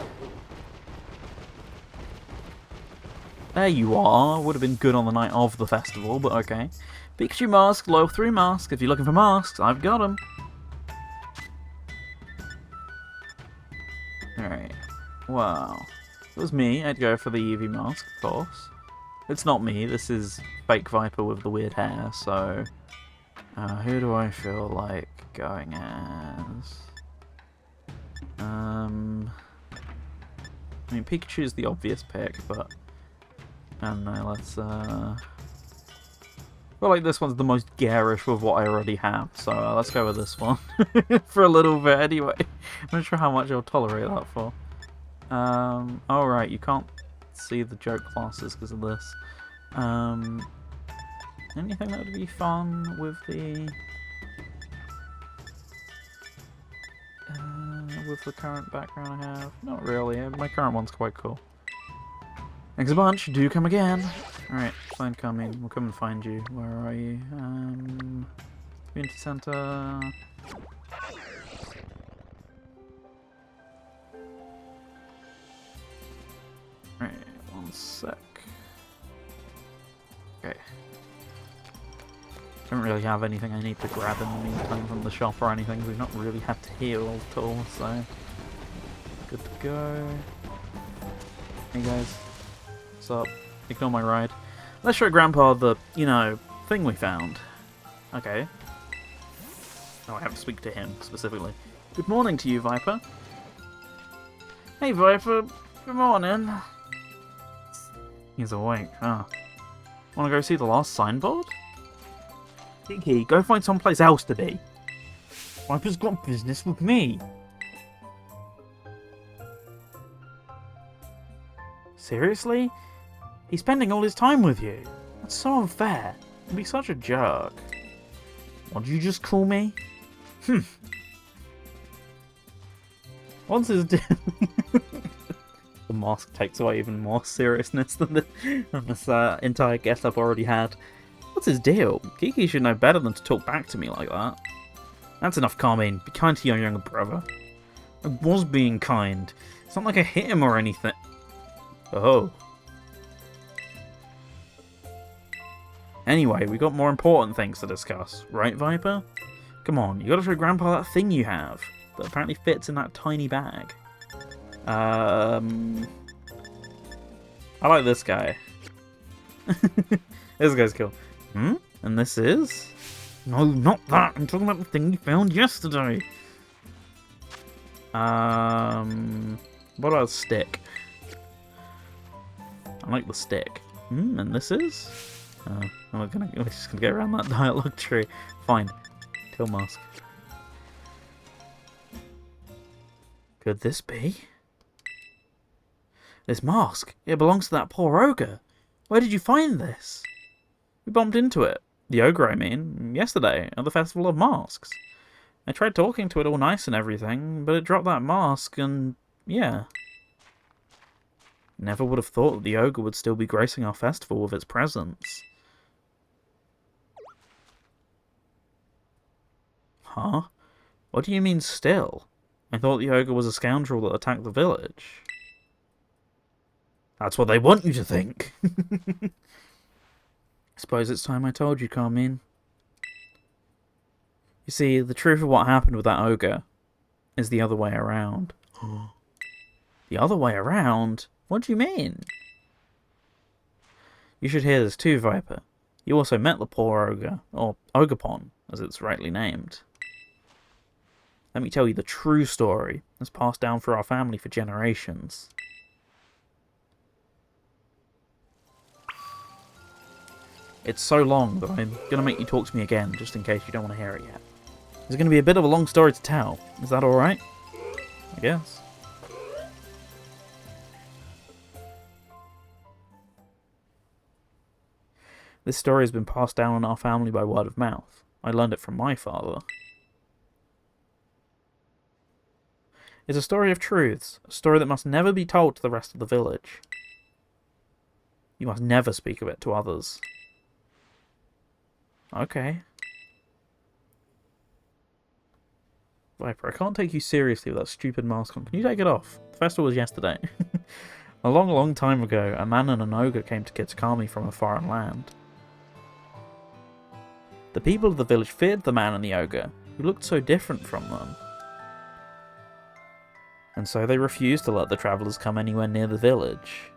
Speaker 1: There you are. Would have been good on the night of the festival, but okay. Pikachu mask, level 3 mask. If you're looking for masks, I've got them. Alright. Wow. If it was me, I'd go for the Eevee mask, of course. It's not me. This is fake Viper with the weird hair, so... who do I feel like going as? I mean, Pikachu's the obvious pick, but... I don't know, let's, I feel like this one's the most garish with what I already have, so let's go with this one. For a little bit, anyway. I'm not sure how much I'll tolerate that for. Oh right, you can't see the joke classes because of this. Anything that would be fun with the... with the current background I have? Not really, my current one's quite cool. Thanks a bunch, do come again. Alright, fine coming, we'll come and find you. Where are you? Community Centre... Alright, one sec. Okay. Don't really have anything I need to grab in the meantime from the shop or anything. We've not really had to heal at all, so... Good to go. Hey guys. What's up? Ignore my ride. Let's show Grandpa the, you know, thing we found. Okay. Oh, I have to speak to him, specifically. Good morning to you, Viper. Hey, Viper. Good morning. He's awake, huh? Wanna go see the last signboard? Kiki, go find someplace else to be. Viper's got business with me. Seriously? He's spending all his time with you. That's so unfair. He'd be such a jerk. What did you just call me? Once his the mask takes away even more seriousness than this entire get-up already had. What's his deal? Kiki should know better than to talk back to me like that. That's enough, Carmine. Be kind to your younger brother. I was being kind. It's not like I hit him or anything. Oh. Anyway, we got more important things to discuss, right, Viper? Come on, you gotta show Grandpa that thing you have that apparently fits in that tiny bag. I like this guy. This guy's cool. And this is? No, not that. I'm talking about the thing you found yesterday. What about a stick? I like the stick. And this is? We're just gonna go around that dialogue tree. Fine. Teal mask. Could this be? This mask? It belongs to that poor ogre. Where did you find this? We bumped into it. The ogre, I mean, yesterday at the Festival of Masks. I tried talking to it all nice and everything, but it dropped that mask and, yeah. Never would have thought that the ogre would still be gracing our festival with its presence. Huh? What do you mean still? I thought the ogre was a scoundrel that attacked the village. That's what they want you to think. I suppose it's time I told you, Carmine. You see, the truth of what happened with that ogre is the other way around. The other way around? What do you mean? You should hear this too, Viper. You also met the poor ogre, or Ogapon, as it's rightly named. Let me tell you the true story, that's passed down through our family for generations. It's so long that I'm going to make you talk to me again, just in case you don't want to hear it yet. It's going to be a bit of a long story to tell. Is that alright? I guess. This story has been passed down in our family by word of mouth. I learned it from my father. It's a story of truths, a story that must never be told to the rest of the village. You must never speak of it to others. Okay. Viper, I can't take you seriously with that stupid mask on. Can you take it off? The festival was yesterday. A long, long time ago, a man and an ogre came to Kitakami from a foreign land. The people of the village feared the man and the ogre, who looked so different from them. And so they refused to let the travellers come anywhere near the village.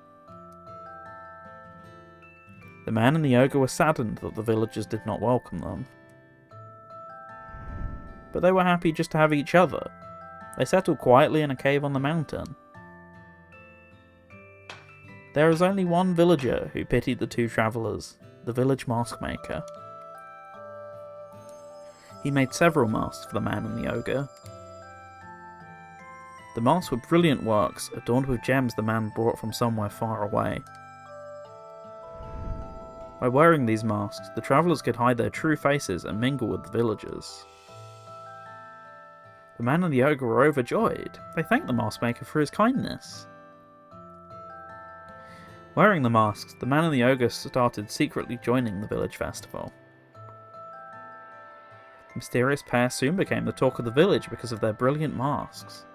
Speaker 1: The man and the ogre were saddened that the villagers did not welcome them. But they were happy just to have each other. They settled quietly in a cave on the mountain. There is only one villager who pitied the two travellers, the village mask maker. He made several masks for the man and the ogre. The masks were brilliant works, adorned with gems the man brought from somewhere far away. By wearing these masks, the travellers could hide their true faces and mingle with the villagers. The man and the ogre were overjoyed. They thanked the mask maker for his kindness. Wearing the masks, the man and the ogre started secretly joining the village festival. The mysterious pair soon became the talk of the village because of their brilliant masks.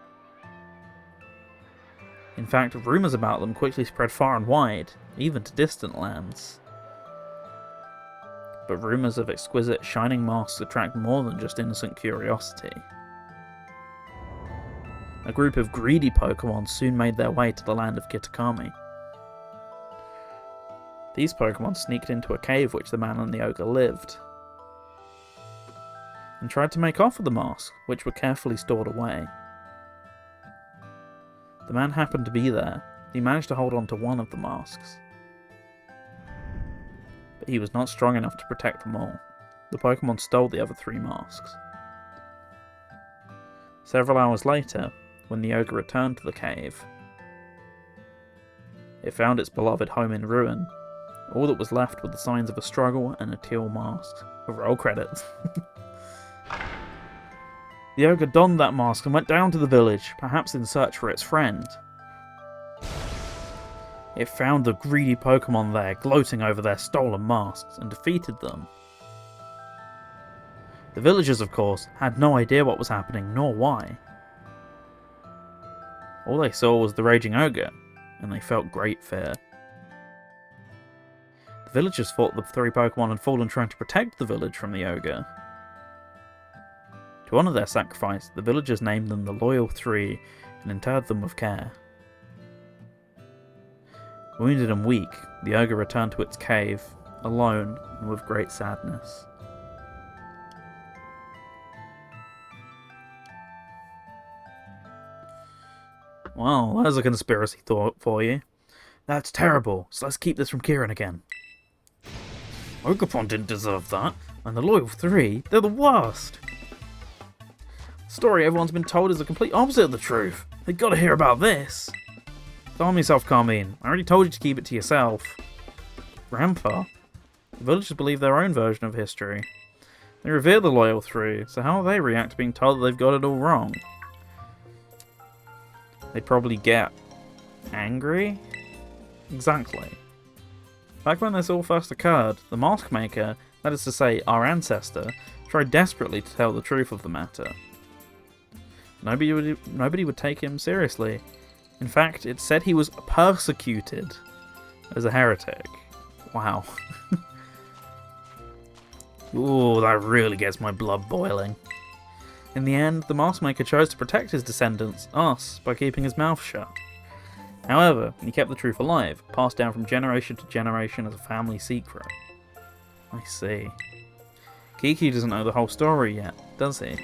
Speaker 1: In fact, rumours about them quickly spread far and wide, even to distant lands. But rumours of exquisite, shining masks attract more than just innocent curiosity. A group of greedy Pokémon soon made their way to the land of Kitakami. These Pokémon sneaked into a cave which the man and the ogre lived, and tried to make off with the masks, which were carefully stored away. The man happened to be there. He managed to hold on to one of the masks. But he was not strong enough to protect them all. The Pokémon stole the other 3 masks. Several hours later, when the ogre returned to the cave, it found its beloved home in ruin. All that was left were the signs of a struggle and a teal mask. Roll credits. The ogre donned that mask and went down to the village, perhaps in search for its friend. It found the greedy Pokémon there, gloating over their stolen masks, and defeated them. The villagers, of course, had no idea what was happening, nor why. All they saw was the raging ogre, and they felt great fear. The villagers thought the 3 Pokémon had fallen trying to protect the village from the ogre. To honour their sacrifice, the villagers named them the Loyal 3 and interred them with care. Wounded and weak, the ogre returned to its cave, alone and with great sadness. Well, there's a conspiracy thought for you. That's terrible, so let's keep this from Kieran again. Ogerpon didn't deserve that, and the Loyal Three, they're the worst. The story everyone's been told is the complete opposite of the truth. They've got to hear about this. Calm yourself, Carmine. I already told you to keep it to yourself. Grandpa? The villagers believe their own version of history. They revere the Loyal Three, so how will they react to being told that they've got it all wrong? They'd probably get angry? Exactly. Back when this all first occurred, the Mask Maker, that is to say, our ancestor, tried desperately to tell the truth of the matter. Nobody would take him seriously. In fact, it said he was persecuted as a heretic. Wow. Ooh, that really gets my blood boiling. In the end, the Mask Maker chose to protect his descendants, us, by keeping his mouth shut. However, he kept the truth alive, passed down from generation to generation as a family secret. I see. Kiki doesn't know the whole story yet, does he?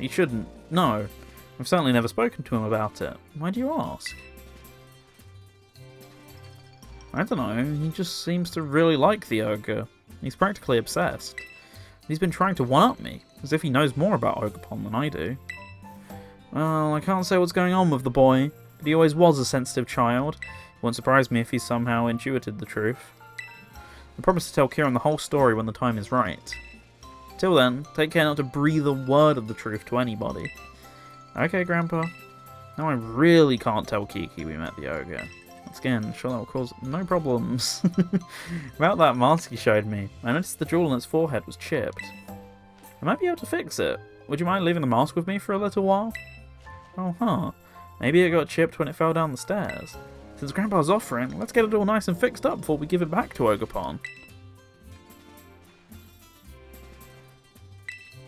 Speaker 1: He shouldn't. No. I've certainly never spoken to him about it. Why do you ask? I don't know, he just seems to really like the ogre. He's practically obsessed. He's been trying to one-up me, as if he knows more about Ogerpon than I do. Well, I can't say what's going on with the boy, but he always was a sensitive child. It won't surprise me if he somehow intuited the truth. I promise to tell Kieran the whole story when the time is right. Till then, take care not to breathe a word of the truth to anybody. Okay, Grandpa. Now I really can't tell Kiki we met the ogre. Once again, sure that will cause no problems. About that mask he showed me, I noticed the jewel on its forehead was chipped. I might be able to fix it. Would you mind leaving the mask with me for a little while? Oh, huh. Maybe it got chipped when it fell down the stairs. Since Grandpa's offering, let's get it all nice and fixed up before we give it back to Ogerpon.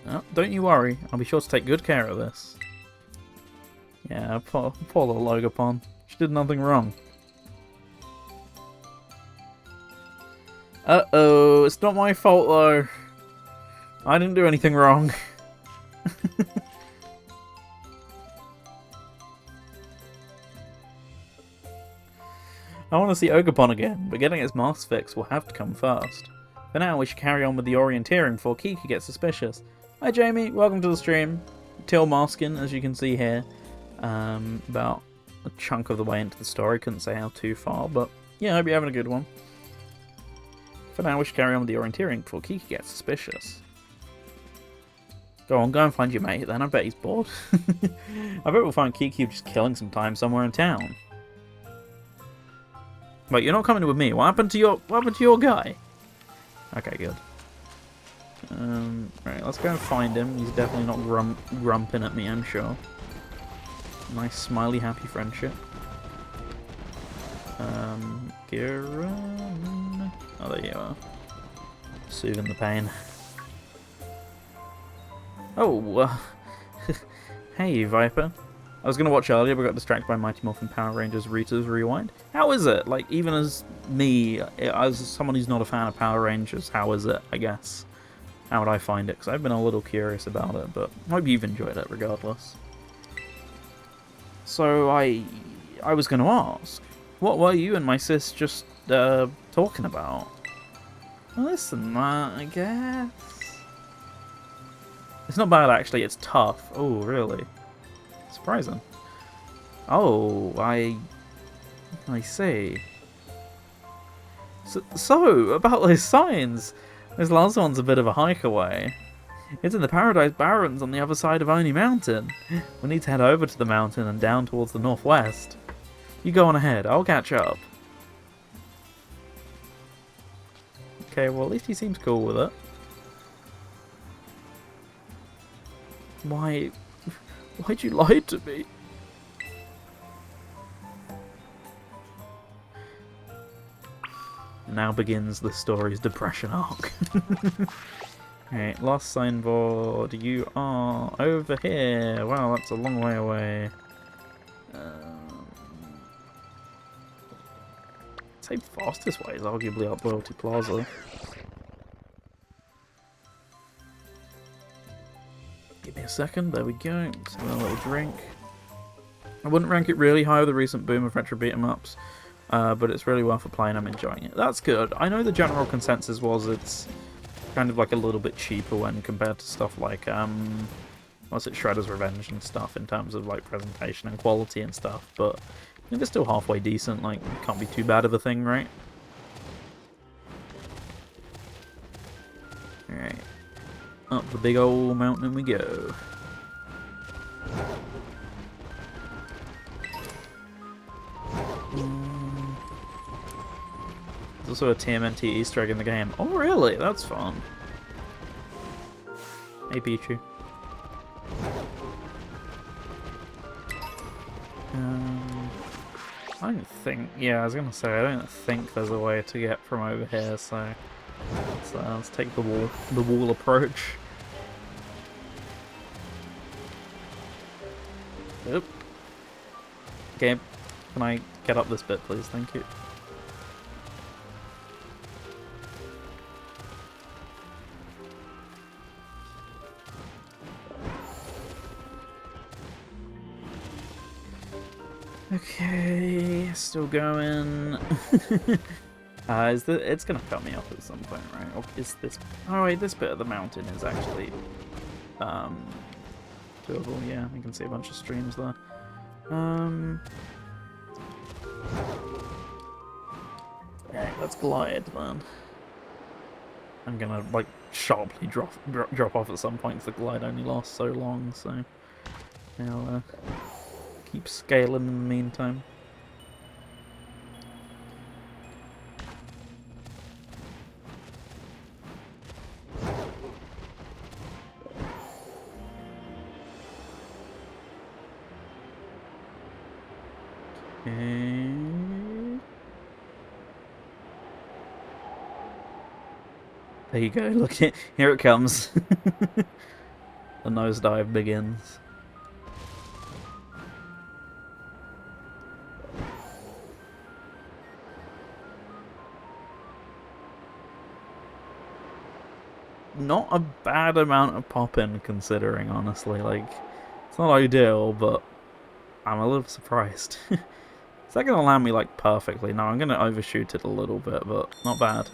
Speaker 1: Oh, don't you worry, I'll be sure to take good care of this. Yeah, poor little Ogerpon. She did nothing wrong. Uh-oh, it's not my fault though. I didn't do anything wrong. I want to see Ogerpon again, but getting its mask fixed will have to come first. For now, we should carry on with the orienteering before Kiki gets suspicious. Hi Jamie, welcome to the stream. Teal masking, as you can see here. About a chunk of the way into the story, couldn't say how too far, but yeah, I hope you're having a good one. For now, we should carry on with the orienteering before Kiki gets suspicious. Go on, go and find your mate then, I bet he's bored. I bet we'll find Kiki just killing some time somewhere in town. Wait, you're not coming with me. What happened to your guy? Okay, good. Right, let's go and find him. He's definitely not grumping at me, I'm sure. Nice, smiley, happy friendship. Kieran... Oh, there you are. Soothing the pain. Oh, hey, Viper. I was going to watch earlier, but got distracted by Mighty Morphin Power Rangers Rita's Rewind. How is it? Like, even as me, as someone who's not a fan of Power Rangers, how is it, I guess? How would I find it? Because I've been a little curious about it, but I hope you've enjoyed it regardless. So, I was going to ask, what were you and my sis just, talking about? Well, this and that, I guess. It's not bad, actually. It's tough. Oh, really? Surprising. Oh, I see. So, about those signs. This last one's a bit of a hike away. It's in the Paradise Barrens on the other side of Oni Mountain. We need to head over to the mountain and down towards the northwest. You go on ahead. I'll catch up. Okay, well, at least he seems cool with it. Why'd you lie to me? Now begins the story's depression arc. Alright, last signboard. You are over here. Wow, that's a long way away. I'd say fastest way is arguably up Loyalty Plaza. Give me a second, there we go. Just a little drink. I wouldn't rank it really high with the recent boom of retro beat 'em ups. but it's really worth playing. I'm enjoying it. That's good. I know the general consensus was it's kind of like a little bit cheaper when compared to stuff like what's it, Shredder's Revenge and stuff in terms of like presentation and quality and stuff. But if it's still halfway decent, like can't be too bad of a thing, right? All right, up the big old mountain we go. There's also a TMNT Easter egg in the game. Oh, really? That's fun. Hey, Pichu. I don't think... Yeah, I was going to say, I don't think there's a way to get from over here, so... let's take the wall approach. Yep. Okay, can I get up this bit, please? Thank you. Okay, still going. It's gonna cut me off at some point, right? Or is this? Oh wait, this bit of the mountain is actually doable. Yeah, you can see a bunch of streams there. Alright, let's glide then. I'm gonna like sharply drop off at some point because the glide only lasts so long, so I'll keep scaling in the meantime. Okay. There you go, look, here it comes. The nosedive begins. Not a bad amount of pop-in, considering, honestly. Like, it's not ideal, but I'm a little surprised. Is that going to land me, like, perfectly? No, I'm going to overshoot it a little bit, but not bad.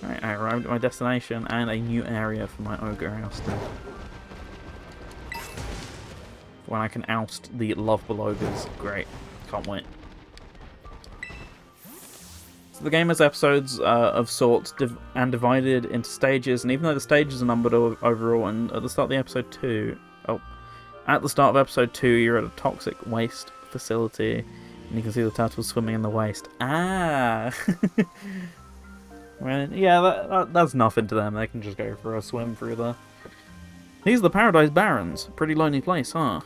Speaker 1: Alright, I arrived at my destination and a new area for my ogre ousting. When I can oust the lovable ogres. Great. Can't wait. So the game has episodes of sorts and divided into stages, and even though the stages are numbered overall, and at the start of the episode 2... Oh. At the start of episode 2, you're at a toxic waste facility, and you can see the turtles swimming in the waste. Ah! Well, yeah, that's nothing to them. They can just go for a swim through there. These are the Paradise Barrens. Pretty lonely place, huh?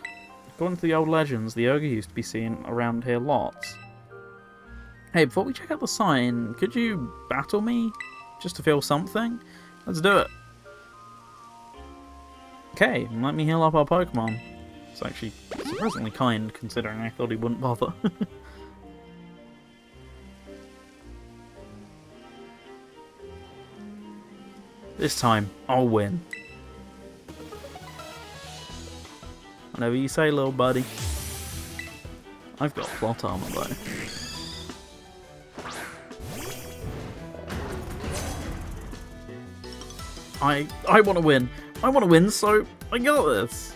Speaker 1: According to the old legends, the ogre used to be seen around here lots. Hey, before we check out the sign, could you battle me? Just to feel something? Let's do it. Okay, let me heal up our Pokemon. It's actually surprisingly kind, considering I thought he wouldn't bother. This time, I'll win. Whatever you say, little buddy. I've got plot armor, though. I want to win. I want to win, so I got this.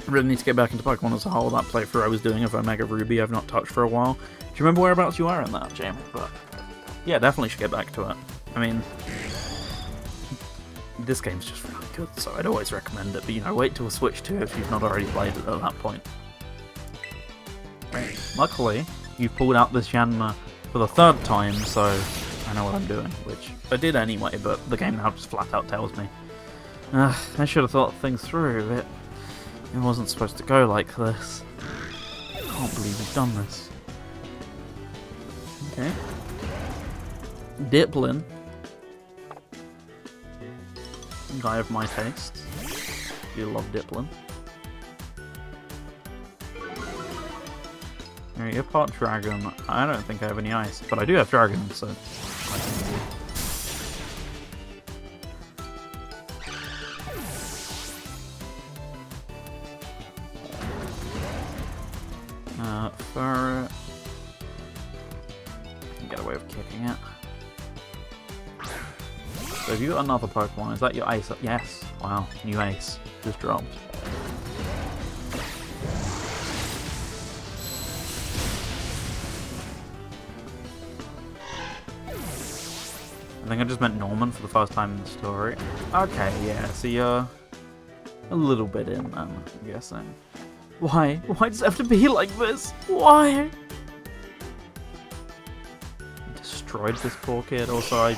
Speaker 1: I really need to get back into Pokemon as a whole. That playthrough I was doing of Omega Ruby I've not touched for a while. Do you remember whereabouts you are in that, Jamie? But yeah, definitely should get back to it. I mean, this game's just really good, so I'd always recommend it. But, you know, wait till Switch 2 if you've not already played it at that point. Luckily, you've pulled out this Yanma for the 3rd time, so I know what I'm doing, which I did anyway, but the game now just flat out tells me. I should have thought things through a bit. It wasn't supposed to go like this. I can't believe we've done this. Okay. Diplin. Guy of my tastes. You love Diplin. You're part dragon. I don't think I have any ice, but I do have dragon, so I can do. So have you got another Pokemon? Is that your ace? Yes. Wow, new ace. Just dropped. I think I just meant Norman for the first time in the story. Okay, yeah, so you're a little bit in then, I'm guessing. Why? Why does it have to be like this? Why? Destroyed this poor kid. Also,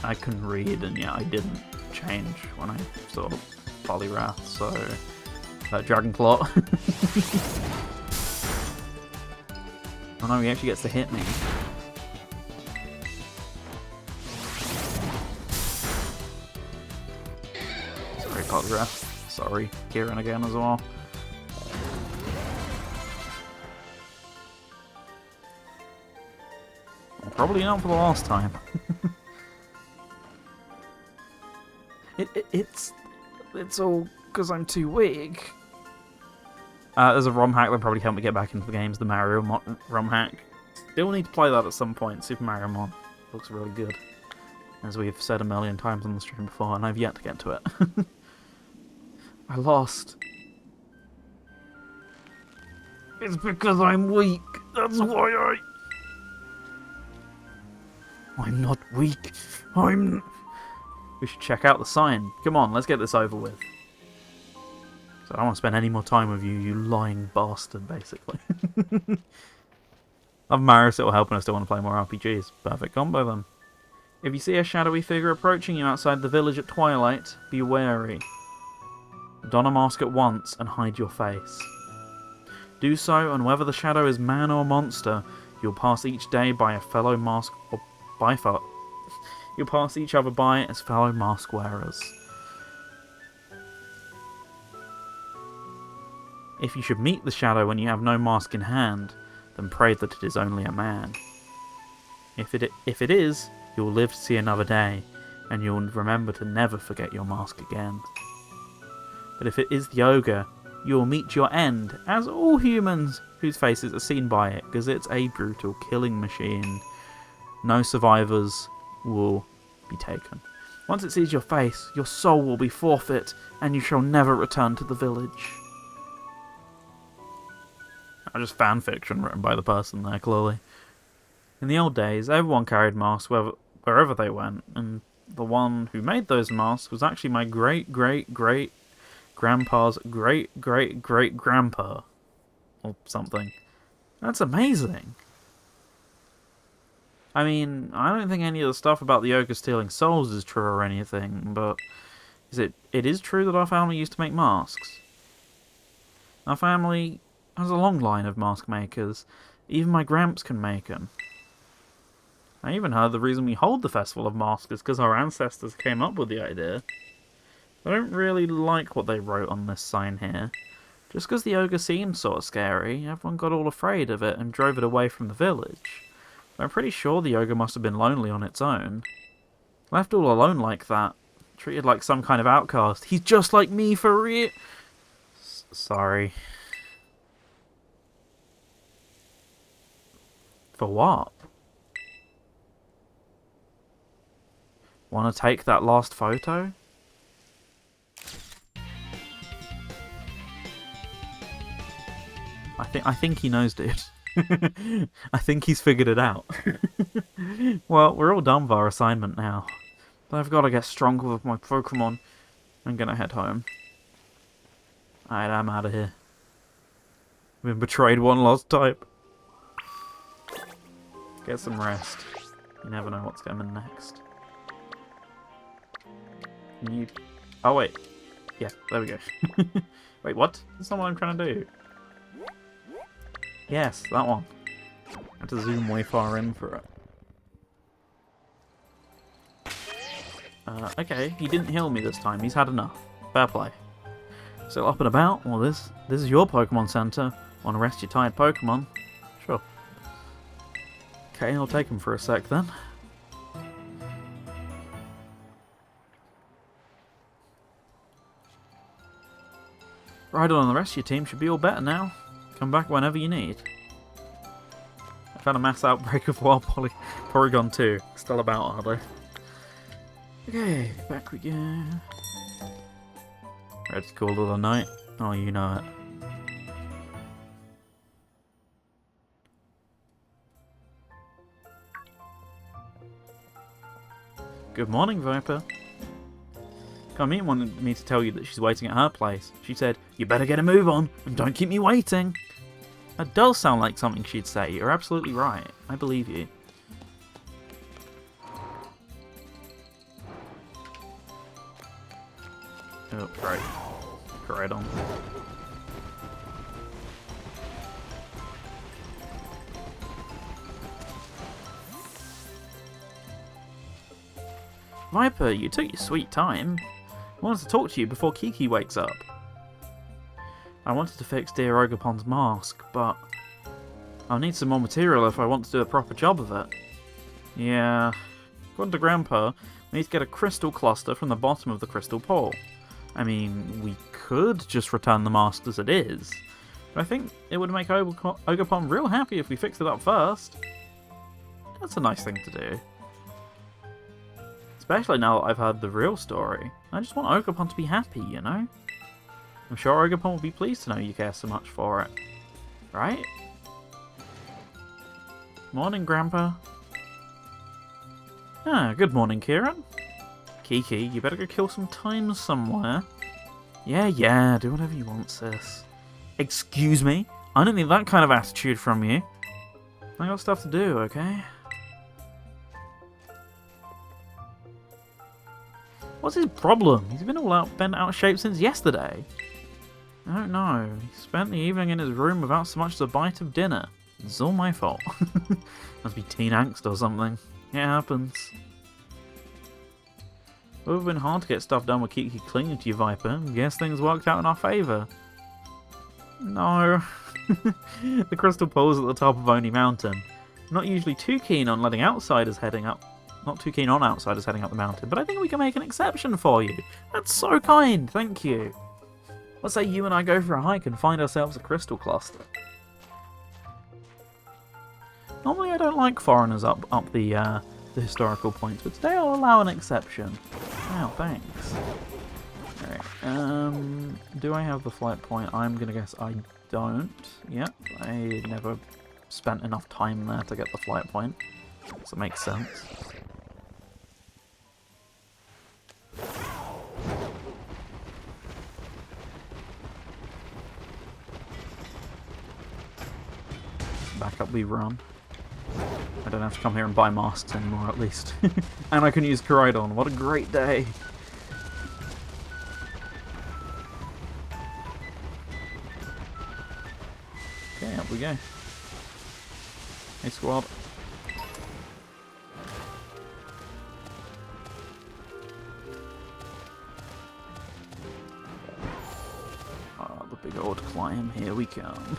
Speaker 1: I couldn't read, and yeah, I didn't change when I saw Poliwrath, so Dragon Claw. Oh no, he actually gets to hit me. Sorry, Poliwrath. Sorry, Kieran again as well. Probably not for the last time. It's all because I'm too weak. There's a ROM hack that probably helped me get back into the games, the Mario ROM hack. Still need to play that at some point. Super Mario Mon looks really good, as we've said a million times on the stream before, and I've yet to get to it. I lost. It's because I'm weak. That's why I'm not weak. We should check out the sign. Come on, let's get this over with. So I don't want to spend any more time with you, you lying bastard, basically. I've Marius, it'll help, and I still want to play more RPGs. Perfect combo then. If you see a shadowy figure approaching you outside the village at twilight, be wary. Don a mask at once and hide your face. Do so, and whether the shadow is man or monster, you'll pass each day by a fellow mask or by far. You'll pass each other by as fellow mask wearers. If you should meet the shadow when you have no mask in hand, then pray that it is only a man. If it is, you'll live to see another day, and you'll remember to never forget your mask again. But if it is the ogre, you will meet your end, as all humans whose faces are seen by it, because it's a brutal killing machine. No survivors will be taken. Once it sees your face, your soul will be forfeit, and you shall never return to the village. Just fan fiction written by the person there, clearly. In the old days, everyone carried masks wherever they went, and the one who made those masks was actually my great-great-great-grandpa's great-great-great-grandpa. Or something. That's amazing! I mean, I don't think any of the stuff about the ogre stealing souls is true or anything, but it is true that our family used to make masks. Our family has a long line of mask makers. Even my gramps can make them. I even heard the reason we hold the Festival of Masks is because our ancestors came up with the idea. I don't really like what they wrote on this sign here. Just because the ogre seemed sort of scary, everyone got all afraid of it and drove it away from the village. I'm pretty sure the ogre must have been lonely on its own. Left all alone like that. Treated like some kind of outcast. He's just like me for real. Sorry. For what? Want to take that last photo? I think he knows, dude. I think he's figured it out. Well, we're all done with our assignment now. But I've got to get stronger with my Pokémon. I'm gonna head home. Alright, I'm out of here. Been betrayed one last time. Get some rest. You never know what's coming next. Oh wait. Yeah, there we go. Wait, what? That's not what I'm trying to do. Yes, that one. I had to zoom way far in for it. Okay, he didn't heal me this time. He's had enough. Fair play. Still up and about? Well, this is your Pokemon Center. Want to rest your tired Pokemon? Sure. Okay, I'll take him for a sec then. Rhydon and the rest of your team should be all better now. Come back whenever you need. I've had a mass outbreak of Wild Porygon 2. Still about, are they? Okay, back we go. Ready to call it a night? Oh, you know it. Good morning, Viper. Carmine wanted me to tell you that she's waiting at her place. She said, "You better get a move on, and don't keep me waiting." That does sound like something she'd say. You're absolutely right. I believe you. Oh, right. Right on. Viper, you took your sweet time. I wanted to talk to you before Kiki wakes up. I wanted to fix dear Ogerpon's mask, but I'll need some more material if I want to do a proper job of it. Yeah, according to Grandpa, we need to get a crystal cluster from the bottom of the crystal pool. I mean, we could just return the mask as it is, but I think it would make Ogerpon real happy if we fixed it up first. That's a nice thing to do. Especially now that I've heard the real story. I just want Ogerpon to be happy, you know? I'm sure Ogerpon will be pleased to know you care so much for it. Right? Morning, Grandpa. Ah, good morning, Kieran. Kiki, you better go kill some time somewhere. Yeah, do whatever you want, sis. Excuse me? I don't need that kind of attitude from you. I got stuff to do, okay? What's his problem? He's been all out bent out of shape since yesterday. I don't know. He spent the evening in his room without so much as a bite of dinner. It's all my fault. Must be teen angst or something. It happens. It would have been hard to get stuff done with Kiki clinging to you, Viper. Guess things worked out in our favour. No. The crystal pool's at the top of Oni Mountain. I'm not usually too keen on letting outsiders heading up. Not too keen on outsiders heading up the mountain, but I think we can make an exception for you. That's so kind, thank you. Let's say you and I go for a hike and find ourselves a crystal cluster. Normally I don't like foreigners up the historical points, but today I'll allow an exception. Wow, thanks. Alright, do I have the flight point? I'm gonna guess I don't. Yep, I never spent enough time there to get the flight point. So it makes sense. Back up we run. I don't have to come here and buy masks anymore, at least. And I can use Koraidon. What a great day! Okay, up we go. Hey, squad. Oh, the big old climb. Here we come.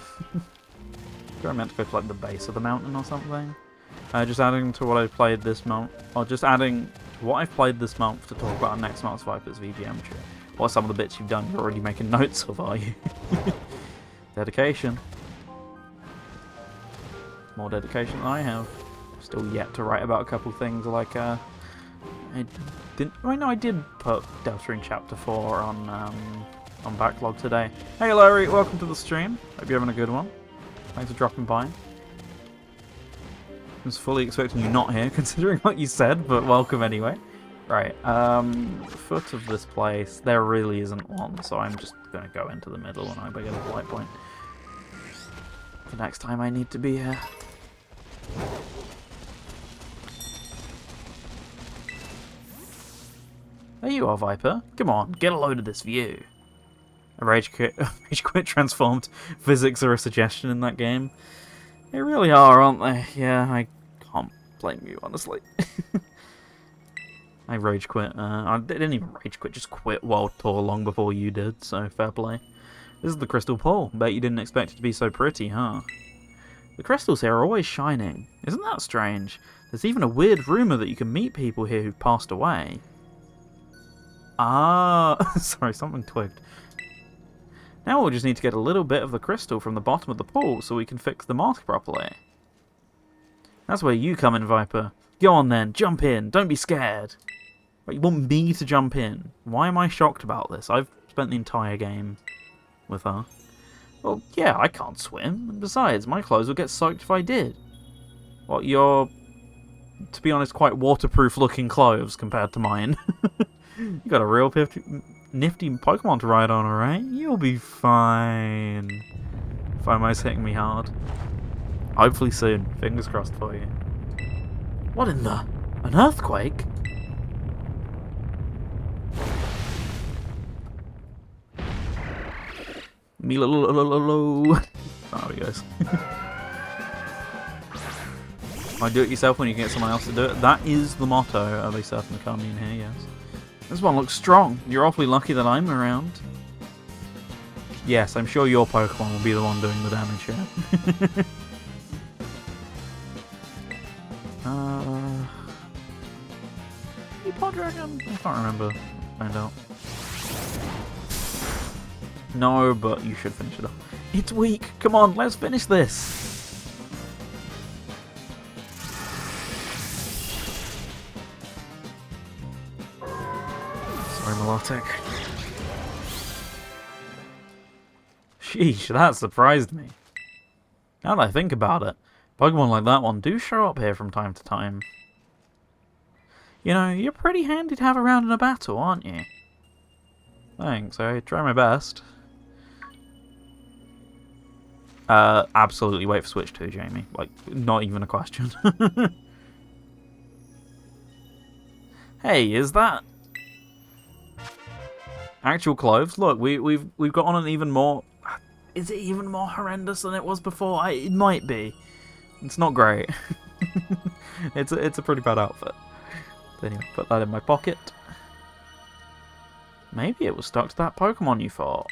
Speaker 1: I meant to go to like the base of the mountain or something. Just adding to what I've played this month, or just adding to what I've played this month to talk about our next month's Vipers VGM trip. What are some of the bits you've done? You're already making notes of, are you? Dedication. More dedication than I have. Still yet to write about a couple things like I didn't. Right now I did put Delta in Chapter 4 on backlog today. Hey Larry, welcome to the stream. Hope you're having a good one. Thanks for dropping by. I was fully expecting you not here, considering what you said, but welcome anyway. Right, foot of this place, there really isn't one, so I'm just going to go into the middle and I hope I get a flight point. For next time I need to be here. There you are, Viper. Come on, get a load of this view. A rage quit transformed. Physics are a suggestion in that game. They really are, aren't they? Yeah, I can't blame you, honestly. I rage quit. I didn't even rage quit, just quit World Tour long before you did, so fair play. This is the crystal pool. Bet you didn't expect it to be so pretty, huh? The crystals here are always shining. Isn't that strange? There's even a weird rumour that you can meet people here who've passed away. Ah, sorry, something twigged. Now we'll just need to get a little bit of the crystal from the bottom of the pool so we can fix the mask properly. That's where you come in, Viper. Go on then, jump in, don't be scared. But you want me to jump in? Why am I shocked about this? I've spent the entire game with her. Well, yeah, I can't swim. And besides, my clothes would get soaked if I did. What, your, to be honest, quite waterproof-looking clothes compared to mine. You got a real nifty Pokemon to ride on, alright? You'll be fine. FOMO's hitting me hard. Hopefully soon. Fingers crossed for you. What in the... An earthquake? Me-lo-lo-lo-lo-lo. Oh, he goes. Why do it yourself when you can get someone else to do it? That is the motto of a certain commune here, yes. This one looks strong. You're awfully lucky that I'm around. Yes, I'm sure your Pokemon will be the one doing the damage here. You Pod Dragon? I can't remember. Find out. No, but you should finish it off. It's weak. Come on, let's finish this. Sorry, Melodic. Sheesh, that surprised me. Now that I think about it, Pokemon like that one do show up here from time to time. You know, you're pretty handy to have around in a battle, aren't you? Thanks, I try my best. Absolutely wait for Switch 2, Jamie. Like, not even a question. Hey, is that actual clothes? Look, we've got on an even more. Is it even more horrendous than it was before? It might be. It's not great. It's a pretty bad outfit. Anyway, put that in my pocket. Maybe it was stuck to that Pokemon you fought.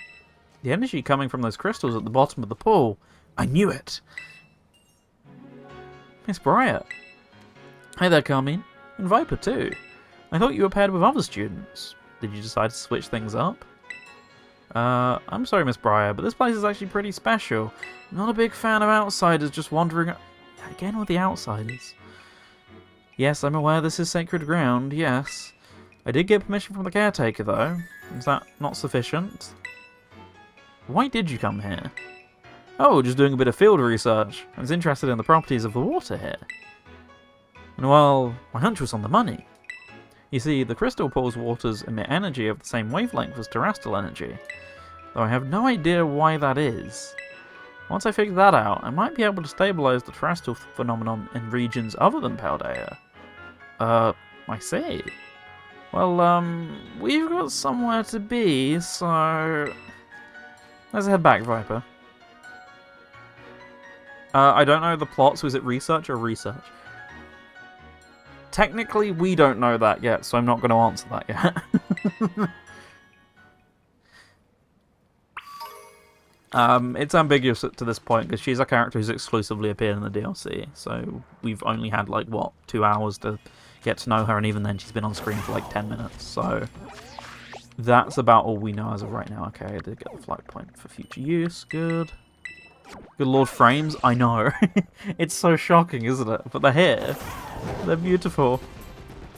Speaker 1: The energy coming from those crystals at the bottom of the pool. I knew it! Miss Briar. Hey there, Carmine. And Viper, too. I thought you were paired with other students. Did you decide to switch things up? I'm sorry, Miss Briar, but this place is actually pretty special. Not a big fan of outsiders just wandering... Again with the outsiders. Yes, I'm aware this is sacred ground, yes. I did get permission from the caretaker, though. Is that not sufficient? Why did you come here? Oh, just doing a bit of field research. I was interested in the properties of the water here. And well, my hunch was on the money. You see, the crystal pool's waters emit energy of the same wavelength as terrestrial energy, though I have no idea why that is. Once I figure that out, I might be able to stabilize the terrestrial phenomenon in regions other than Paldea. I see. Well, we've got somewhere to be, so... Let's head back, Viper. I don't know the plot, so is it research or research? Technically, we don't know that yet, so I'm not going to answer that yet. It's ambiguous to this point, because she's a character who's exclusively appeared in the DLC, so we've only had, like, what, 2 hours to get to know her, and even then she's been on screen for, like, 10 minutes, so... That's about all we know as of right now. Okay, I did get the flight point for future use, good. Good Lord frames, I know. It's so shocking, isn't it? But they're here. They're beautiful.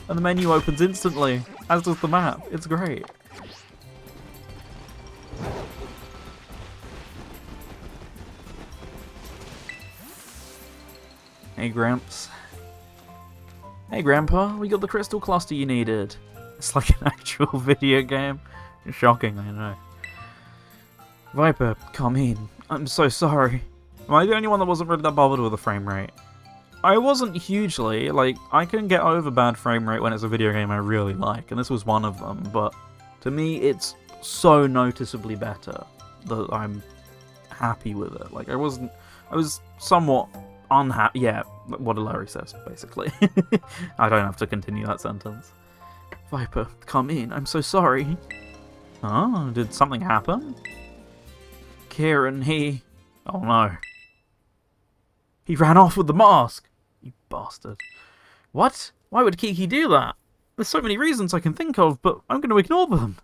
Speaker 1: And the menu opens instantly, as does the map. It's great. Hey, Gramps. Hey, Grandpa, we got the crystal cluster you needed. It's like an actual video game. Shocking, I know. Viper, come in. I'm so sorry. Am I the only one that wasn't really that bothered with the frame rate? I wasn't hugely. Like, I can get over bad frame rate when it's a video game I really like, and this was one of them, but to me it's so noticeably better that I'm happy with it. Like, I was somewhat unhappy. Yeah, what Larry says, basically. I don't have to continue that sentence. Viper, come in. I'm so sorry. Oh, did something happen? Kieran, he... Oh no. He ran off with the mask! You bastard. What? Why would Kiki do that? There's so many reasons I can think of, but I'm going to ignore them.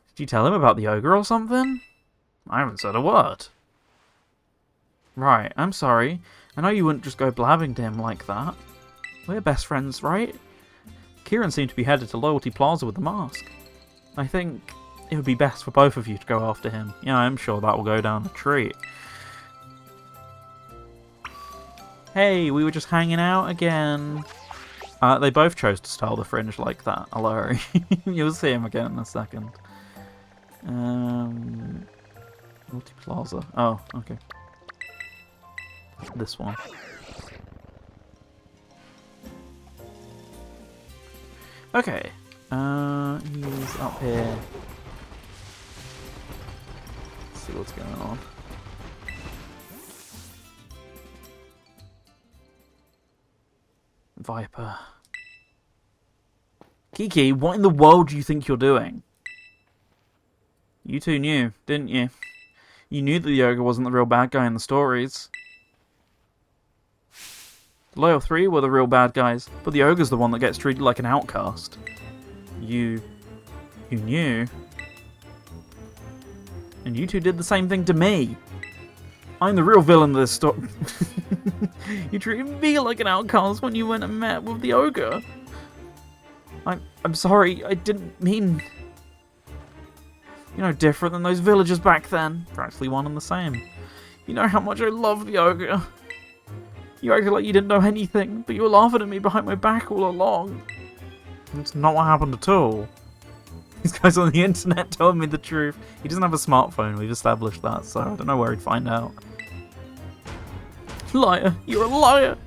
Speaker 1: Did you tell him about the ogre or something? I haven't said a word. Right, I'm sorry. I know you wouldn't just go blabbing to him like that. We're best friends, right? Kieran seemed to be headed to Loyalty Plaza with the mask. I think it would be best for both of you to go after him. Yeah, I'm sure that will go down a treat. Hey, we were just hanging out again. They both chose to style the fringe like that. Hello. You'll see him again in a second. Loyalty Plaza. Oh, okay. This one. Okay. He's up here. Let's see what's going on. Viper. Kiki, what in the world do you think you're doing? You two knew, didn't you? You knew that the ogre wasn't the real bad guy in the stories. The Loyal Three were the real bad guys, but the ogre's the one that gets treated like an outcast. You knew. And you two did the same thing to me. I'm the real villain of this story. You treated me like an outcast when you went and met with the ogre. I'm sorry, I didn't mean... You're no different than those villagers back then. They're actually one and the same. You know how much I love the ogre. You acted like you didn't know anything, but you were laughing at me behind my back all along. That's not what happened at all. These guys on the internet told me the truth. He doesn't have a smartphone, we've established that, so I don't know where he'd find out. Liar! You're a liar!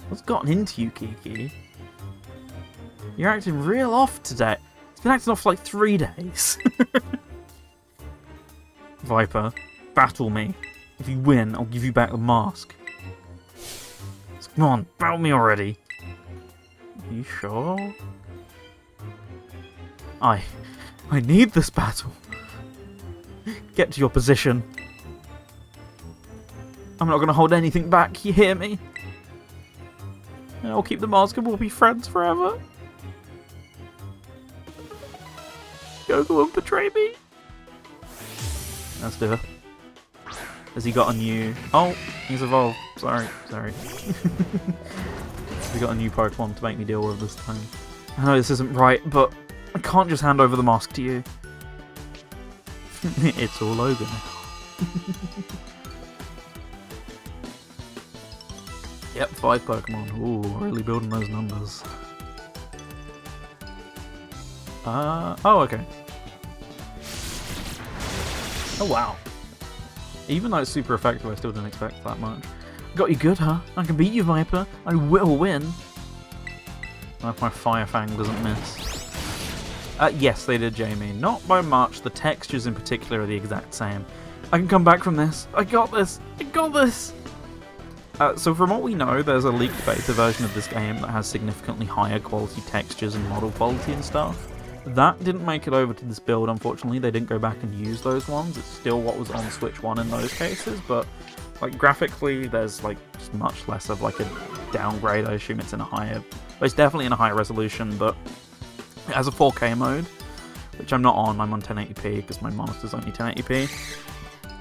Speaker 1: What's gotten into you, Kiki? You're acting real off today. It's been acting off for like 3 days. Viper, battle me. If you win, I'll give you back the mask. So come on, battle me already. Are you sure? I need this battle. Get to your position. I'm not going to hold anything back, you hear me? And I'll keep the mask and we'll be friends forever. Goku won't betray me. Let's do it. Has he got a new... Oh, he's evolved. Sorry. He got a new Pokemon to make me deal with this time. I know this isn't right, but I can't just hand over the mask to you. It's all over now. Yep, 5 Pokemon. Ooh, really building those numbers. Oh, okay. Oh, wow. Even though it's super effective, I still didn't expect that much. Got you good, huh? I can beat you, Viper. I will win. I hope my Fire Fang doesn't miss. Yes, they did, Jamie. Not by much. The textures in particular are the exact same. I can come back from this. I got this. I got this. So from what we know, there's a leaked beta version of this game that has significantly higher quality textures and model quality and stuff. That didn't make it over to this build, unfortunately. They didn't go back and use those ones. It's still what was on Switch 1 in those cases, but like graphically, there's like just much less of like a downgrade. I assume it's in a higher... Well, it's definitely in a higher resolution, but it has a 4K mode, which I'm not on. I'm on 1080p because my monitor's only 1080p.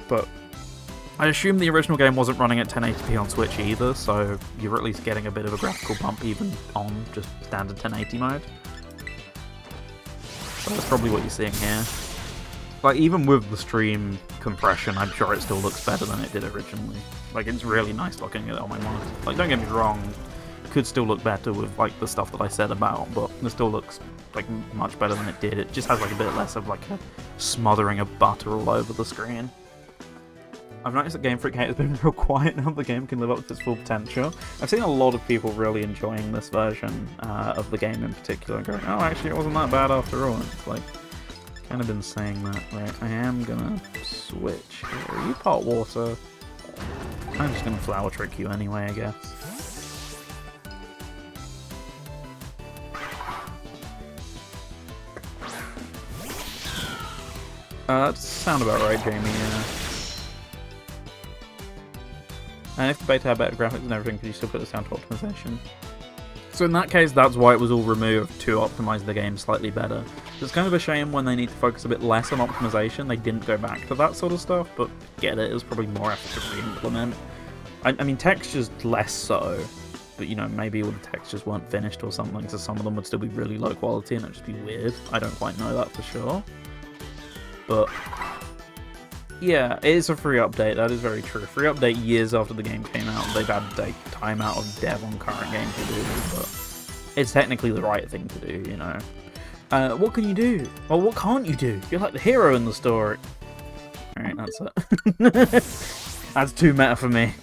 Speaker 1: But I assume the original game wasn't running at 1080p on Switch either, so you're at least getting a bit of a graphical bump even on just standard 1080 mode. So that's probably what you're seeing here. Like, even with the stream compression, I'm sure it still looks better than it did originally. Like, it's really nice looking at it on my monitor. Like, don't get me wrong, it could still look better with, like, the stuff that I said about, but it still looks, like, much better than it did. It just has, like, a bit less of, like, a smothering of butter all over the screen. I've noticed that Game Freak Hate has been real quiet now the game can live up to its full potential. I've seen a lot of people really enjoying this version of the game in particular and going, oh, actually it wasn't that bad after all. And it's like, kind of been saying that. Right, I am gonna switch here. Are you pot water? I'm just gonna flower trick you anyway, I guess. That sound about right, Jamie, yeah. And if the beta had better graphics and everything, could you still put this down to optimization? So in that case, that's why it was all removed, to optimize the game slightly better. It's kind of a shame when they need to focus a bit less on optimization, they didn't go back to that sort of stuff, but get it, it was probably more effort to re-implement. I mean, textures less so, but you know, maybe all the textures weren't finished or something, so some of them would still be really low quality and it'd just be weird. I don't quite know that for sure. But yeah, it is a free update, that is very true. Free update years after the game came out, they've had to take time out of dev on current games to do, but it's technically the right thing to do, you know. What can you do? Well, what can't you do? You're like the hero in the story. Alright, that's it. That's too meta for me.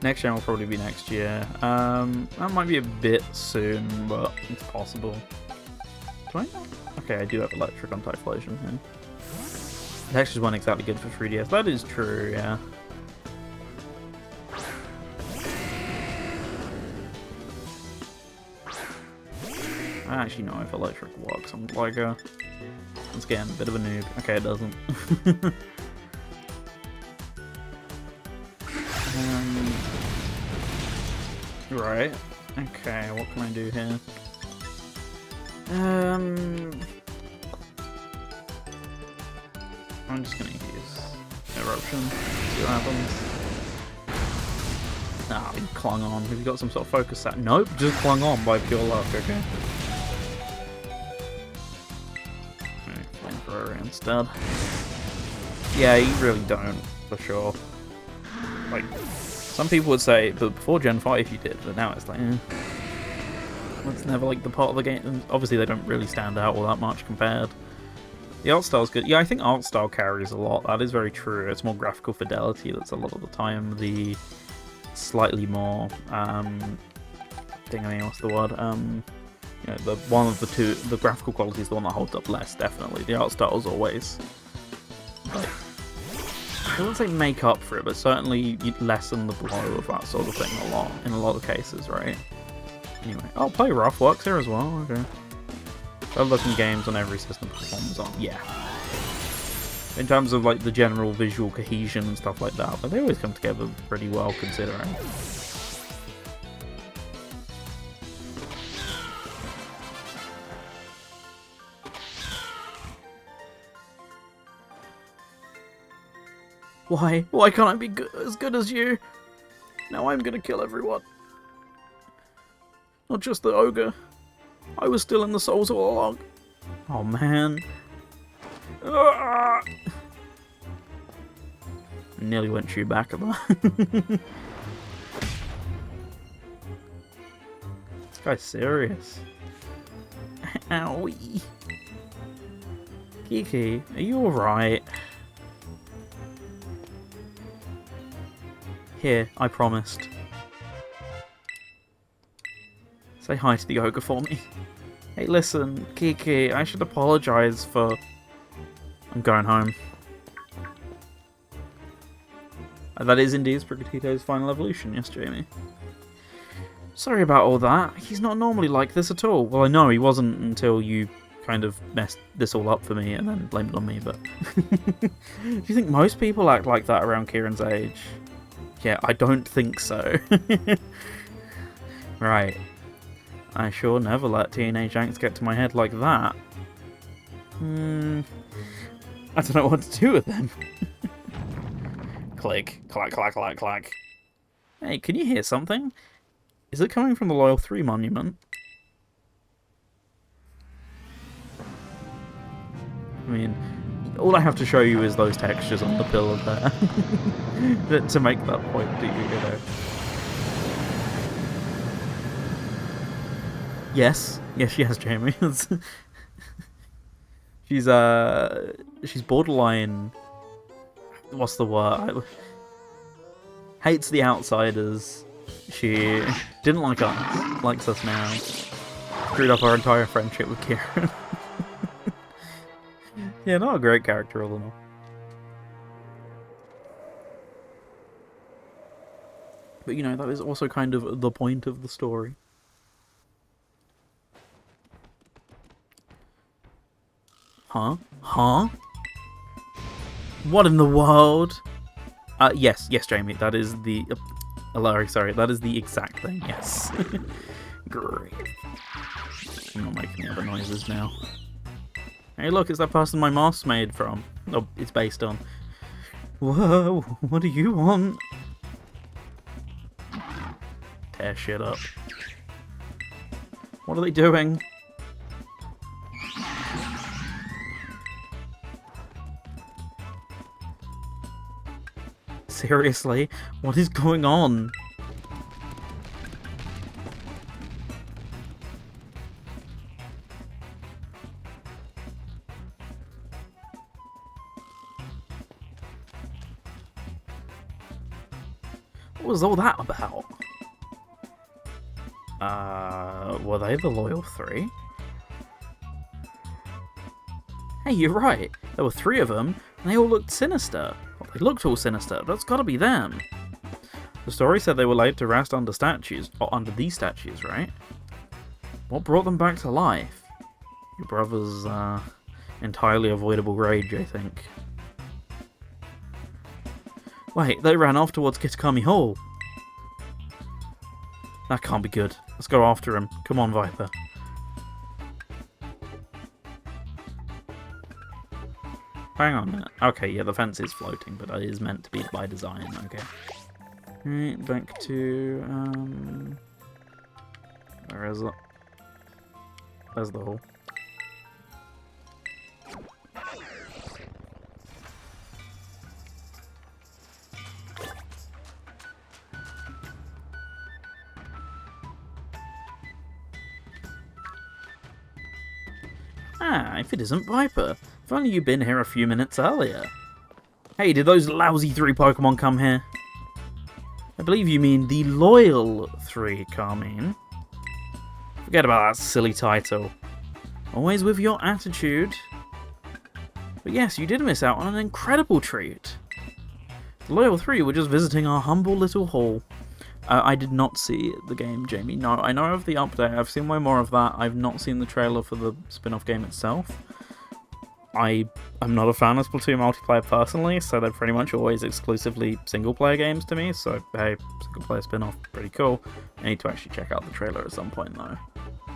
Speaker 1: Next gen will probably be next year. That might be a bit soon, but it's possible. Do I? Okay, I do have electric on Typhlosion here. The textures weren't exactly good for 3DS. That is true, yeah. I actually know if electric works. I'm like once again, a bit of a noob. Okay, it doesn't. Right. Okay, what can I do here? I'm just gonna use Eruption. See what happens. Ah, he clung on. Have you got some sort of focus set? Nope, just clung on by pure luck, okay. Flamethrower instead. Yeah, you really don't, for sure. Like, some people would say, but before Gen 5 you did, but now it's like, it's never like the part of the game. Obviously they don't really stand out all that much compared. The art style's good. Yeah, I think art style carries a lot. That is very true. It's more graphical fidelity that's a lot of the time the slightly more what's the word? You know, the one of the two, the graphical quality is the one that holds up less, definitely. The art style is always like, I wouldn't say make up for it, but certainly lessen the blow of that sort of thing a lot, in a lot of cases, right? Anyway, oh, Play Rough works here as well, okay. They're looking games on every system performs on, yeah. In terms of like the general visual cohesion and stuff like that, but they always come together pretty well considering. Why? Why can't I be as good as you? Now I'm gonna kill everyone. Not just the ogre. I was still in the souls all along. Oh man. Nearly went through back of that. This guy's serious. Owie. Kiki, are you alright? Here, I promised. Say hi to the ogre for me. Hey, listen, Kiki, I should apologise for... I'm going home. That is indeed Sprigatito's final evolution, yes, Jamie. Sorry about all that. He's not normally like this at all. Well, I know he wasn't until you kind of messed this all up for me and then blamed it on me, but... Do you think most people act like that around Kieran's age? Yeah, I don't think so. Right. I sure never let teenage angst get to my head like that. I don't know what to do with them. Click. Clack, clack, clack, clack. Hey, can you hear something? Is it coming from the Loyal 3 monument? I mean, all I have to show you is those textures on the pillar there. To make that point to you, you know. Yes, Jamie. She's borderline. What's the word? Hates the outsiders. She didn't like us. Likes us now. Screwed up our entire friendship with Kieran. Yeah, not a great character, all in all. But you know, that is also kind of the point of the story. Huh? Huh? What in the world? Yes, Jamie, that is the... Larry, sorry, that is the exact thing, yes. Great. I'm not making the other noises now. Hey look, it's that person my mask's made from. Oh, it's based on. Whoa, what do you want? Tear shit up. What are they doing? Seriously? What is going on? What was all that about? Were they the Loyal Three? Hey, you're right. There were 3 of them, and they all looked sinister. Well, they looked all sinister. That's gotta be them. The story said they were laid to rest under statues, or under these statues, right? What brought them back to life? Your brother's, entirely avoidable rage, I think. Wait, they ran off towards Kitakami Hall. That can't be good. Let's go after him. Come on, Viper. Hang on a minute. Okay, yeah, the fence is floating, but it is meant to be by design. Okay. Right, back to, where is it? There's the hole. Ah, if it isn't Viper. If only you'd been here a few minutes earlier. Hey, did those lousy 3 Pokemon come here? I believe you mean the Loyal 3, Carmine. Forget about that silly title. Always with your attitude. But yes, you did miss out on an incredible treat. The Loyal 3 were just visiting our humble little hall. I did not see the game, Jamie. No, I know of the update. I've seen way more of that. I've not seen the trailer for the spin-off game itself. I'm not a fan of Splatoon multiplayer personally, so they're pretty much always exclusively single-player games to me, so hey, single-player spin-off, pretty cool. I need to actually check out the trailer at some point though.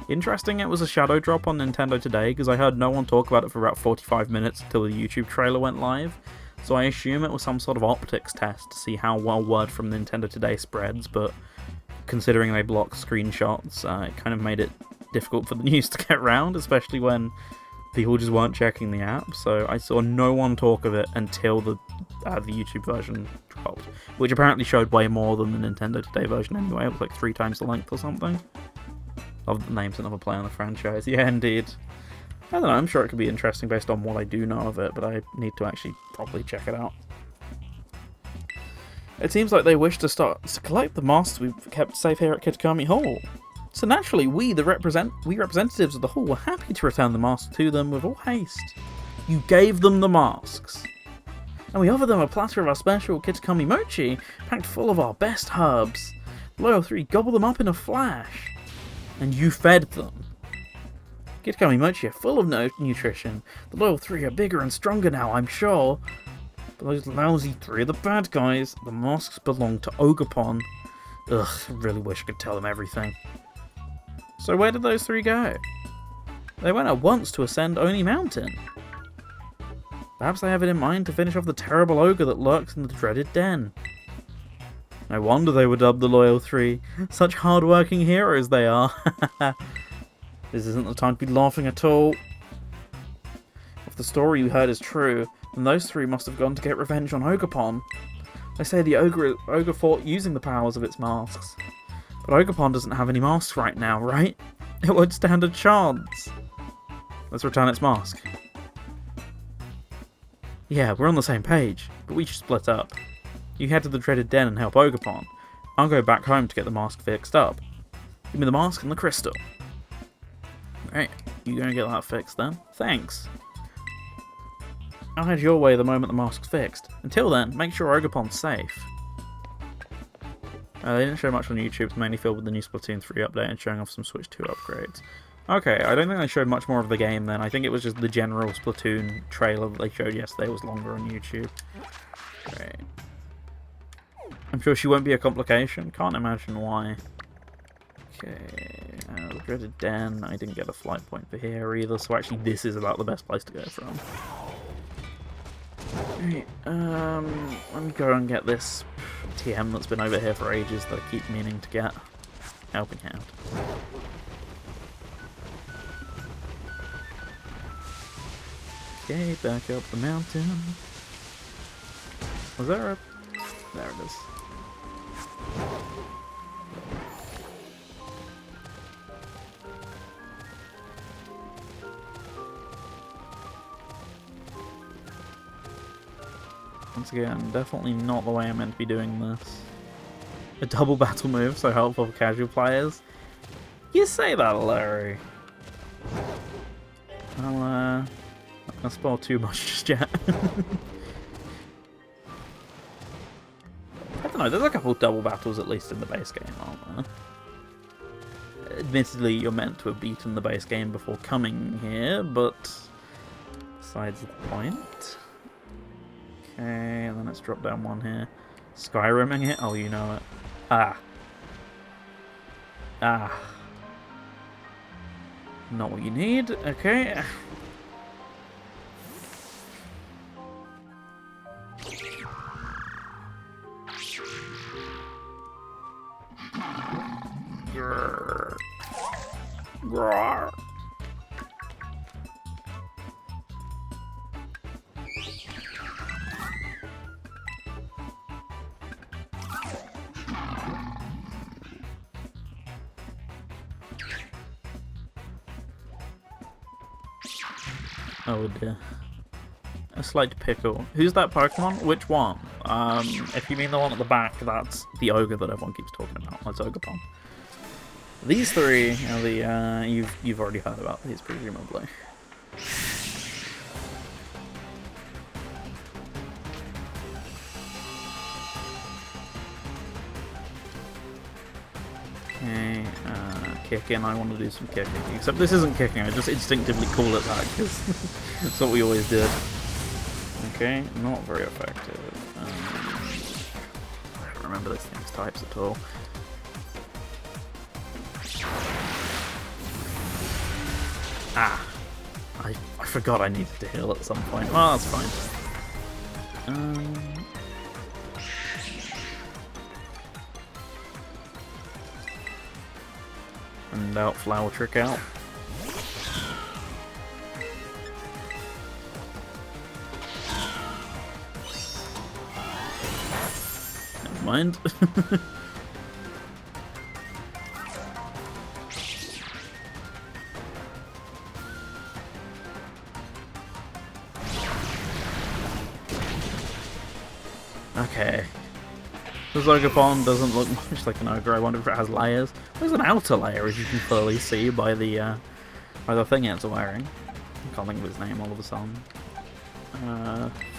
Speaker 1: Interesting it was a shadow drop on Nintendo Today, because I heard no one talk about it for about 45 minutes until the YouTube trailer went live, so I assume it was some sort of optics test to see how well word from Nintendo Today spreads, but considering they block screenshots, it kind of made it difficult for the news to get around, especially when people just weren't checking the app, so I saw no one talk of it until the YouTube version dropped, which apparently showed way more than the Nintendo Today version anyway. It was like 3 times the length or something. Of the names another play on the franchise. Yeah, indeed. I don't know, I'm sure it could be interesting based on what I do know of it, but I need to actually properly check it out. It seems like they wish to start to collect the masks we've kept safe here at Kitakami Hall. So naturally, we representatives of the hall were happy to return the masks to them with all haste. You gave them the masks. And we offered them a platter of our special Kitakami mochi, packed full of our best herbs. Loyal 3 gobbled them up in a flash. And you fed them. Kitakami mochi are full of nutrition. The Loyal 3 are bigger and stronger now, I'm sure. But those lousy 3 are the bad guys. The masks belong to Ogerpon. Ugh, I really wish I could tell them everything. So where did those 3 go? They went at once to ascend Oni Mountain. Perhaps they have it in mind to finish off the terrible ogre that lurks in the dreaded den. No wonder they were dubbed the Loyal 3. Such hard-working heroes they are. This isn't the time to be laughing at all. If the story you heard is true, then those 3 must have gone to get revenge on Ogerpon. They say the ogre fought using the powers of its masks. But Ogerpon doesn't have any masks right now, right? It won't stand a chance. Let's return its mask. Yeah, we're on the same page, but we should split up. You head to the dreaded den and help Ogerpon. I'll go back home to get the mask fixed up. Give me the mask and the crystal. Right, you gonna get that fixed then? Thanks. I'll head your way the moment the mask's fixed. Until then, make sure Ogerpon's safe. They didn't show much on YouTube, it's mainly filled with the new Splatoon 3 update and showing off some Switch 2 upgrades. Okay, I don't think they showed much more of the game then. I think it was just the general Splatoon trailer that they showed yesterday was longer on YouTube. Great. I'm sure she won't be a complication. Can't imagine why. Okay, the dreaded den. I didn't get a flight point for here either, so actually this is about the best place to go from. Right, let me go and get this TM that's been over here for ages that I keep meaning to get. Helping Hand. Okay, back up the mountain. Was there a... There it is. Once again, definitely not the way I'm meant to be doing this. A double battle move, so helpful for casual players. You say that, Larry. I'll, not gonna spoil too much just yet. I don't know, there's a couple of double battles at least in the base game, aren't there? Admittedly, you're meant to have beaten the base game before coming here, but besides the point. Okay, and then let's drop down one here. Skyrimming it? Oh, you know it. Ah. Ah. Not what you need. Okay. Grrr. Grrr. Oh dear. A slight pickle. Who's that Pokemon? Which one? If you mean the one at the back, that's the ogre that everyone keeps talking about. That's Ogerpon. These three are the you've already heard about these presumably. Okay, kicking. I want to do some kicking. Except this isn't kicking, I just instinctively call it that, because that's what we always did. Okay, not very effective. I don't remember this thing's types at all. Ah! I forgot I needed to heal at some point. Well, that's fine. And out flower trick out. Never mind. Okay. The Ogerpon doesn't look much like an ogre. I wonder if it has layers. There's an outer layer, as you can clearly see by the thing it's wearing. I can't think of his name all of a sudden.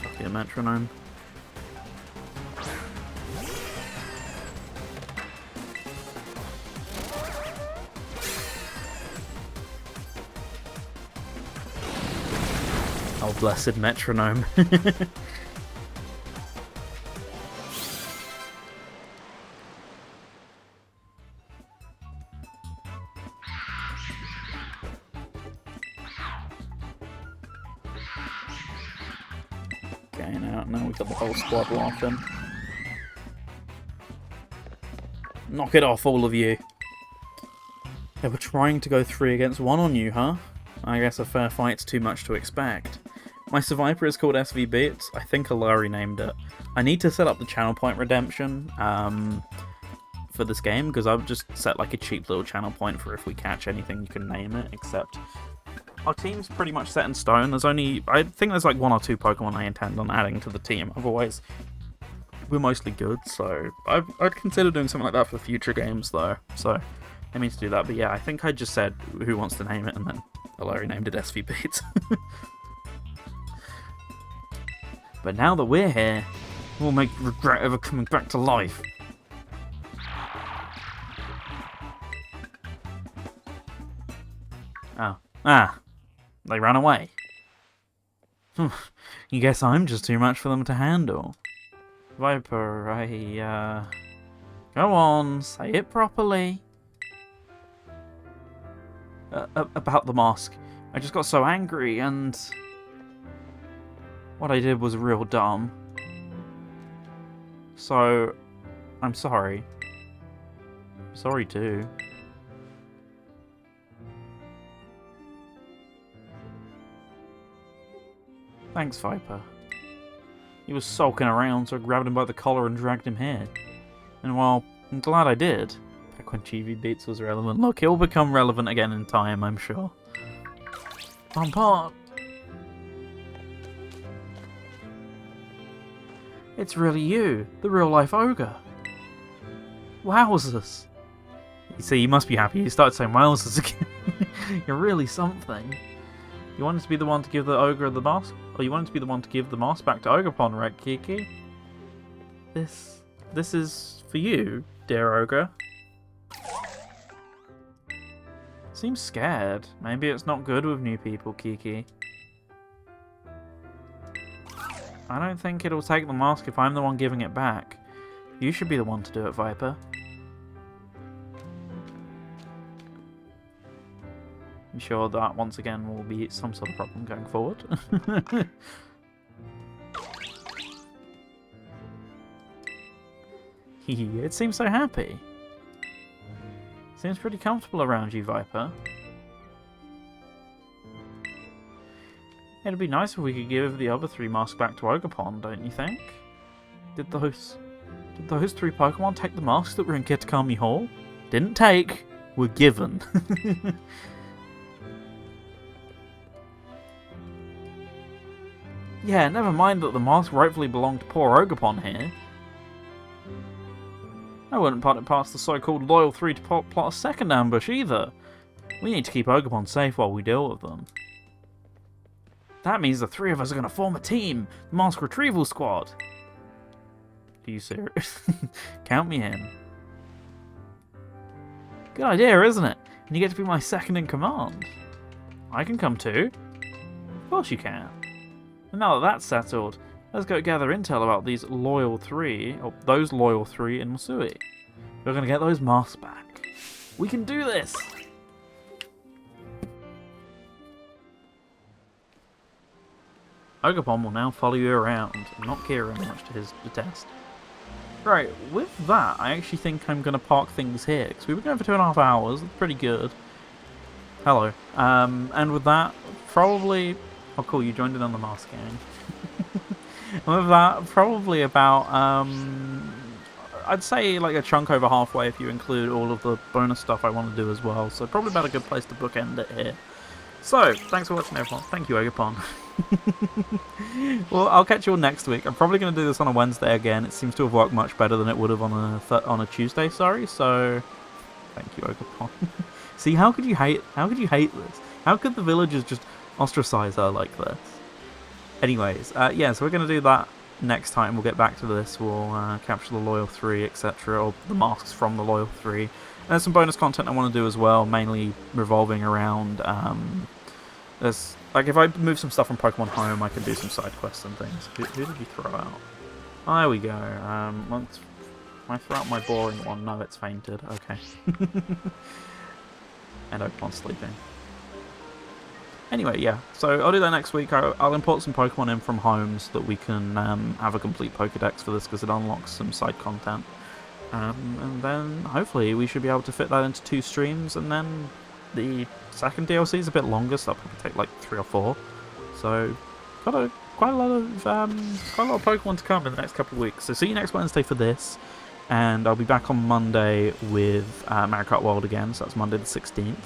Speaker 1: Fucking metronome. Oh, blessed metronome. Okay, now we've got the whole squad laughing. Knock it off, all of you. They were trying to go 3 against 1 on you, huh? I guess a fair fight's too much to expect. My Survivor is called SV Beats. I think Alari named it. I need to set up the channel point redemption for this game, because I've just set like a cheap little channel point for if we catch anything you can name it, except our team's pretty much set in stone. There's only, I think there's like 1 or 2 Pokemon I intend on adding to the team. Otherwise, we're mostly good, so I'd consider doing something like that for future games though. So I mean to do that, but yeah, I think I just said who wants to name it, and then Larry named it SV Beats. But now that we're here, we'll make regret ever coming back to life. Oh. Ah. They ran away. You guess I'm just too much for them to handle. Viper, go on, say it properly. About the mask. I just got so angry and... What I did was real dumb. So, I'm sorry. I'm sorry too. Thanks, Viper. He was sulking around, so I grabbed him by the collar and dragged him here. And well, I'm glad I did. Back when TV Beats was relevant. Look, he'll become relevant again in time, I'm sure. Bump on! It's really you, the real-life ogre. Wowzers! You see, you must be happy you started saying wowzers again. You're really something. You wanted to be the one to give the ogre the mask? Or you wanted to be the one to give the mask back to Ogerpon, right, Kiki? This is for you, dear ogre. Seems scared. Maybe it's not good with new people, Kiki. I don't think it'll take the mask if I'm the one giving it back. You should be the one to do it, Viper. I'm sure that, once again, will be some sort of problem going forward. It seems so happy. Seems pretty comfortable around you, Viper. It'd be nice if we could give the other 3 masks back to Ogerpon, don't you think? Did those 3 Pokemon take the masks that were in Kitakami Hall? Didn't take, were given. Yeah, never mind that the mask rightfully belonged to poor Ogerpon here. I wouldn't put it past the so-called loyal 3 to plot a second ambush either. We need to keep Ogerpon safe while we deal with them. That means the 3 of us are going to form a team, the Mask Retrieval Squad. Are you serious? Count me in. Good idea, isn't it? And you get to be my second in command. I can come too. Of course you can. And now that that's settled, let's go gather intel about these loyal 3, or those loyal 3 in Masui. We're going to get those masks back. We can do this! Ogerpon will now follow you around, and not Kieran, much to his detest. Right, with that, I actually think I'm going to park things here, because we were going for 2.5 hours, that's pretty good. Hello. And with that, probably... Oh cool, you joined in on the mask gang. And with that, probably about, I'd say like a chunk over halfway if you include all of the bonus stuff I want to do as well, so probably about a good place to bookend it here. So, thanks for watching everyone. Thank you, Ogerpon. Well, I'll catch you all next week. I'm probably going to do this on a Wednesday again. It seems to have worked much better than it would have on a Tuesday, sorry, so... Thank you, Ogerpon. See, how could you hate this? How could the villagers just ostracize her like this? Anyways, yeah, so we're going to do that next time. We'll get back to this. We'll capture the Loyal 3, etc., or the masks from the Loyal 3. And there's some bonus content I want to do as well, mainly revolving around... there's, like, if I move some stuff from Pokemon Home, I can do some side quests and things. Who did you throw out? Oh, there we go. Once I throw out my boring one, no, it's fainted. Okay. And Ogerpon's sleeping. Anyway, yeah, so I'll do that next week. I'll import some Pokemon in from home so that we can have a complete Pokedex for this, because it unlocks some side content. And then, hopefully, we should be able to fit that into 2 streams, and then the second DLC is a bit longer, so that'll probably take like 3 or 4. So, quite a lot of Pokemon to come in the next couple of weeks. So see you next Wednesday for this, and I'll be back on Monday with Mario Kart World again, so that's Monday the 16th.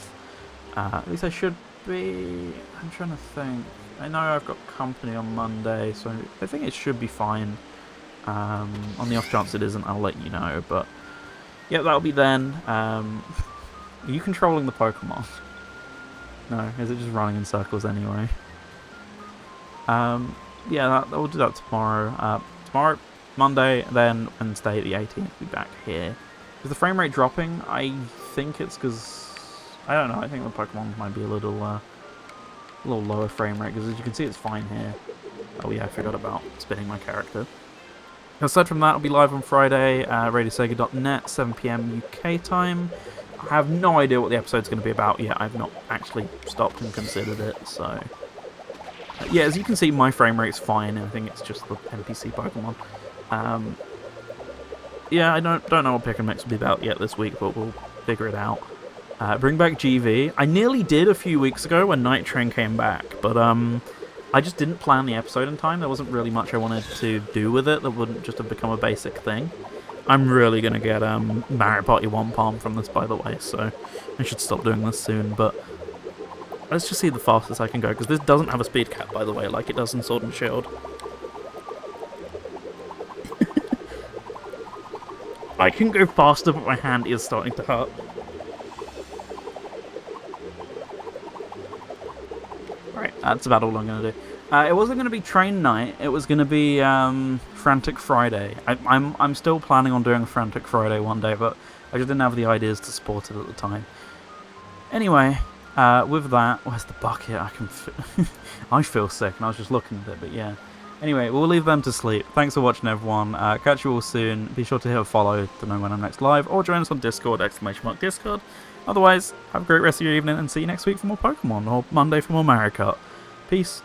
Speaker 1: At least I should be... I'm trying to think. I know I've got company on Monday, so I think it should be fine. On the off chance it isn't, I'll let you know, but yeah, that'll be then. Are you controlling the Pokemon? No, is it just running in circles anyway? Yeah, we'll do that tomorrow. Tomorrow, Monday, then Wednesday the 18th, we'll be back here. Is the frame rate dropping? I think it's because... I don't know, I think the Pokemon might be a little lower frame rate, because as you can see it's fine here. Oh yeah, I forgot about spinning my character. Aside from that, I'll be live on Friday, radiosega.net, 7 PM UK time. I have no idea what the episode's going to be about yet. I've not actually stopped and considered it, so... Yeah, as you can see, my frame rate's fine. I think it's just the NPC Pokemon. Yeah, I don't know what Pick and Mix will be about yet this week, but we'll figure it out. Bring back GV. I nearly did a few weeks ago when Night Train came back, but I just didn't plan the episode in time. There wasn't really much I wanted to do with it that wouldn't just have become a basic thing. I'm really going to get Mario Party 1 Palm from this, by the way, so I should stop doing this soon, but let's just see the fastest I can go, because this doesn't have a speed cap, by the way, like it does in Sword and Shield. I can go faster, but my hand is starting to hurt. Right, that's about all I'm going to do. It wasn't going to be Train Night, it was going to be Frantic Friday. I'm still planning on doing Frantic Friday one day, but I just didn't have the ideas to support it at the time. Anyway, with that, where's the bucket? I feel sick, and I was just looking at it, but yeah. Anyway, we'll leave them to sleep. Thanks for watching, everyone. Catch you all soon. Be sure to hit a follow to know when I'm next live, or join us on Discord, !Discord. Otherwise, have a great rest of your evening, and see you next week for more Pokemon, or Monday for more Mario Kart. Peace.